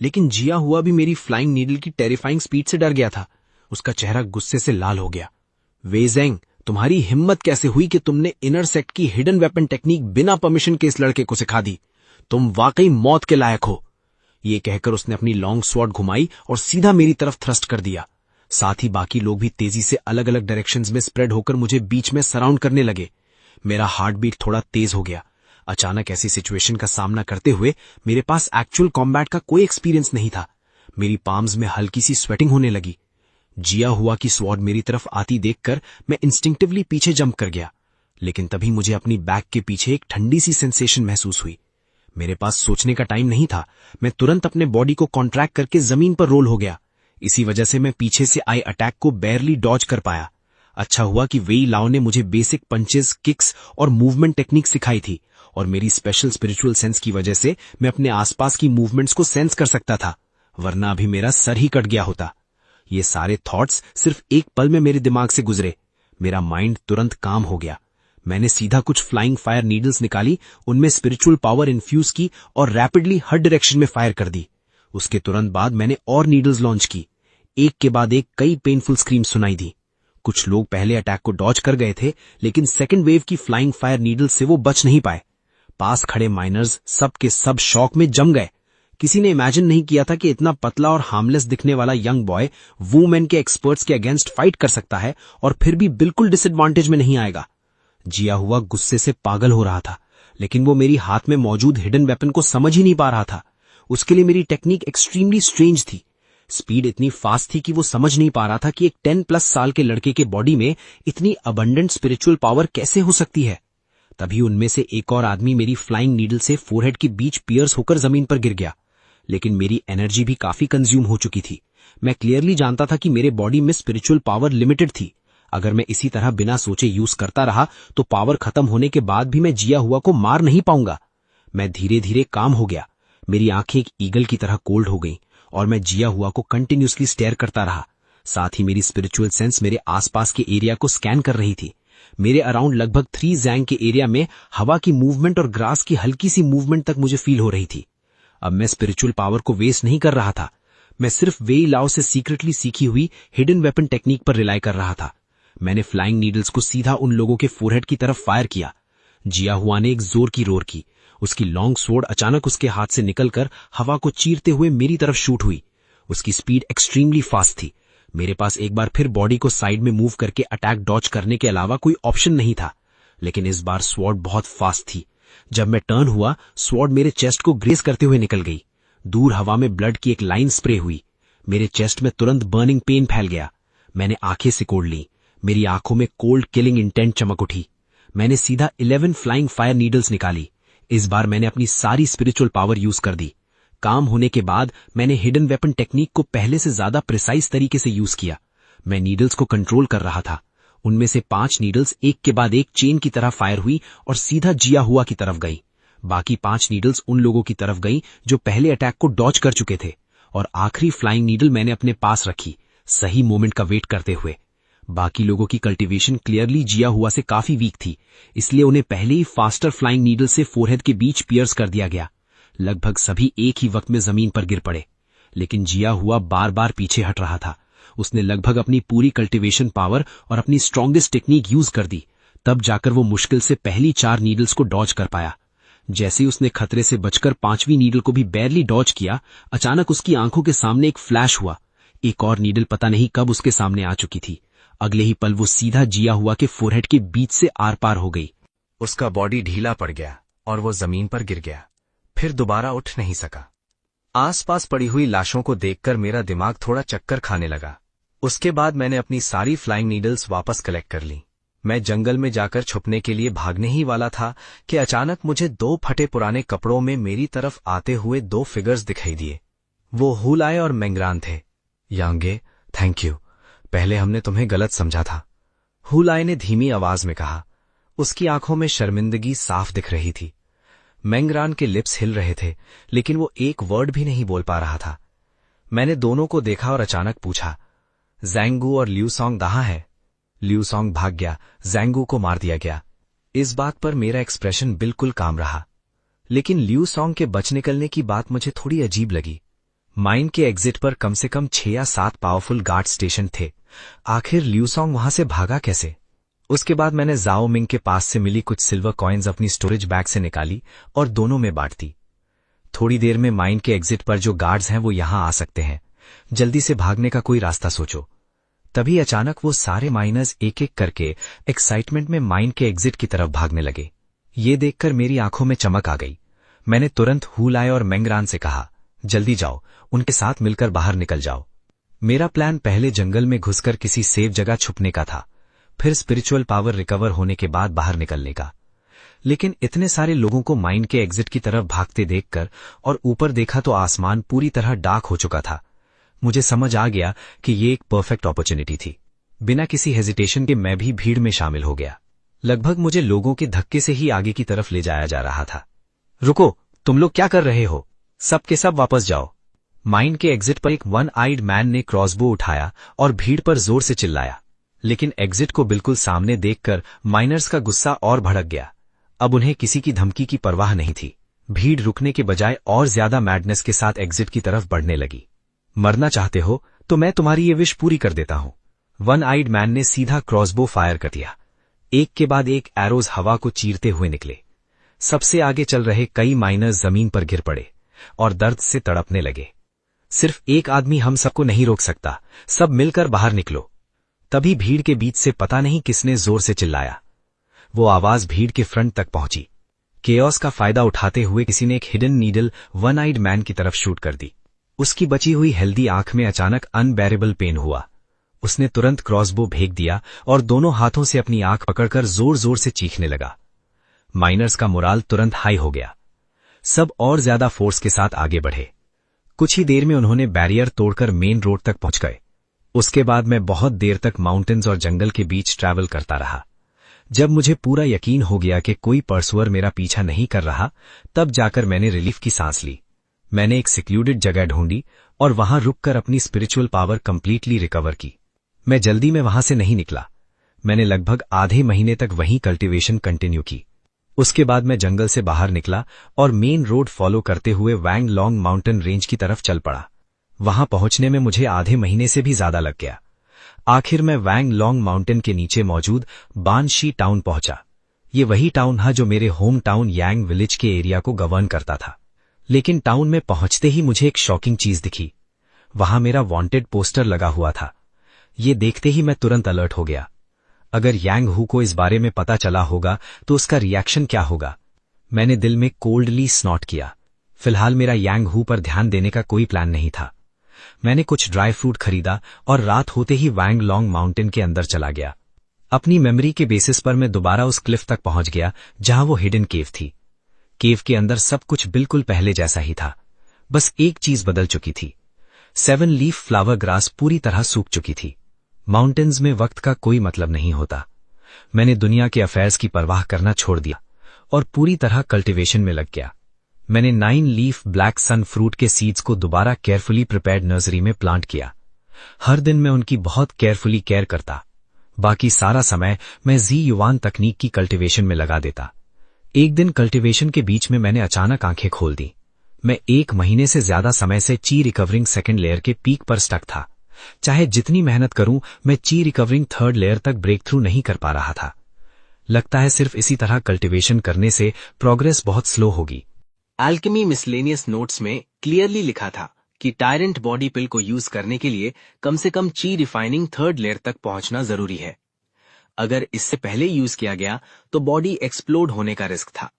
लेकिन जिया हुआ भी मेरी फ्लाइंग नीडल की टेरिफाइंग स्पीड से डर गया था। उसका चेहरा गुस्से से लाल हो गया। वे ज़ेंग, तुम्हारी हिम्मत कैसे हुई कि तुमने इनर सेक्ट की हिडन वेपन टेक्निक बिना परमिशन के इस लड़के को सिखा दी? तुम वाकई मौत के लायक हो। ये कहकर उसने अपनी लॉन्ग स्वॉर्ड घुमाई और सीधा मेरी तरफ थ्रस्ट कर दिया। साथ ही बाकी लोग भी तेजी से अलग अलग डायरेक्शंस में स्प्रेड होकर मुझे बीच में सराउंड करने लगे। मेरा हार्ट बीट थोड़ा तेज हो गया। अचानक ऐसी सिचुएशन का सामना करते हुए मेरे पास एक्चुअल कॉम्बैट का कोई एक्सपीरियंस नहीं था। मेरी पाम्स में हल्की सी स्वेटिंग होने लगी। जिया हुआ की स्वॉर्ड मेरी तरफ आती देखकर मैं इंस्टिंक्टिवली पीछे जंप कर गया, लेकिन तभी मुझे अपनी बैक के पीछे एक ठंडी सी सेंसेशन महसूस हुई। मेरे पास सोचने का टाइम नहीं था। मैं तुरंत अपने बॉडी को कॉन्ट्रैक्ट करके जमीन पर रोल हो गया। इसी वजह से मैं पीछे से आए अटैक को बेयरली डॉज कर पाया। अच्छा हुआ कि वेई लाओ ने मुझे बेसिक पंचेस, किक्स और मूवमेंट टेक्निक सिखाई थी और मेरी स्पेशल स्पिरिचुअल सेंस की वजह से मैं अपने आसपास की मूवमेंट्स को सेंस कर सकता था, वरना अभी मेरा सर ही कट गया होता। ये सारे थॉट्स सिर्फ एक पल में मेरे दिमाग से गुजरे। मेरा माइंड तुरंत काम हो गया। मैंने सीधा कुछ फ्लाइंग फायर नीडल्स निकाली, उनमें स्पिरिचुअल पावर इन्फ्यूज की और रैपिडली हर डायरेक्शन में फायर कर दी। उसके तुरंत बाद मैंने और नीडल्स लॉन्च की। एक के बाद एक कई पेनफुल स्क्रीम सुनाई दी। कुछ लोग पहले अटैक को डॉज कर गए थे, लेकिन सेकेंड वेव की फ्लाइंग फायर नीडल्स से वो बच नहीं पाए। पास खड़े माइनर्स सब के सब शॉक में जम गए। किसी ने इमेजिन नहीं किया था कि इतना पतला और हार्मलेस दिखने वाला यंग बॉय वूमेन के एक्सपर्ट्स के अगेंस्ट फाइट कर सकता है और फिर भी बिल्कुल डिसएडवांटेज में नहीं आएगा। जिया हुआ गुस्से से पागल हो रहा था, लेकिन वो मेरी हाथ में मौजूद हिडन वेपन को समझ ही नहीं पा रहा था। उसके लिए मेरी टेक्निक एक्सट्रीमली स्ट्रेंज थी। स्पीड इतनी फास्ट थी कि वो समझ नहीं पा रहा था कि एक 10+ साल के लड़के के बॉडी में इतनी अबंडेंट स्पिरिचुअल पावर कैसे हो सकती है। तभी उनमें से एक और आदमी मेरी फ्लाइंग नीडल से फोरहेड के बीच पियर्स होकर जमीन पर गिर गया, लेकिन मेरी एनर्जी भी काफी कंज्यूम हो चुकी थी। मैं क्लियरली जानता था कि मेरे बॉडी में स्पिरिचुअल पावर लिमिटेड थी। अगर मैं इसी तरह बिना सोचे यूज करता रहा तो पावर खत्म होने के बाद भी मैं जिया हुआ को मार नहीं पाऊंगा। मैं धीरे धीरे काम हो गया। मेरी आंखें एक ईगल की तरह कोल्ड हो गईं और मैं जिया हुआ को कंटिन्यूसली स्टेयर करता रहा। साथ ही मेरी स्पिरिचुअल सेंस मेरे आसपास के एरिया को स्कैन कर रही थी। मेरे अराउंड लगभग 3 जैंग के एरिया में हवा की मूवमेंट और ग्रास की हल्की सी मूवमेंट तक मुझे फील हो रही थी। अब मैं स्पिरिचुअल पावर को वेस्ट नहीं कर रहा था। मैं सिर्फ वेई लाओ से सीक्रेटली सीखी हुई हिडन वेपन टेक्निक पर रिलाई कर रहा था। मैंने फ्लाइंग नीडल्स को सीधा उन लोगों के फोरहेड की तरफ फायर किया। जिया हुआ ने एक जोर की रोर की। उसकी लॉन्ग स्वॉर्ड अचानक उसके हाथ से निकलकर हवा को चीरते हुए मेरी तरफ शूट हुई। उसकी स्पीड एक्सट्रीमली फास्ट थी। मेरे पास एक बार फिर बॉडी को साइड में मूव करके अटैक डॉज करने के अलावा कोई ऑप्शन नहीं था, लेकिन इस बार स्वॉर्ड बहुत फास्ट थी। जब मैं टर्न हुआ, स्वॉर्ड मेरे चेस्ट को ग्रेस करते हुए निकल गई। दूर हवा में ब्लड की एक लाइन स्प्रे हुई। मेरे चेस्ट में तुरंत बर्निंग पेन फैल गया। मैंने आंखें सिकोड़ ली। मेरी आंखों में कोल्ड किलिंग इंटेंट चमक उठी। मैंने सीधा 11 फ्लाइंग फायर नीडल्स निकाली। इस बार मैंने अपनी सारी स्पिरिचुअल पावर यूज कर दी। काम होने के बाद मैंने हिडन वेपन टेक्निक को पहले से ज्यादा प्रिसाइज तरीके से यूज किया। मैं नीडल्स को कंट्रोल कर रहा था। उनमें से 5 नीडल्स एक के बाद एक चेन की तरह फायर हुई और सीधा जिया हुआ की तरफ गई। बाकी 5 नीडल्स उन लोगों की तरफ गई जो पहले अटैक को डॉज कर चुके थे, और आखिरी फ्लाइंग नीडल मैंने अपने पास रखी, सही मोमेंट का वेट करते हुए। बाकी लोगों की कल्टीवेशन क्लियरली जिया हुआ से काफी वीक थी, इसलिए उन्हें पहले ही फास्टर फ्लाइंग नीडल से फोरहेड के बीच पियर्स कर दिया गया। लगभग सभी एक ही वक्त में जमीन पर गिर पड़े, लेकिन जिया हुआ बार बार पीछे हट रहा था। उसने लगभग अपनी पूरी कल्टीवेशन पावर और अपनी स्ट्रॉन्गेस्ट टेक्निक यूज कर दी, तब जाकर वो मुश्किल से पहली 4 नीडल्स को डॉज कर पाया। जैसे ही उसने खतरे से बचकर 5वीं नीडल को भी बैरली डॉज किया, अचानक उसकी आंखों के सामने एक फ्लैश हुआ। एक और नीडल पता नहीं कब उसके सामने आ चुकी थी। अगले ही पल वो सीधा जिया हुआ के फोरहेड के बीच से आर पार हो गई। उसका बॉडी ढीला पड़ गया और वो जमीन पर गिर गया, फिर दोबारा उठ नहीं सका। आसपास पड़ी हुई लाशों को देखकर मेरा दिमाग थोड़ा चक्कर खाने लगा। उसके बाद मैंने अपनी सारी फ्लाइंग नीडल्स वापस कलेक्ट कर ली। मैं जंगल में जाकर छुपने के लिए भागने ही वाला था कि अचानक मुझे 2 फटे पुराने कपड़ों में मेरी तरफ आते हुए 2 फिगर्स दिखाई दिए। वो हुलाए और मेंग्रान थे। यांगे, थैंक यू, पहले हमने तुम्हें गलत समझा था, हुलाए ने धीमी आवाज में कहा। उसकी आंखों में शर्मिंदगी साफ दिख रही थी। मेंग्रान के लिप्स हिल रहे थे, लेकिन वो एक वर्ड भी नहीं बोल पा रहा था। मैंने दोनों को देखा और अचानक पूछा, जैंगू और ल्यूसोंग कहाँ है? ल्यूसोंग भाग गया, जैंगू को मार दिया गया। इस बात पर मेरा एक्सप्रेशन बिल्कुल काम रहा, लेकिन ल्यूसोंग के बच निकलने की बात मुझे थोड़ी अजीब लगी। माइन के एग्जिट पर कम से कम 6 या 7 पावरफुल गार्ड स्टेशन थे। आखिर ल्यूसोंग वहां से भागा कैसे? उसके बाद मैंने जाओ मिंग के पास से मिली कुछ सिल्वर कॉइन्स अपनी स्टोरेज बैग से निकाली और दोनों में बांट दी। थोड़ी देर में माइन के एग्जिट पर जो गार्ड्स हैं वो यहां आ सकते हैं, जल्दी से भागने का कोई रास्ता सोचो। तभी अचानक वो सारे माइनर्स एक एक करके एक्साइटमेंट में माइन के एग्जिट की तरफ भागने लगे। ये देखकर मेरी आंखों में चमक आ गई। मैंने तुरंत हुलाए और मेंग्रान से कहा, जल्दी जाओ, उनके साथ मिलकर बाहर निकल जाओ। मेरा प्लान पहले जंगल में घुसकर किसी सेफ जगह छुपने का था, फिर स्पिरिचुअल पावर रिकवर होने के बाद बाहर निकलने का। लेकिन इतने सारे लोगों को माइन के एग्जिट की तरफ भागते देखकर और ऊपर देखा तो आसमान पूरी तरह डार्क हो चुका था। मुझे समझ आ गया कि ये एक परफेक्ट अपॉर्चुनिटी थी। बिना किसी हेजिटेशन के मैं भी भीड़ में शामिल हो गया। लगभग मुझे लोगों के धक्के से ही आगे की तरफ ले जाया जा रहा था। रुको, तुम लोग क्या कर रहे हो? सब के सब वापस जाओ। माइन के एग्जिट पर एक 1 आइड मैन ने क्रॉसबो उठाया और भीड़ पर जोर से चिल्लाया, लेकिन एग्जिट को बिल्कुल सामने देखकर माइनर्स का गुस्सा और भड़क गया। अब उन्हें किसी की धमकी की परवाह नहीं थी। भीड़ रुकने के बजाय और ज्यादा मैडनेस के साथ एग्जिट की तरफ बढ़ने लगी। मरना चाहते हो तो मैं तुम्हारी ये विश पूरी कर देता हूं। 1 आइड मैन ने सीधा क्रॉसबो फायर कर दिया। एक के बाद एक एरोज हवा को चीरते हुए निकले। सबसे आगे चल रहे कई माइनर्स जमीन पर गिर पड़े और दर्द से तड़पने लगे। सिर्फ एक आदमी हम सबको नहीं रोक सकता, सब मिलकर बाहर निकलो। तभी भीड़ के बीच से पता नहीं किसने जोर से चिल्लाया। वो आवाज भीड़ के फ्रंट तक पहुंची। केओस का फायदा उठाते हुए किसी ने एक हिडन नीडल 1 आइड मैन की तरफ शूट कर दी। उसकी बची हुई हेल्दी आंख में अचानक अनबेरेबल पेन हुआ। उसने तुरंत क्रॉसबो फेंक दिया और दोनों हाथों से अपनी आंख पकड़कर जोर जोर से चीखने लगा। माइनर्स का मोराल तुरंत हाई हो गया। सब और ज्यादा फोर्स के साथ आगे बढ़े। कुछ ही देर में उन्होंने बैरियर तोड़कर मेन रोड तक पहुंच गए। उसके बाद मैं बहुत देर तक माउंटेन्स और जंगल के बीच ट्रैवल करता रहा। जब मुझे पूरा यकीन हो गया कि कोई परसुअर मेरा पीछा नहीं कर रहा, तब जाकर मैंने रिलीफ की सांस ली। मैंने एक सिक्लूडेड जगह ढूंढी और वहां रुककर अपनी स्पिरिचुअल पावर कंप्लीटली रिकवर की। मैं जल्दी में वहां से नहीं निकला। मैंने लगभग आधे महीने तक वहीं कल्टीवेशन कंटिन्यू की। उसके बाद मैं जंगल से बाहर निकला और मेन रोड फॉलो करते हुए वैंग लॉन्ग माउंटेन रेंज की तरफ चल पड़ा। वहां पहुंचने में मुझे आधे महीने से भी ज्यादा लग गया। आखिर मैं वैंग लॉन्ग माउंटेन के नीचे मौजूद बानशी टाउन पहुंचा। ये वही टाउन था जो मेरे होम टाउन यांग विलेज के एरिया को गवर्न करता था। लेकिन टाउन में पहुंचते ही मुझे एक शॉकिंग चीज दिखी। वहां मेरा वांटेड पोस्टर लगा हुआ था। ये देखते ही मैं तुरंत अलर्ट हो गया। अगर यांग हू को इस बारे में पता चला होगा तो उसका रिएक्शन क्या होगा। मैंने दिल में कोल्डली स्नॉट किया। फिलहाल मेरा यांग हू पर ध्यान देने का कोई प्लान नहीं था। मैंने कुछ ड्राई फ्रूट खरीदा और रात होते ही वैंग लॉन्ग माउंटेन के अंदर चला गया। अपनी मेमोरी के बेसिस पर मैं दोबारा उस क्लिफ तक पहुंच गया जहां वो हिडन केव थी। केव के अंदर सब कुछ बिल्कुल पहले जैसा ही था। बस एक चीज बदल चुकी थी। 7 लीफ फ्लावर ग्रास पूरी तरह सूख चुकी थी। माउंटेन्स में वक्त का कोई मतलब नहीं होता। मैंने दुनिया के अफेयर्स की परवाह करना छोड़ दिया और पूरी तरह कल्टीवेशन में लग गया। मैंने 9 लीफ ब्लैक सन फ्रूट के सीड्स को दोबारा केयरफुली प्रिपेयर्ड नर्सरी में प्लांट किया। हर दिन मैं उनकी बहुत केयरफुली केयर करता। बाकी सारा समय मैं जी युवान तकनीक की कल्टीवेशन में लगा देता। एक दिन कल्टीवेशन के बीच में मैंने अचानक आंखें खोल दी। मैं 1 महीने से ज्यादा समय से ची रिकवरिंग सेकेंड लेयर के पीक पर स्टक था। चाहे जितनी मेहनत करूं, मैं ची रिकवरिंग थर्ड लेयर तक ब्रेक थ्रू नहीं कर पा रहा था। लगता है सिर्फ इसी तरह कल्टीवेशन करने से प्रोग्रेस बहुत स्लो होगी। अल्केमी मिसलेनियस नोट्स में क्लियरली लिखा था कि टायरेंट बॉडी पिल को यूज करने के लिए कम से कम ची रिफाइनिंग थर्ड लेयर तक पहुंचना जरूरी है। अगर इससे पहले यूज किया गया तो बॉडी एक्सप्लोड होने का रिस्क था।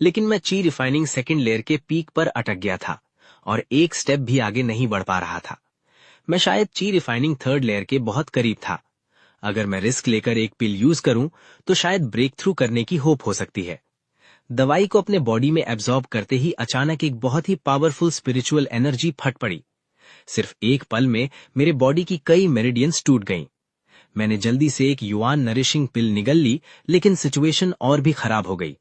लेकिन मैं ची रिफाइनिंग सेकेंड लेयर के पीक पर अटक गया था और एक स्टेप भी आगे नहीं बढ़ पा रहा था। मैं शायद ची रिफाइनिंग थर्ड लेयर के बहुत करीब था। अगर मैं रिस्क लेकर एक पिल यूज करूं तो शायद ब्रेक थ्रू करने की होप हो सकती है। दवाई को अपने बॉडी में एब्जॉर्ब करते ही अचानक एक बहुत ही पावरफुल स्पिरिचुअल एनर्जी फट पड़ी। सिर्फ एक पल में मेरे बॉडी की कई मेरिडियंस टूट गईं। मैंने जल्दी से एक युआन नरिशिंग पिल निगल ली, लेकिन सिचुएशन और भी खराब हो गई।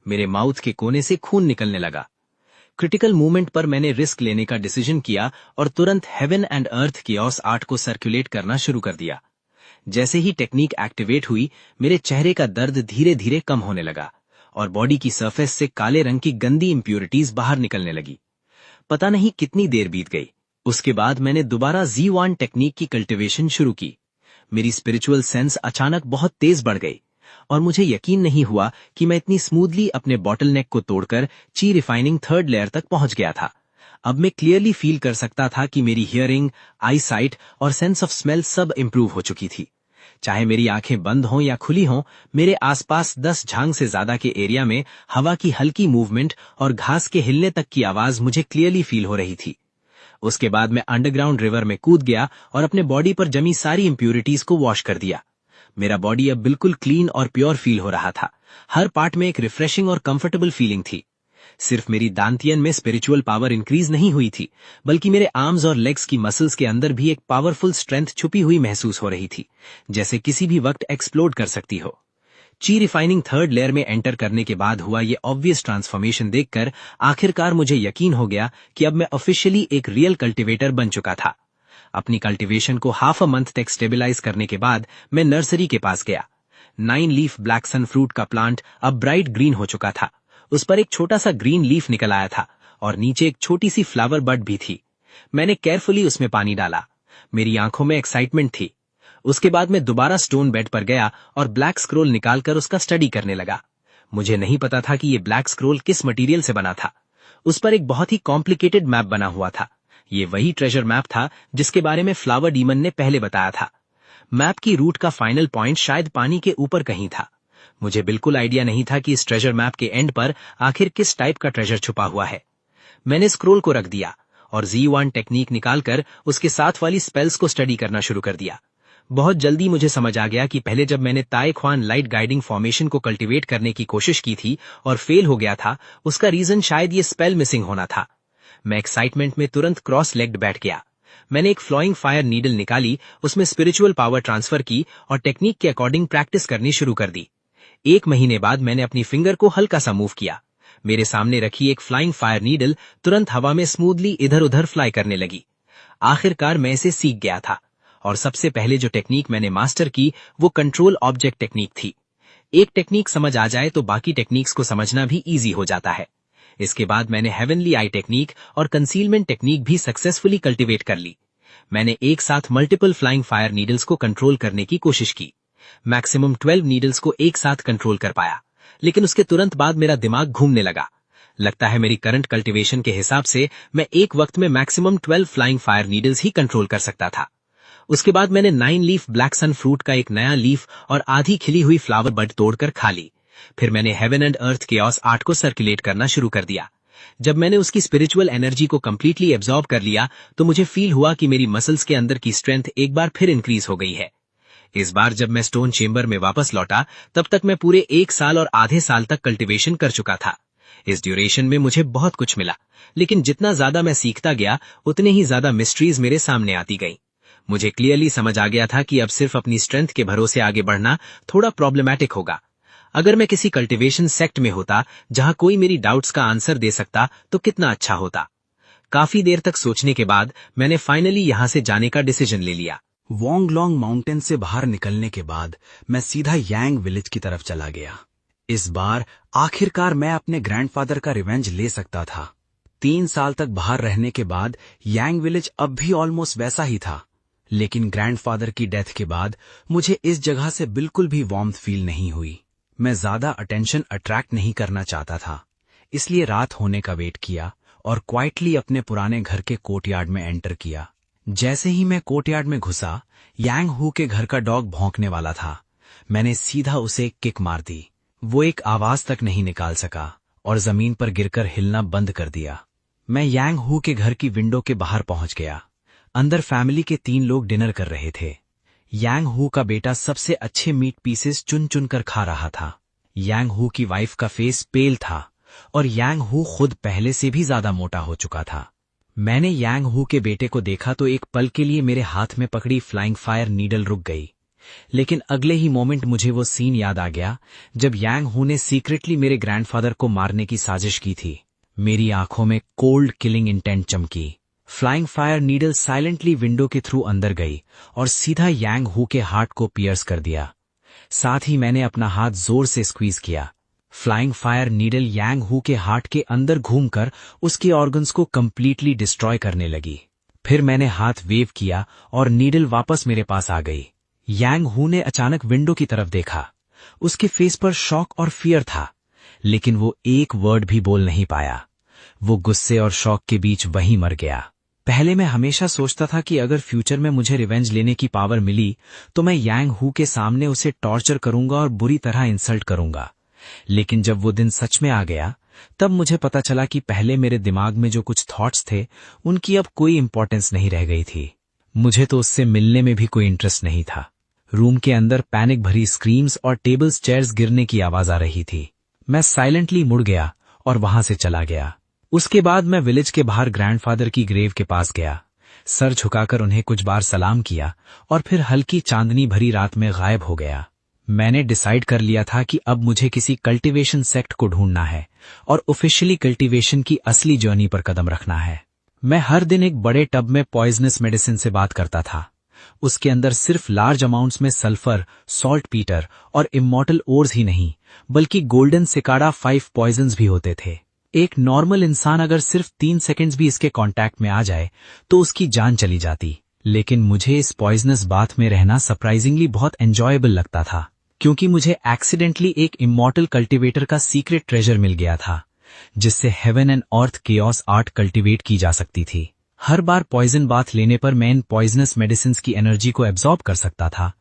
मेरे माउथ के कोने से खून निकलने लगा। क्रिटिकल मूवमेंट पर मैंने रिस्क लेने का डिसीजन किया और तुरंत heaven and earth chaos art को सर्कुलेट करना शुरू कर दिया। जैसे ही टेक्निक एक्टिवेट हुई, मेरे चेहरे का दर्द धीरे धीरे कम होने लगा और बॉडी की सरफेस से काले रंग की गंदी इंप्यूरिटीज बाहर निकलने लगी। पता नहीं कितनी देर बीत गई। उसके बाद मैंने दोबारा Z1 टेक्निक की कल्टीवेशन शुरू की। मेरी स्पिरिचुअल सेंस अचानक बहुत तेज बढ़ गई और मुझे यकीन नहीं हुआ कि मैं इतनी स्मूथली अपने बॉटलनेक को तोड़कर ची रिफाइनिंग थर्ड लेयर तक पहुंच गया था। अब मैं क्लियरली फील कर सकता था कि मेरी हियरिंग, आई साइट और सेंस ऑफ स्मेल सब इंप्रूव हो चुकी थी। चाहे मेरी आंखें बंद हों या खुली हों, मेरे आसपास 10 झांग से ज्यादा के एरिया में हवा की हल्की मूवमेंट और घास के हिलने तक की आवाज मुझे क्लियरली फील हो रही थी। उसके बाद मैं अंडरग्राउंड रिवर में कूद गया और अपने बॉडी पर जमी सारी इंप्यूरिटीज को वॉश कर दिया। मेरा बॉडी अब बिल्कुल क्लीन और प्योर फील हो रहा था। हर पार्ट में एक रिफ्रेशिंग और कंफर्टेबल फीलिंग थी। सिर्फ मेरी दांतियन में स्पिरिचुअल पावर इंक्रीज नहीं हुई थी, बल्कि मेरे आर्म्स और लेग्स की मसल्स के अंदर भी एक पावरफुल स्ट्रेंथ छुपी हुई महसूस हो रही थी, जैसे किसी भी वक्त एक्सप्लोड कर सकती हो। ची रिफाइनिंग थर्ड लेयर में एंटर करने के बाद हुआ ये ऑब्वियस ट्रांसफॉर्मेशन देखकर आखिरकार मुझे यकीन हो गया कि अब मैं ऑफिशियली एक रियल कल्टिवेटर बन चुका था। अपनी कल्टीवेशन को हाफ अ मंथ तक स्टेबलाइज करने के बाद मैं नर्सरी के पास गया। 9 लीफ ब्लैक सन फ्रूट का प्लांट अब ब्राइट ग्रीन हो चुका था। उस पर एक छोटा सा ग्रीन लीफ निकल आया था और नीचे एक छोटी सी फ्लावर बड भी थी। मैंने केयरफुली उसमें पानी डाला। मेरी आंखों में एक्साइटमेंट थी। उसके बाद मैं दोबारा स्टोन बेड पर गया और ब्लैक स्क्रोल निकालकर उसका स्टडी करने लगा। मुझे नहीं पता था कि ये ब्लैक स्क्रोल किस मटेरियल से बना था। उस पर एक बहुत ही कॉम्प्लिकेटेड मैप बना हुआ था। ये वही ट्रेजर मैप था जिसके बारे में फ्लावर डीमन ने पहले बताया था। मैप की रूट का फाइनल पॉइंट शायद पानी के ऊपर कहीं था। मुझे बिल्कुल आइडिया नहीं था कि इस ट्रेजर मैप के एंड पर आखिर किस टाइप का ट्रेजर छुपा हुआ है। मैंने स्क्रोल को रख दिया और Z1 टेक्निक निकालकर उसके साथ वाली स्पेल्स को स्टडी करना शुरू कर दिया। बहुत जल्दी मुझे समझ आ गया कि पहले जब मैंने ताई ख्वान लाइट गाइडिंग फॉर्मेशन को कल्टीवेट करने की कोशिश की थी और फेल हो गया था, उसका रीजन शायद ये स्पेल मिसिंग होना था। मैं एक्साइटमेंट में तुरंत क्रॉस लेग्ड बैठ गया। मैंने एक फ्लोइंग फायर नीडल निकाली, उसमें स्पिरिचुअल पावर ट्रांसफर की और टेक्निक के अकॉर्डिंग प्रैक्टिस करनी शुरू कर दी। 1 महीने बाद मैंने अपनी फिंगर को हल्का सा मूव किया। मेरे सामने रखी एक फ्लाइंग फायर नीडल तुरंत हवा में स्मूथली इधर उधर फ्लाई करने लगी। आखिरकार मैं इसे सीख गया था और सबसे पहले जो टेक्निक मैंने मास्टर की वो कंट्रोल ऑब्जेक्ट टेक्निक थी। एक टेक्निक समझ आ जाए तो बाकी टेक्निक्स को समझना भी इजी हो जाता है। इसके बाद मैंने हेवनली आई टेक्निक और कंसीलमेंट टेक्निक भी सक्सेसफुली कल्टीवेट कर ली। मैंने एक साथ मल्टीपल फ्लाइंग फायर नीडल्स को कंट्रोल करने की कोशिश की। मैक्सिमम 12 नीडल्स को एक साथ कंट्रोल कर पाया, लेकिन उसके तुरंत बाद मेरा दिमाग घूमने लगा। लगता है मेरी करंट कल्टीवेशन के हिसाब से मैं एक वक्त में मैक्सिमम 12 फ्लाइंग फायर नीडल्स ही कंट्रोल कर सकता था। उसके बाद मैंने 9 लीफ ब्लैक सन फ्रूट का एक नया लीफ और आधी खिली हुई फ्लावर बड तोड़कर खा ली। फिर मैंने heaven and earth chaos art को सर्कुलेट करना शुरू कर दिया। जब मैंने उसकी स्पिरिचुअल एनर्जी को कंप्लीटली एब्जॉर्ब कर लिया तो मुझे फील हुआ कि मेरी मसल्स के अंदर की स्ट्रेंथ एक बार फिर इंक्रीज हो गई है। इस बार जब मैं स्टोन चेंबर में वापस लौटा तब तक मैं पूरे 1 साल और आधे साल तक कल्टीवेशन कर चुका था। इस ड्यूरेशन में मुझे बहुत कुछ मिला, लेकिन जितना ज्यादा मैं सीखता गया उतने ही ज्यादा मिस्ट्रीज मेरे सामने आती गई। मुझे क्लियरली समझ आ गया था कि अब सिर्फ अपनी स्ट्रेंथ के भरोसे आगे बढ़ना थोड़ा प्रॉब्लमैटिक होगा। अगर मैं किसी कल्टीवेशन सेक्ट में होता जहां कोई मेरी डाउट्स का आंसर दे सकता तो कितना अच्छा होता। काफी देर तक सोचने के बाद मैंने फाइनली यहां से जाने का डिसीजन ले लिया। वोंगलोंग माउंटेन से बाहर निकलने के बाद मैं सीधा यांग विलेज की तरफ चला गया। इस बार आखिरकार मैं अपने ग्रैंडफादर का रिवेंज ले सकता था। 3 साल तक बाहर रहने के बाद यांग विलेज अब भी ऑलमोस्ट वैसा ही था, लेकिन ग्रैंडफादर की डेथ के बाद मुझे इस जगह से बिल्कुल भी वार्मथ फील नहीं हुई। मैं ज्यादा अटेंशन अट्रैक्ट नहीं करना चाहता था, इसलिए रात होने का वेट किया और क्वाइटली अपने पुराने घर के कोर्टयार्ड में एंटर किया। जैसे ही मैं कोर्टयार्ड में घुसा, यांग हू के घर का डॉग भौंकने वाला था। मैंने सीधा उसे एक किक मार दी। वो एक आवाज तक नहीं निकाल सका और जमीन पर गिरकर हिलना बंद कर दिया। मैं यांग हू के घर की विंडो के बाहर पहुंच गया। अंदर फैमिली के 3 लोग डिनर कर रहे थे। यांग हू का बेटा सबसे अच्छे मीट पीसेस चुन चुन कर खा रहा था। यांग हू की वाइफ का फेस पेल था और यांग हू खुद पहले से भी ज्यादा मोटा हो चुका था। मैंने यांग हू के बेटे को देखा तो एक पल के लिए मेरे हाथ में पकड़ी फ्लाइंग फायर नीडल रुक गई, लेकिन अगले ही मोमेंट मुझे वो सीन याद आ गया जब यांग हू ने सीक्रेटली मेरे ग्रैंडफादर को मारने की साजिश की थी। मेरी आंखों में कोल्ड किलिंग इंटेंट चमकी। Flying fire needle silently window के थ्रू अंदर गई और सीधा यांग हू के हार्ट को पियर्स कर दिया। साथ ही मैंने अपना हाथ जोर से स्क्वीज किया। फ्लाइंग फायर नीडल यांग हू के हार्ट के अंदर घूमकर उसके ऑर्गन्स को कंप्लीटली डिस्ट्रॉय करने लगी। फिर मैंने हाथ वेव किया और नीडल वापस मेरे पास आ गई। यांग हू ने अचानक विंडो की तरफ देखा। उसके फेस पर शॉक और फियर था, लेकिन वो एक वर्ड भी बोल नहीं पाया। वो गुस्से और शॉक के बीच वहीं मर गया। पहले मैं हमेशा सोचता था कि अगर फ्यूचर में मुझे रिवेंज लेने की पावर मिली तो मैं यांग हू के सामने उसे टॉर्चर करूंगा और बुरी तरह इंसल्ट करूंगा, लेकिन जब वो दिन सच में आ गया तब मुझे पता चला कि पहले मेरे दिमाग में जो कुछ थॉट्स थे उनकी अब कोई इंपॉर्टेंस नहीं रह गई थी। मुझे तो उससे मिलने में भी कोई इंटरेस्ट नहीं था। रूम के अंदर पैनिक भरी स्क्रीम्स और टेबल्स चेयर्स गिरने की आवाज आ रही थी। मैं साइलेंटली मुड़ गया और वहां से चला गया। उसके बाद मैं विलेज के बाहर ग्रैंडफादर की ग्रेव के पास गया, सर झुकाकर उन्हें कुछ बार सलाम किया और फिर हल्की चांदनी भरी रात में गायब हो गया। मैंने डिसाइड कर लिया था कि अब मुझे किसी कल्टीवेशन सेक्ट को ढूंढना है और ऑफिशियली कल्टीवेशन की असली जर्नी पर कदम रखना है। मैं हर दिन एक बड़े टब में पॉइजनस मेडिसिन से बात करता था। उसके अंदर सिर्फ लार्ज अमाउंट्स में सल्फर, सॉल्ट पीटर और इमॉर्टल ओर्स ही नहीं बल्कि गोल्डन सिकाडा 5 पॉइजन्स भी होते थे। एक नॉर्मल इंसान अगर सिर्फ 3 सेकंड्स भी इसके कांटेक्ट में आ जाए तो उसकी जान चली जाती। लेकिन मुझे इस पॉइजनस बाथ में रहना सरप्राइजिंगली बहुत एंजॉयबल लगता था, क्योंकि मुझे एक्सीडेंटली एक इमॉर्टल कल्टीवेटर का सीक्रेट ट्रेजर मिल गया था जिससे heaven and earth chaos art cultivate की जा सकती थी। हर बार पॉइजन बाथ लेने पर मैं इन पॉइजनस मेडिसिन की एनर्जी को एब्जॉर्ब कर सकता था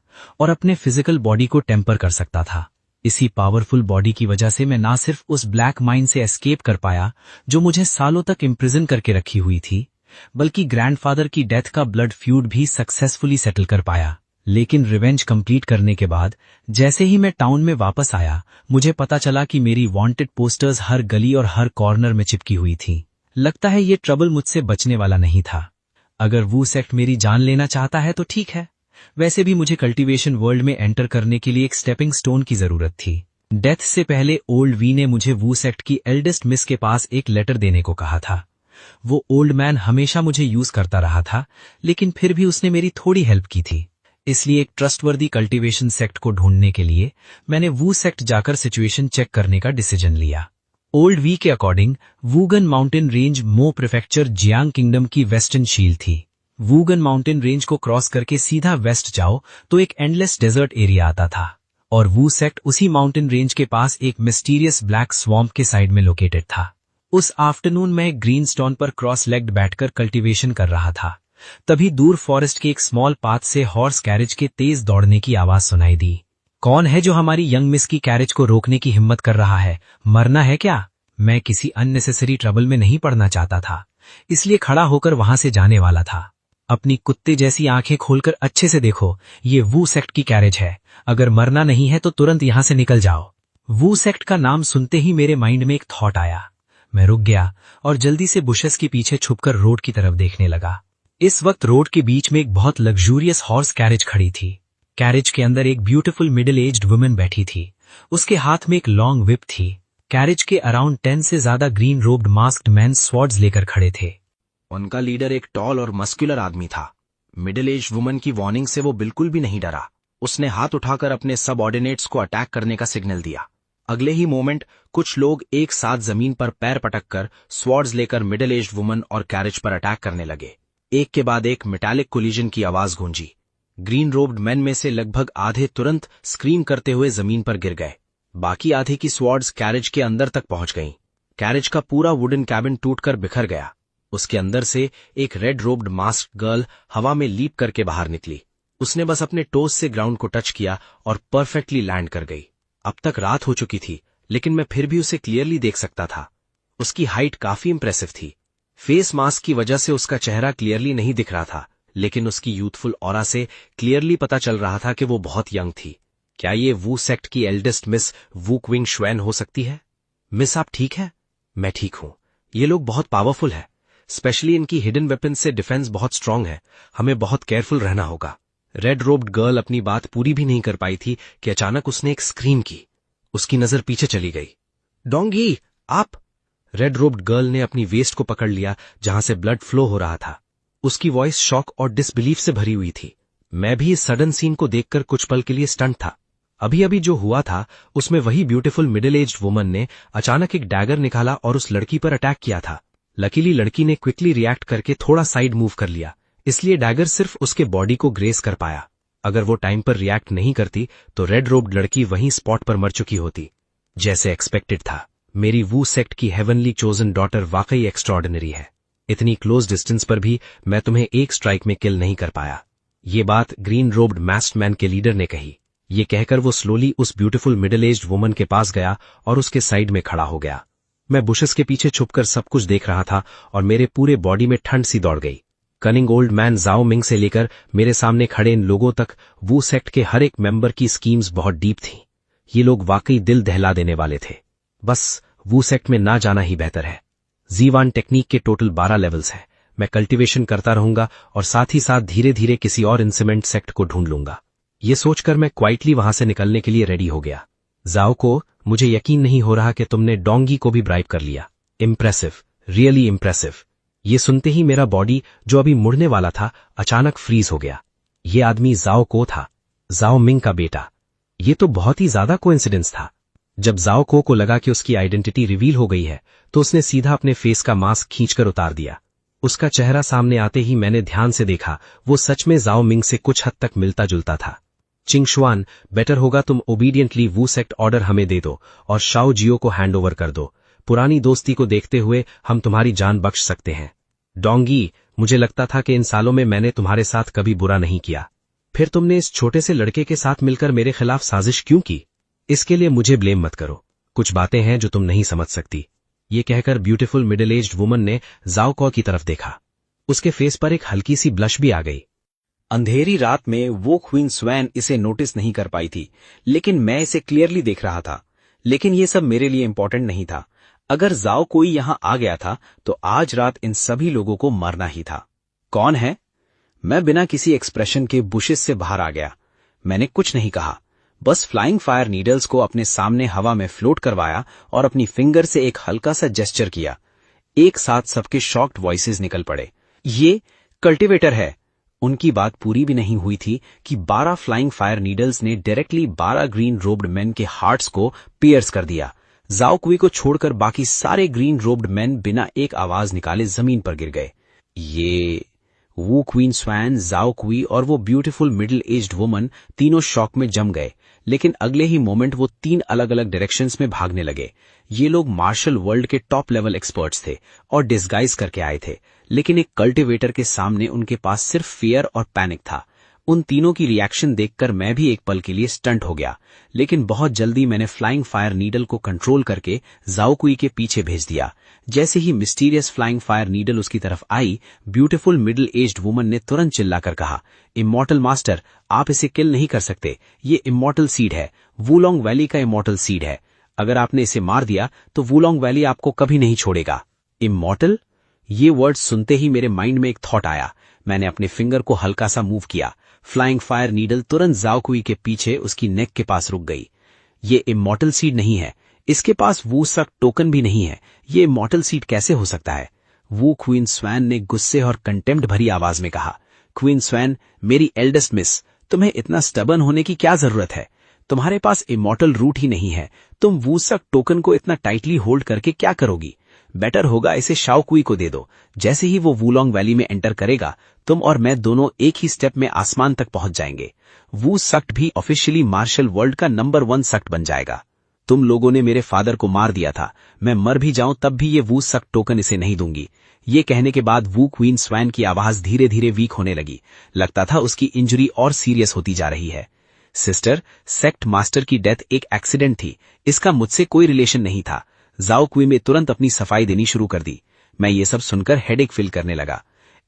और अपने फिजिकल बॉडी को टेम्पर कर सकता था। इसी पावरफुल बॉडी की वजह से मैं ना सिर्फ उस ब्लैक माइंड से एस्केप कर पाया जो मुझे सालों तक इम्प्रिजन करके रखी हुई थी, बल्कि ग्रैंडफादर की डेथ का ब्लड फ्यूड भी सक्सेसफुली सेटल कर पाया। लेकिन रिवेंज कंप्लीट करने के बाद जैसे ही मैं टाउन में वापस आया, मुझे पता चला कि मेरी वांटेड पोस्टर्स हर गली और हर कॉर्नर में चिपकी हुई थी। लगता है ये ट्रबल मुझसे बचने वाला नहीं था। अगर वू सेक्ट मेरी जान लेना चाहता है तो ठीक है, वैसे भी मुझे कल्टीवेशन वर्ल्ड में एंटर करने के लिए एक स्टेपिंग स्टोन की जरूरत थी। डेथ से पहले ओल्ड वी ने मुझे वू सेक्ट की एल्डेस्ट मिस के पास एक लेटर देने को कहा था। वो ओल्ड मैन हमेशा मुझे यूज करता रहा था, लेकिन फिर भी उसने मेरी थोड़ी हेल्प की थी। इसलिए एक ट्रस्टवर्दी कल्टीवेशन सेक्ट को ढूंढने के लिए मैंने वू सेक्ट जाकर सिचुएशन चेक करने का डिसीजन लिया। ओल्ड वी के अकॉर्डिंग वूगन माउंटेन रेंज मो प्रीफेक्चर जियांग किंगडम की वेस्टर्न शील थी। वूगन माउंटेन रेंज को क्रॉस करके सीधा वेस्ट जाओ तो एक एंडलेस डेजर्ट एरिया आता था, और वू सेक्ट उसी माउंटेन रेंज के पास एक मिस्टीरियस ब्लैक स्वॉम्प के साइड में लोकेटेड था। उस आफ्टरनून में ग्रीन स्टोन पर क्रॉस लेग्ड बैठकर कल्टीवेशन कर रहा था। तभी दूर फॉरेस्ट के एक स्मॉल पाथ से हॉर्स कैरेज के तेज दौड़ने की आवाज सुनाई दी। कौन है जो हमारी यंग मिस की कैरेज को रोकने की हिम्मत कर रहा है? मरना है क्या? मैं किसी अननेसेसरी ट्रबल में नहीं पड़ना चाहता था, इसलिए खड़ा होकर वहां से जाने वाला था। अपनी कुत्ते जैसी आंखें खोलकर अच्छे से देखो, ये वू सेक्ट की कैरेज है। अगर मरना नहीं है तो तुरंत यहां से निकल जाओ। वू सेक्ट का नाम सुनते ही मेरे माइंड में एक थॉट आया। मैं रुक गया और जल्दी से बुशेस के पीछे छुपकर रोड की तरफ देखने लगा। इस वक्त रोड के बीच में एक बहुत लग्जूरियस हॉर्स कैरेज खड़ी थी। कैरेज के अंदर एक ब्यूटीफुल मिडिल एज्ड वुमेन बैठी थी। उसके हाथ में एक लॉन्ग विप थी। कैरेज के अराउंड 10 से ज्यादा green robed masked man swords लेकर खड़े थे। उनका लीडर एक टॉल और मस्कुलर आदमी था। मिडिल एज वुमन की वार्निंग से वो बिल्कुल भी नहीं डरा। उसने हाथ उठाकर अपने सबऑर्डिनेट्स को अटैक करने का सिग्नल दिया। अगले ही मोमेंट कुछ लोग एक साथ जमीन पर पैर पटककर स्वॉर्ड्स लेकर मिडिल एज वुमन और कैरेज पर अटैक करने लगे। एक के बाद एक मेटालिक कोलिजन की आवाज गूंजी। ग्रीन रोब्ड मैन में से लगभग आधे तुरंत स्क्रीम करते हुए जमीन पर गिर गए। बाकी आधे की स्वॉर्ड्स कैरेज के अंदर तक पहुंच गईं। कैरेज का पूरा वुडन कैबिन टूटकर बिखर गया। उसके अंदर से एक रेड रोब्ड मास्क्ड गर्ल हवा में लीप करके बाहर निकली। उसने बस अपने टोस से ग्राउंड को टच किया और परफेक्टली लैंड कर गई। अब तक रात हो चुकी थी, लेकिन मैं फिर भी उसे क्लियरली देख सकता था। उसकी हाइट काफी इंप्रेसिव थी। फेस मास्क की वजह से उसका चेहरा क्लियरली नहीं दिख रहा था, लेकिन उसकी यूथफुल ऑरा से क्लियरली पता चल रहा था कि वो बहुत यंग थी। क्या ये वू सेक्ट की एल्डेस्ट मिस वू क्विंग श्वेन हो सकती है? मिस, आप ठीक है? मैं ठीक हूं। ये लोग बहुत पावरफुल है, स्पेशली इनकी हिडन वेपन से डिफेंस बहुत स्ट्रांग है। हमें बहुत केयरफुल रहना होगा। रेड रोब्ड गर्ल अपनी बात पूरी भी नहीं कर पाई थी कि अचानक उसने एक स्क्रीम की। उसकी नजर पीछे चली गई। डोंगी, आप! रेड रोब्ड गर्ल ने अपनी वेस्ट को पकड़ लिया जहां से ब्लड फ्लो हो रहा था। उसकी वॉइस शॉक और डिसबिलीफ से भरी हुई थी। मैं भी इस सडन सीन को देखकर कुछ पल के लिए स्टंट था। अभी अभी जो हुआ था उसमें वही ब्यूटीफुल मिडिल एज्ड वुमन ने अचानक एक डैगर निकाला और उस लड़की पर अटैक किया था। लकीली लड़की ने क्विकली रिएक्ट करके थोड़ा साइड मूव कर लिया, इसलिए डैगर सिर्फ उसके बॉडी को ग्रेस कर पाया। अगर वो टाइम पर रिएक्ट नहीं करती तो रेड रोब्ड लड़की वहीं स्पॉट पर मर चुकी होती। जैसे एक्सपेक्टेड था, मेरी वू सेक्ट की हेवनली चोजन डॉटर वाकई एक्स्ट्राऑर्डिनरी है। इतनी क्लोज डिस्टेंस पर भी मैं तुम्हें एक स्ट्राइक में किल नहीं कर पाया। ये बात ग्रीन रोब्ड मास्क्ड मैन के लीडर ने कही। ये कहकर वो स्लोली उस ब्यूटीफुल मिडिल एज्ड वुमन के पास गया और उसके साइड में खड़ा हो गया। मैं बुशेस के पीछे छुपकर सब कुछ देख रहा था और मेरे पूरे बॉडी में ठंड सी दौड़ गई। कनिंग ओल्ड मैन जाओ मिंग से लेकर मेरे सामने खड़े इन लोगों तक वू सेक्ट के हर एक मेंबर की स्कीम्स बहुत डीप थीं। ये लोग वाकई दिल दहला देने वाले थे। बस वू सेक्ट में ना जाना ही बेहतर है। Z1 टेक्निक के टोटल 12 लेवल्स हैं। मैं कल्टीवेशन करता रहूंगा और साथ ही साथ धीरे धीरे किसी और इंसिमेंट सेक्ट को ढूंढ लूंगा। ये सोचकर मैं क्वाइटली वहां से निकलने के लिए रेडी हो गया। जाओ को, मुझे यकीन नहीं हो रहा कि तुमने डोंगी को भी ब्राइब कर लिया। Impressive, really impressive. ये सुनते ही मेरा बॉडी जो अभी मुड़ने वाला था अचानक फ्रीज हो गया। ये आदमी जाओ को था, जाओ मिंग का बेटा। ये तो बहुत ही ज्यादा कोइंसिडेंस था। जब जाओ को लगा कि उसकी आइडेंटिटी रिवील हो गई है तो उसने सीधा अपने फेस का मास्क खींचकर उतार दिया। उसका चेहरा सामने आते ही मैंने ध्यान से देखा, वो सच में जाओ मिंग से कुछ हद तक मिलता जुलता था। चिंगशुआन, बेटर होगा तुम ओबीडियंटली वू सेक्ट ऑर्डर हमें दे दो और शाओ जियो को हैंडओवर कर दो। पुरानी दोस्ती को देखते हुए हम तुम्हारी जान बख्श सकते हैं। डोंगी, मुझे लगता था कि इन सालों में मैंने तुम्हारे साथ कभी बुरा नहीं किया, फिर तुमने इस छोटे से लड़के के साथ मिलकर मेरे खिलाफ साजिश क्यों की? इसके लिए मुझे ब्लेम मत करो। कुछ बातें हैं जो तुम नहीं समझ सकती। ये कहकर ब्यूटीफुल मिडिल एज्ड वुमन ने जाओ कॉ की तरफ देखा। उसके फेस पर एक हल्की सी ब्लश भी आ गई। अंधेरी रात में वो क्वीन स्वैन इसे नोटिस नहीं कर पाई थी, लेकिन मैं इसे क्लियरली देख रहा था। लेकिन ये सब मेरे लिए इंपॉर्टेंट नहीं था। अगर जाओ कोई यहां आ गया था तो आज रात इन सभी लोगों को मरना ही था। कौन है? मैं बिना किसी एक्सप्रेशन के बुशेस से बाहर आ गया। मैंने कुछ नहीं कहा, बस फ्लाइंग फायर नीडल्स को अपने सामने हवा में फ्लोट करवाया और अपनी फिंगर से एक हल्का सा जेस्चर किया। एक साथ सबके शॉक्ड वॉइसेस निकल पड़े। ये कल्टीवेटर है। उनकी बात पूरी भी नहीं हुई थी कि 12 फ्लाइंग फायर नीडल्स ने डायरेक्टली 12 ग्रीन रोब्ड मैन के हार्ट्स को पियर्स कर दिया। जाओ कुई को छोड़कर बाकी सारे ग्रीन रोब्ड मैन बिना एक आवाज निकाले जमीन पर गिर गए। ये वू क्वीन स्वैन, जाओ कुई और वो ब्यूटीफुल मिडिल एज्ड वुमन तीनों शॉक में जम गए, लेकिन अगले ही मोमेंट वो 3 अलग अलग डायरेक्शंस में भागने लगे। ये लोग मार्शल वर्ल्ड के टॉप लेवल एक्सपर्ट्स थे और डिस्गाइज करके आए थे, लेकिन एक कल्टीवेटर के सामने उनके पास सिर्फ फियर और पैनिक था। उन तीनों की रिएक्शन देखकर मैं भी एक पल के लिए स्टंट हो गया, लेकिन बहुत जल्दी मैंने फ्लाइंग फायर नीडल को कंट्रोल करके जाओ कुई के पीछे भेज दिया। जैसे ही मिस्टीरियस फ्लाइंग फायर नीडल उसकी तरफ आई, ब्यूटीफुल मिडिल एज्ड वुमन ने तुरंत चिल्लाकर कहा, इमॉर्टल मास्टर, आप इसे किल नहीं कर सकते। ये इमॉर्टल सीड है, वुलोंग वैली का इमॉर्टल सीड है। अगर आपने इसे मार दिया तो वुलोंग वैली आपको कभी नहीं छोड़ेगा। इमॉर्टल? ये वर्ड सुनते ही मेरे माइंड में एक थॉट आया। मैंने अपने फिंगर को हल्का सा मूव किया। फ्लाइंग फायर नीडल तुरंत जाओ कुई के पीछे उसकी नेक के पास रुक गई। ये इमॉर्टल सीड नहीं है, इसके पास वू सक टोकन भी नहीं है। ये इमॉर्टल सीड कैसे हो सकता है? वू क्वीन स्वैन ने गुस्से और कंटेम्प्ट भरी आवाज में कहा। क्वीन स्वैन, मेरी एल्डेस्ट मिस, तुम्हें इतना स्टबर्न होने की क्या जरूरत है? तुम्हारे पास इमॉर्टल रूट ही नहीं है, तुम वू सक टोकन को इतना टाइटली होल्ड करके क्या करोगी? बेटर होगा इसे शाओ कुई को दे दो। जैसे ही वो वुलोंग वैली में एंटर करेगा, तुम और मैं दोनों एक ही स्टेप में आसमान तक पहुंच जाएंगे। वू सक्ट भी ऑफिशियली मार्शल वर्ल्ड का नंबर 1 सक्ट बन जाएगा। तुम लोगों ने मेरे फादर को मार दिया था, मैं मर भी जाऊं तब भी ये वू सक्ट टोकन इसे नहीं दूंगी। ये कहने के बाद वू क्वीन स्वैन की आवाज धीरे धीरे वीक होने लगी। लगता था उसकी इंजरी और सीरियस होती जा रही है। सिस्टर, सेक्ट मास्टर की डेथ एक एक्सीडेंट थी, इसका मुझसे कोई रिलेशन नहीं था। जाओ कुई में तुरंत अपनी सफाई देनी शुरू कर दी। मैं ये सब सुनकर हेडेक फील करने लगा।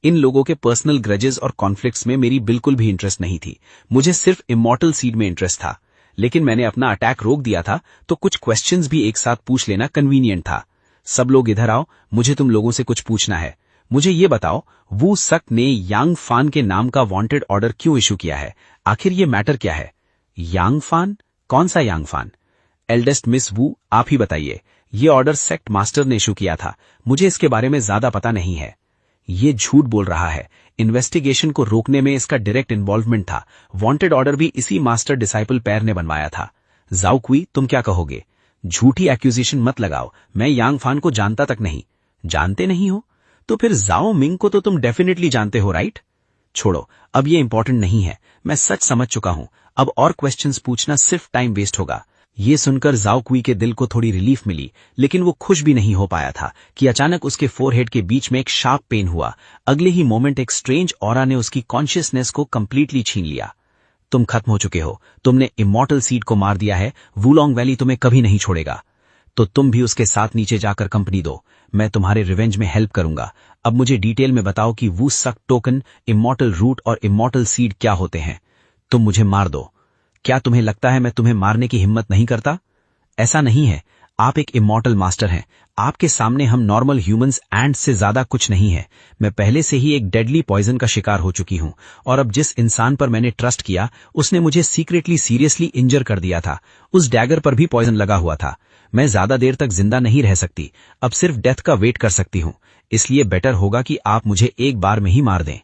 इन लोगों के पर्सनल ग्रजेस और कॉन्फ्लिक्ट्स में मेरी बिल्कुल भी इंटरेस्ट नहीं थी। मुझे सिर्फ इमॉर्टल सीड में इंटरेस्ट था। लेकिन मैंने अपना अटैक रोक दिया था, तो कुछ क्वेश्चंस भी एक साथ पूछ लेना कन्वीनियंट था। सब लोग इधर आओ, मुझे तुम लोगों से कुछ पूछना है। मुझे ये बताओ, वू सक ने यांग फान के नाम का वांटेड ऑर्डर क्यों इशू किया है? आखिर ये मैटर क्या है? यांग फान? कौन सा यांग फान? एल्डेस्ट मिस वू, आप ही बताइए। ये ऑर्डर सेक्ट मास्टर ने इशू किया था, मुझे इसके बारे में ज्यादा पता नहीं है। ये झूठ बोल रहा है। इन्वेस्टिगेशन को रोकने में इसका डायरेक्ट इन्वॉल्वमेंट था। वांटेड ऑर्डर भी इसी मास्टर डिसाइपल पैर ने बनवाया था। जाओ कुई, तुम क्या कहोगे? झूठी एक्यूजिशन मत लगाओ। मैं यांग फान को जानता तक नहीं। जानते नहीं हो? तो फिर जाओ मिंग को तो तुम डेफिनेटली जानते हो, राइट? छोड़ो, अब ये इंपॉर्टेंट नहीं है। मैं सच समझ चुका हूं। अब और क्वेश्चंस पूछना सिर्फ टाइम वेस्ट होगा। ये सुनकर जाओ कुई के दिल को थोड़ी रिलीफ मिली, लेकिन वो खुश भी नहीं हो पाया था कि अचानक उसके फोरहेड के बीच में एक शार्प पेन हुआ। अगले ही मोमेंट एक स्ट्रेंज ऑरा ने उसकी कॉन्शियसनेस को कंप्लीटली छीन लिया। तुम खत्म हो चुके हो। तुमने इमॉर्टल सीड को मार दिया है। वुलोंग वैली तुम्हें कभी नहीं छोड़ेगा। तो तुम भी उसके साथ नीचे जाकर कंपनी दो। मैं तुम्हारे रिवेंज में हेल्प करूंगा। अब मुझे डिटेल में बताओ कि वू सक टोकन, इमॉर्टल रूट और इमॉर्टल सीड क्या होते हैं। तुम मुझे मार दो। क्या तुम्हें लगता है मैं तुम्हें मारने की हिम्मत नहीं करता? ऐसा नहीं है। आप एक इमॉर्टल मास्टर हैं। आपके सामने हम नॉर्मल ह्यूमंस एंड से ज्यादा कुछ नहीं है। मैं पहले से ही एक डेडली पॉइजन का शिकार हो चुकी हूं, और अब जिस इंसान पर मैंने ट्रस्ट किया उसने मुझे सीक्रेटली सीरियसली इंजर कर दिया था। उस डैगर पर भी पॉइजन लगा हुआ था। मैं ज्यादा देर तक जिंदा नहीं रह सकती। अब सिर्फ डेथ का वेट कर सकती हूं। इसलिए बेटर होगा कि आप मुझे एक बार में ही मार दें।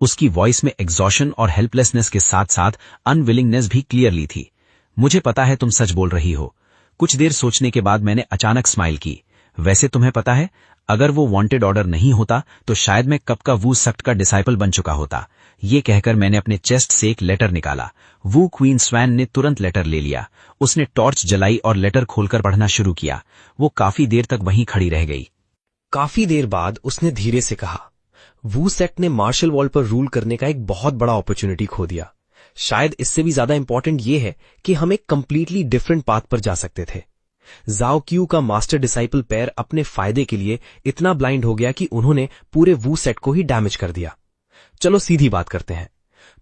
उसकी वॉइस में एग्जॉशन और हेल्पलेसनेस के साथ साथ अनविलिंगनेस भी क्लियरली थी। मुझे पता है तुम सच बोल रही हो। कुछ देर सोचने के बाद मैंने अचानक स्माइल की। वैसे तुम्हें पता है, अगर वो वांटेड ऑर्डर नहीं होता तो शायद मैं कब का वू सक्ट का डिसाइपल बन चुका होता। ये कहकर मैंने अपने चेस्ट से एक लेटर निकाला। वू क्वीन स्वैन ने तुरंत लेटर ले लिया। उसने टॉर्च जलाई और लेटर खोलकर पढ़ना शुरू किया। वो काफी देर तक वहीं खड़ी रह गई। काफी देर बाद उसने धीरे से कहा, वू सेक्ट ने मार्शल वर्ल्ड पर रूल करने का एक बहुत बड़ा अपॉर्चुनिटी खो दिया। शायद इससे भी ज्यादा इंपॉर्टेंट ये है कि हम एक कंप्लीटली डिफरेंट पाथ पर जा सकते थे। जाओ क्यू का मास्टर डिसाइपल पैर अपने फायदे के लिए इतना ब्लाइंड हो गया कि उन्होंने पूरे वू सेक्ट को ही डैमेज कर दिया। चलो सीधी बात करते हैं।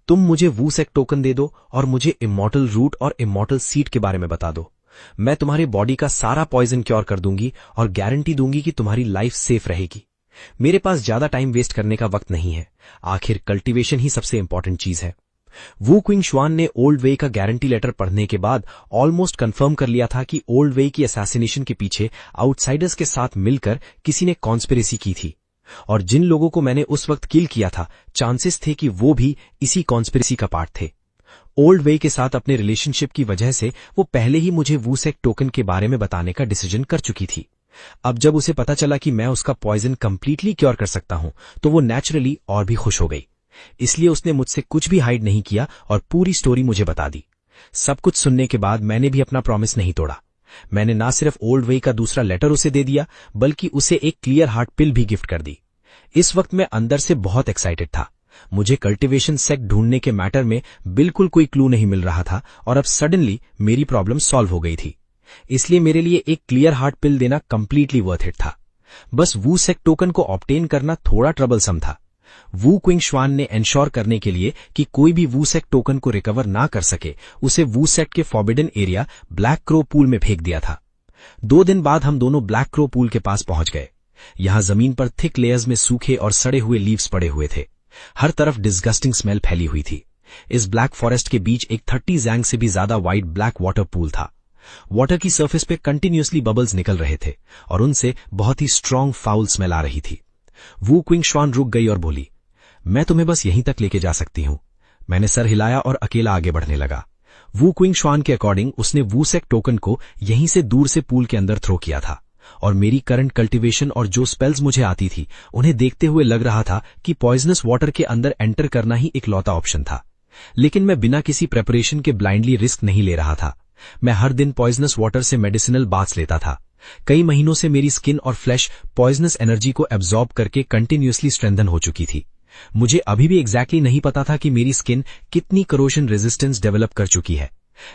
तुम मुझे वू सेक्ट टोकन दे दो और मुझे इमॉर्टल रूट और इमॉर्टल सीड के बारे में बता दो। मैं तुम्हारे बॉडी का सारा पॉइजन क्योर कर दूंगी और गारंटी दूंगी कि तुम्हारी लाइफ सेफ रहेगी। मेरे पास ज्यादा टाइम वेस्ट करने का वक्त नहीं है, आखिर कल्टीवेशन ही सबसे इंपॉर्टेंट चीज है। वू क्विंग शुआन ने ओल्ड वेई का गारंटी लेटर पढ़ने के बाद ऑलमोस्ट कंफर्म कर लिया था कि ओल्ड वेई की असैसिनेशन के पीछे आउटसाइडर्स के साथ मिलकर किसी ने कॉन्स्पिरेसी की थी, और जिन लोगों को मैंने उस वक्त किल किया था चांसेस थे कि वो भी इसी कॉन्स्पिरेसी का पार्ट थे। ओल्ड वेई के साथ अपने रिलेशनशिप की वजह से वो पहले ही मुझे वूसेक टोकन के बारे में बताने का डिसीजन कर चुकी थी। अब जब उसे पता चला कि मैं उसका पॉइजन कंप्लीटली क्योर कर सकता हूं तो वो नेचुरली और भी खुश हो गई। इसलिए उसने मुझसे कुछ भी हाइड नहीं किया और पूरी स्टोरी मुझे बता दी। सब कुछ सुनने के बाद मैंने भी अपना प्रॉमिस नहीं तोड़ा। मैंने ना सिर्फ ओल्ड वेई का दूसरा लेटर उसे दे दिया बल्कि उसे एक क्लियर हार्ट पिल भी गिफ्ट कर दी। इस वक्त मैं अंदर से बहुत एक्साइटेड था। मुझे कल्टीवेशन सेक्ट ढूंढने के मैटर में बिल्कुल कोई क्लू नहीं मिल रहा था और अब सडनली मेरी प्रॉब्लम सॉल्व हो गई थी। इसलिए मेरे लिए एक क्लियर हार्ट पिल देना कंप्लीटली वर्थ इट था। बस वू सेक्ट टोकन को ऑब्टेन करना थोड़ा ट्रबलसम था। वू क्विंग शुआन ने एंश्योर करने के लिए कि कोई भी वू सेक्ट टोकन को रिकवर ना कर सके उसे वू सेक्ट के forbidden area black crow pool में फेंक दिया था। 2 दिन बाद हम दोनों ब्लैक क्रो पूल के पास पहुंच गए। यहां जमीन पर थिक लेयर्स में सूखे और सड़े हुए लीव्स पड़े हुए थे। हर तरफ डिस्गस्टिंग स्मेल फैली हुई थी। इस ब्लैक फॉरेस्ट के बीच एक 30 जैंग से भी ज्यादा वाइड ब्लैक वाटर पूल था। वाटर की सरफेस पे कंटिन्यूअसली बबल्स निकल रहे थे और उनसे बहुत ही स्ट्रांग फाउल स्मेल आ रही थी। वू क्विंग शुआन रुक गई और बोली, मैं तुम्हें बस यहीं तक लेके जा सकती हूं। मैंने सर हिलाया और अकेला आगे बढ़ने लगा। वू क्विंग शुआन के अकॉर्डिंग उसने वू सेक टोकन को यहीं से दूर से पूल के अंदर थ्रो किया था और मेरी करंट कल्टीवेशन और जो स्पेल्स मुझे आती थी उन्हें देखते हुए लग रहा था कि पॉइजनस वाटर के अंदर एंटर करना ही इकलौता ऑप्शन था। लेकिन मैं बिना किसी प्रेपरेशन के ब्लाइंडली रिस्क नहीं ले रहा था। मैं हर दिन पॉइजनस वाटर से मेडिसिनल बाथ्स लेता था। कई महीनों से मेरी स्किन और फ्लैश पॉइजनस एनर्जी को एब्जॉर्ब करके कंटिन्यूअसली स्ट्रेंथन हो चुकी थी। मुझे अभी भी एग्जैक्टली नहीं पता था कि मेरी स्किन कितनी करोजन रेजिस्टेंस डेवलप कर चुकी है,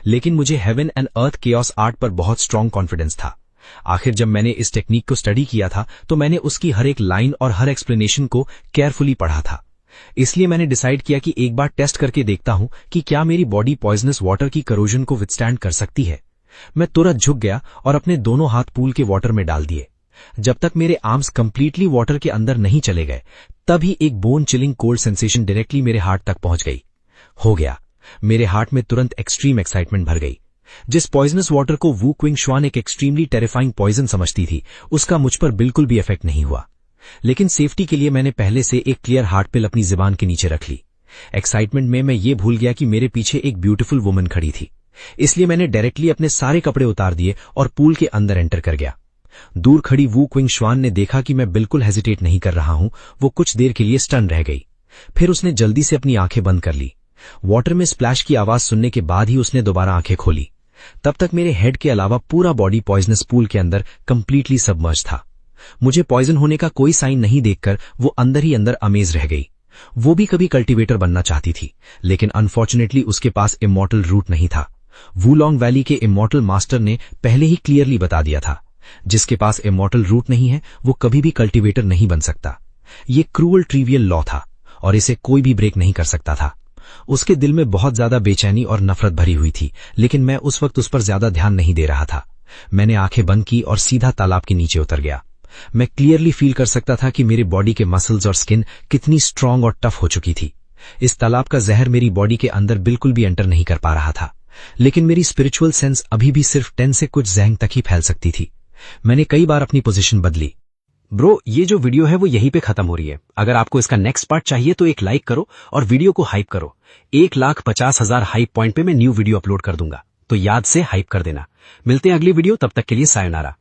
लेकिन मुझे heaven and earth chaos art पर बहुत स्ट्रांग कॉन्फिडेंस था। आखिर जब मैंने इस टेक्निक को स्टडी किया था तो मैंने उसकी हर एक लाइन और हर एक्सप्लेनेशन को केयरफुली पढ़ा था। इसलिए मैंने डिसाइड किया कि एक बार टेस्ट करके देखता हूं कि क्या मेरी बॉडी पॉइजनस वाटर की करोजन को विथस्टैंड कर सकती है। मैं तुरंत झुक गया और अपने दोनों हाथ पूल के वाटर में डाल दिए। जब तक मेरे आर्म्स कंप्लीटली वाटर के अंदर नहीं चले गए तभी एक bone chilling cold sensation directly मेरे हार्ट तक पहुंच गई। हो गया। मेरे हार्ट में तुरंत एक्सट्रीम एक्साइटमेंट भर गई। जिस पॉइजनस वाटर को वू क्विंग शुआन एक एक्सट्रीमली टेरिफाइंग पॉइजन समझती थी उसका मुझ पर बिल्कुल भी इफेक्ट नहीं हुआ। लेकिन सेफ्टी के लिए मैंने पहले से एक क्लियर हार्ट पिल अपनी जुबान के नीचे रख ली। एक्साइटमेंट में मैं ये भूल गया कि मेरे पीछे एक ब्यूटीफुल वुमन खड़ी थी। इसलिए मैंने डायरेक्टली अपने सारे कपड़े उतार दिए और पूल के अंदर एंटर कर गया। दूर खड़ी वू क्विंग शुआन ने देखा कि मैं बिल्कुल हेजिटेट नहीं कर रहा हूं। वो कुछ देर के लिए स्टन रह गई। फिर उसने जल्दी से अपनी आंखें बंद कर ली। वाटर में स्प्लैश की आवाज सुनने के बाद ही उसने दोबारा आंखें खोली। तब तक मेरे हेड के अलावा पूरा बॉडी पॉइजनस पूल के अंदर कंप्लीटली सबमर्ज था। मुझे पॉइजन होने का कोई साइन नहीं देखकर वो अंदर ही अंदर अमेज रह गई। वो भी कभी कल्टीवेटर बनना चाहती थी, लेकिन अनफॉर्चुनेटली उसके पास इमॉर्टल रूट नहीं था। वूलोंग वैली के इमॉर्टल मास्टर ने पहले ही क्लियरली बता दिया था, जिसके पास इमॉर्टल रूट नहीं है वो कभी भी कल्टीवेटर नहीं बन सकता। ये क्रूअल ट्रिवियल लॉ था और इसे कोई भी ब्रेक नहीं कर सकता था। उसके दिल में बहुत ज्यादा बेचैनी और नफरत भरी हुई थी, लेकिन मैं उस वक्त उस पर ज्यादा ध्यान नहीं दे रहा था। मैंने आंखें बंद की और सीधा तालाब के नीचे उतर गया। मैं क्लियरली फील कर सकता था कि मेरे बॉडी के मसल्स और स्किन कितनी स्ट्रांग और टफ हो चुकी थी। इस तालाब का जहर मेरी बॉडी के अंदर बिल्कुल भी एंटर नहीं कर पा रहा था, लेकिन मेरी स्पिरिचुअल सेंस अभी भी सिर्फ 10 से कुछ जैंग तक ही फैल सकती थी। मैंने कई बार अपनी पोजीशन बदली। ब्रो, ये जो वीडियो है वो यहीं पे खत्म हो रही है। अगर आपको इसका नेक्स्ट पार्ट चाहिए तो एक लाइक करो और वीडियो को हाइप करो। 1,50,000 हाइप पॉइंट पे मैं न्यू वीडियो अपलोड कर दूंगा, तो याद से हाइप कर देना। मिलते हैं अगली वीडियो, तब तक के लिए सायोनारा।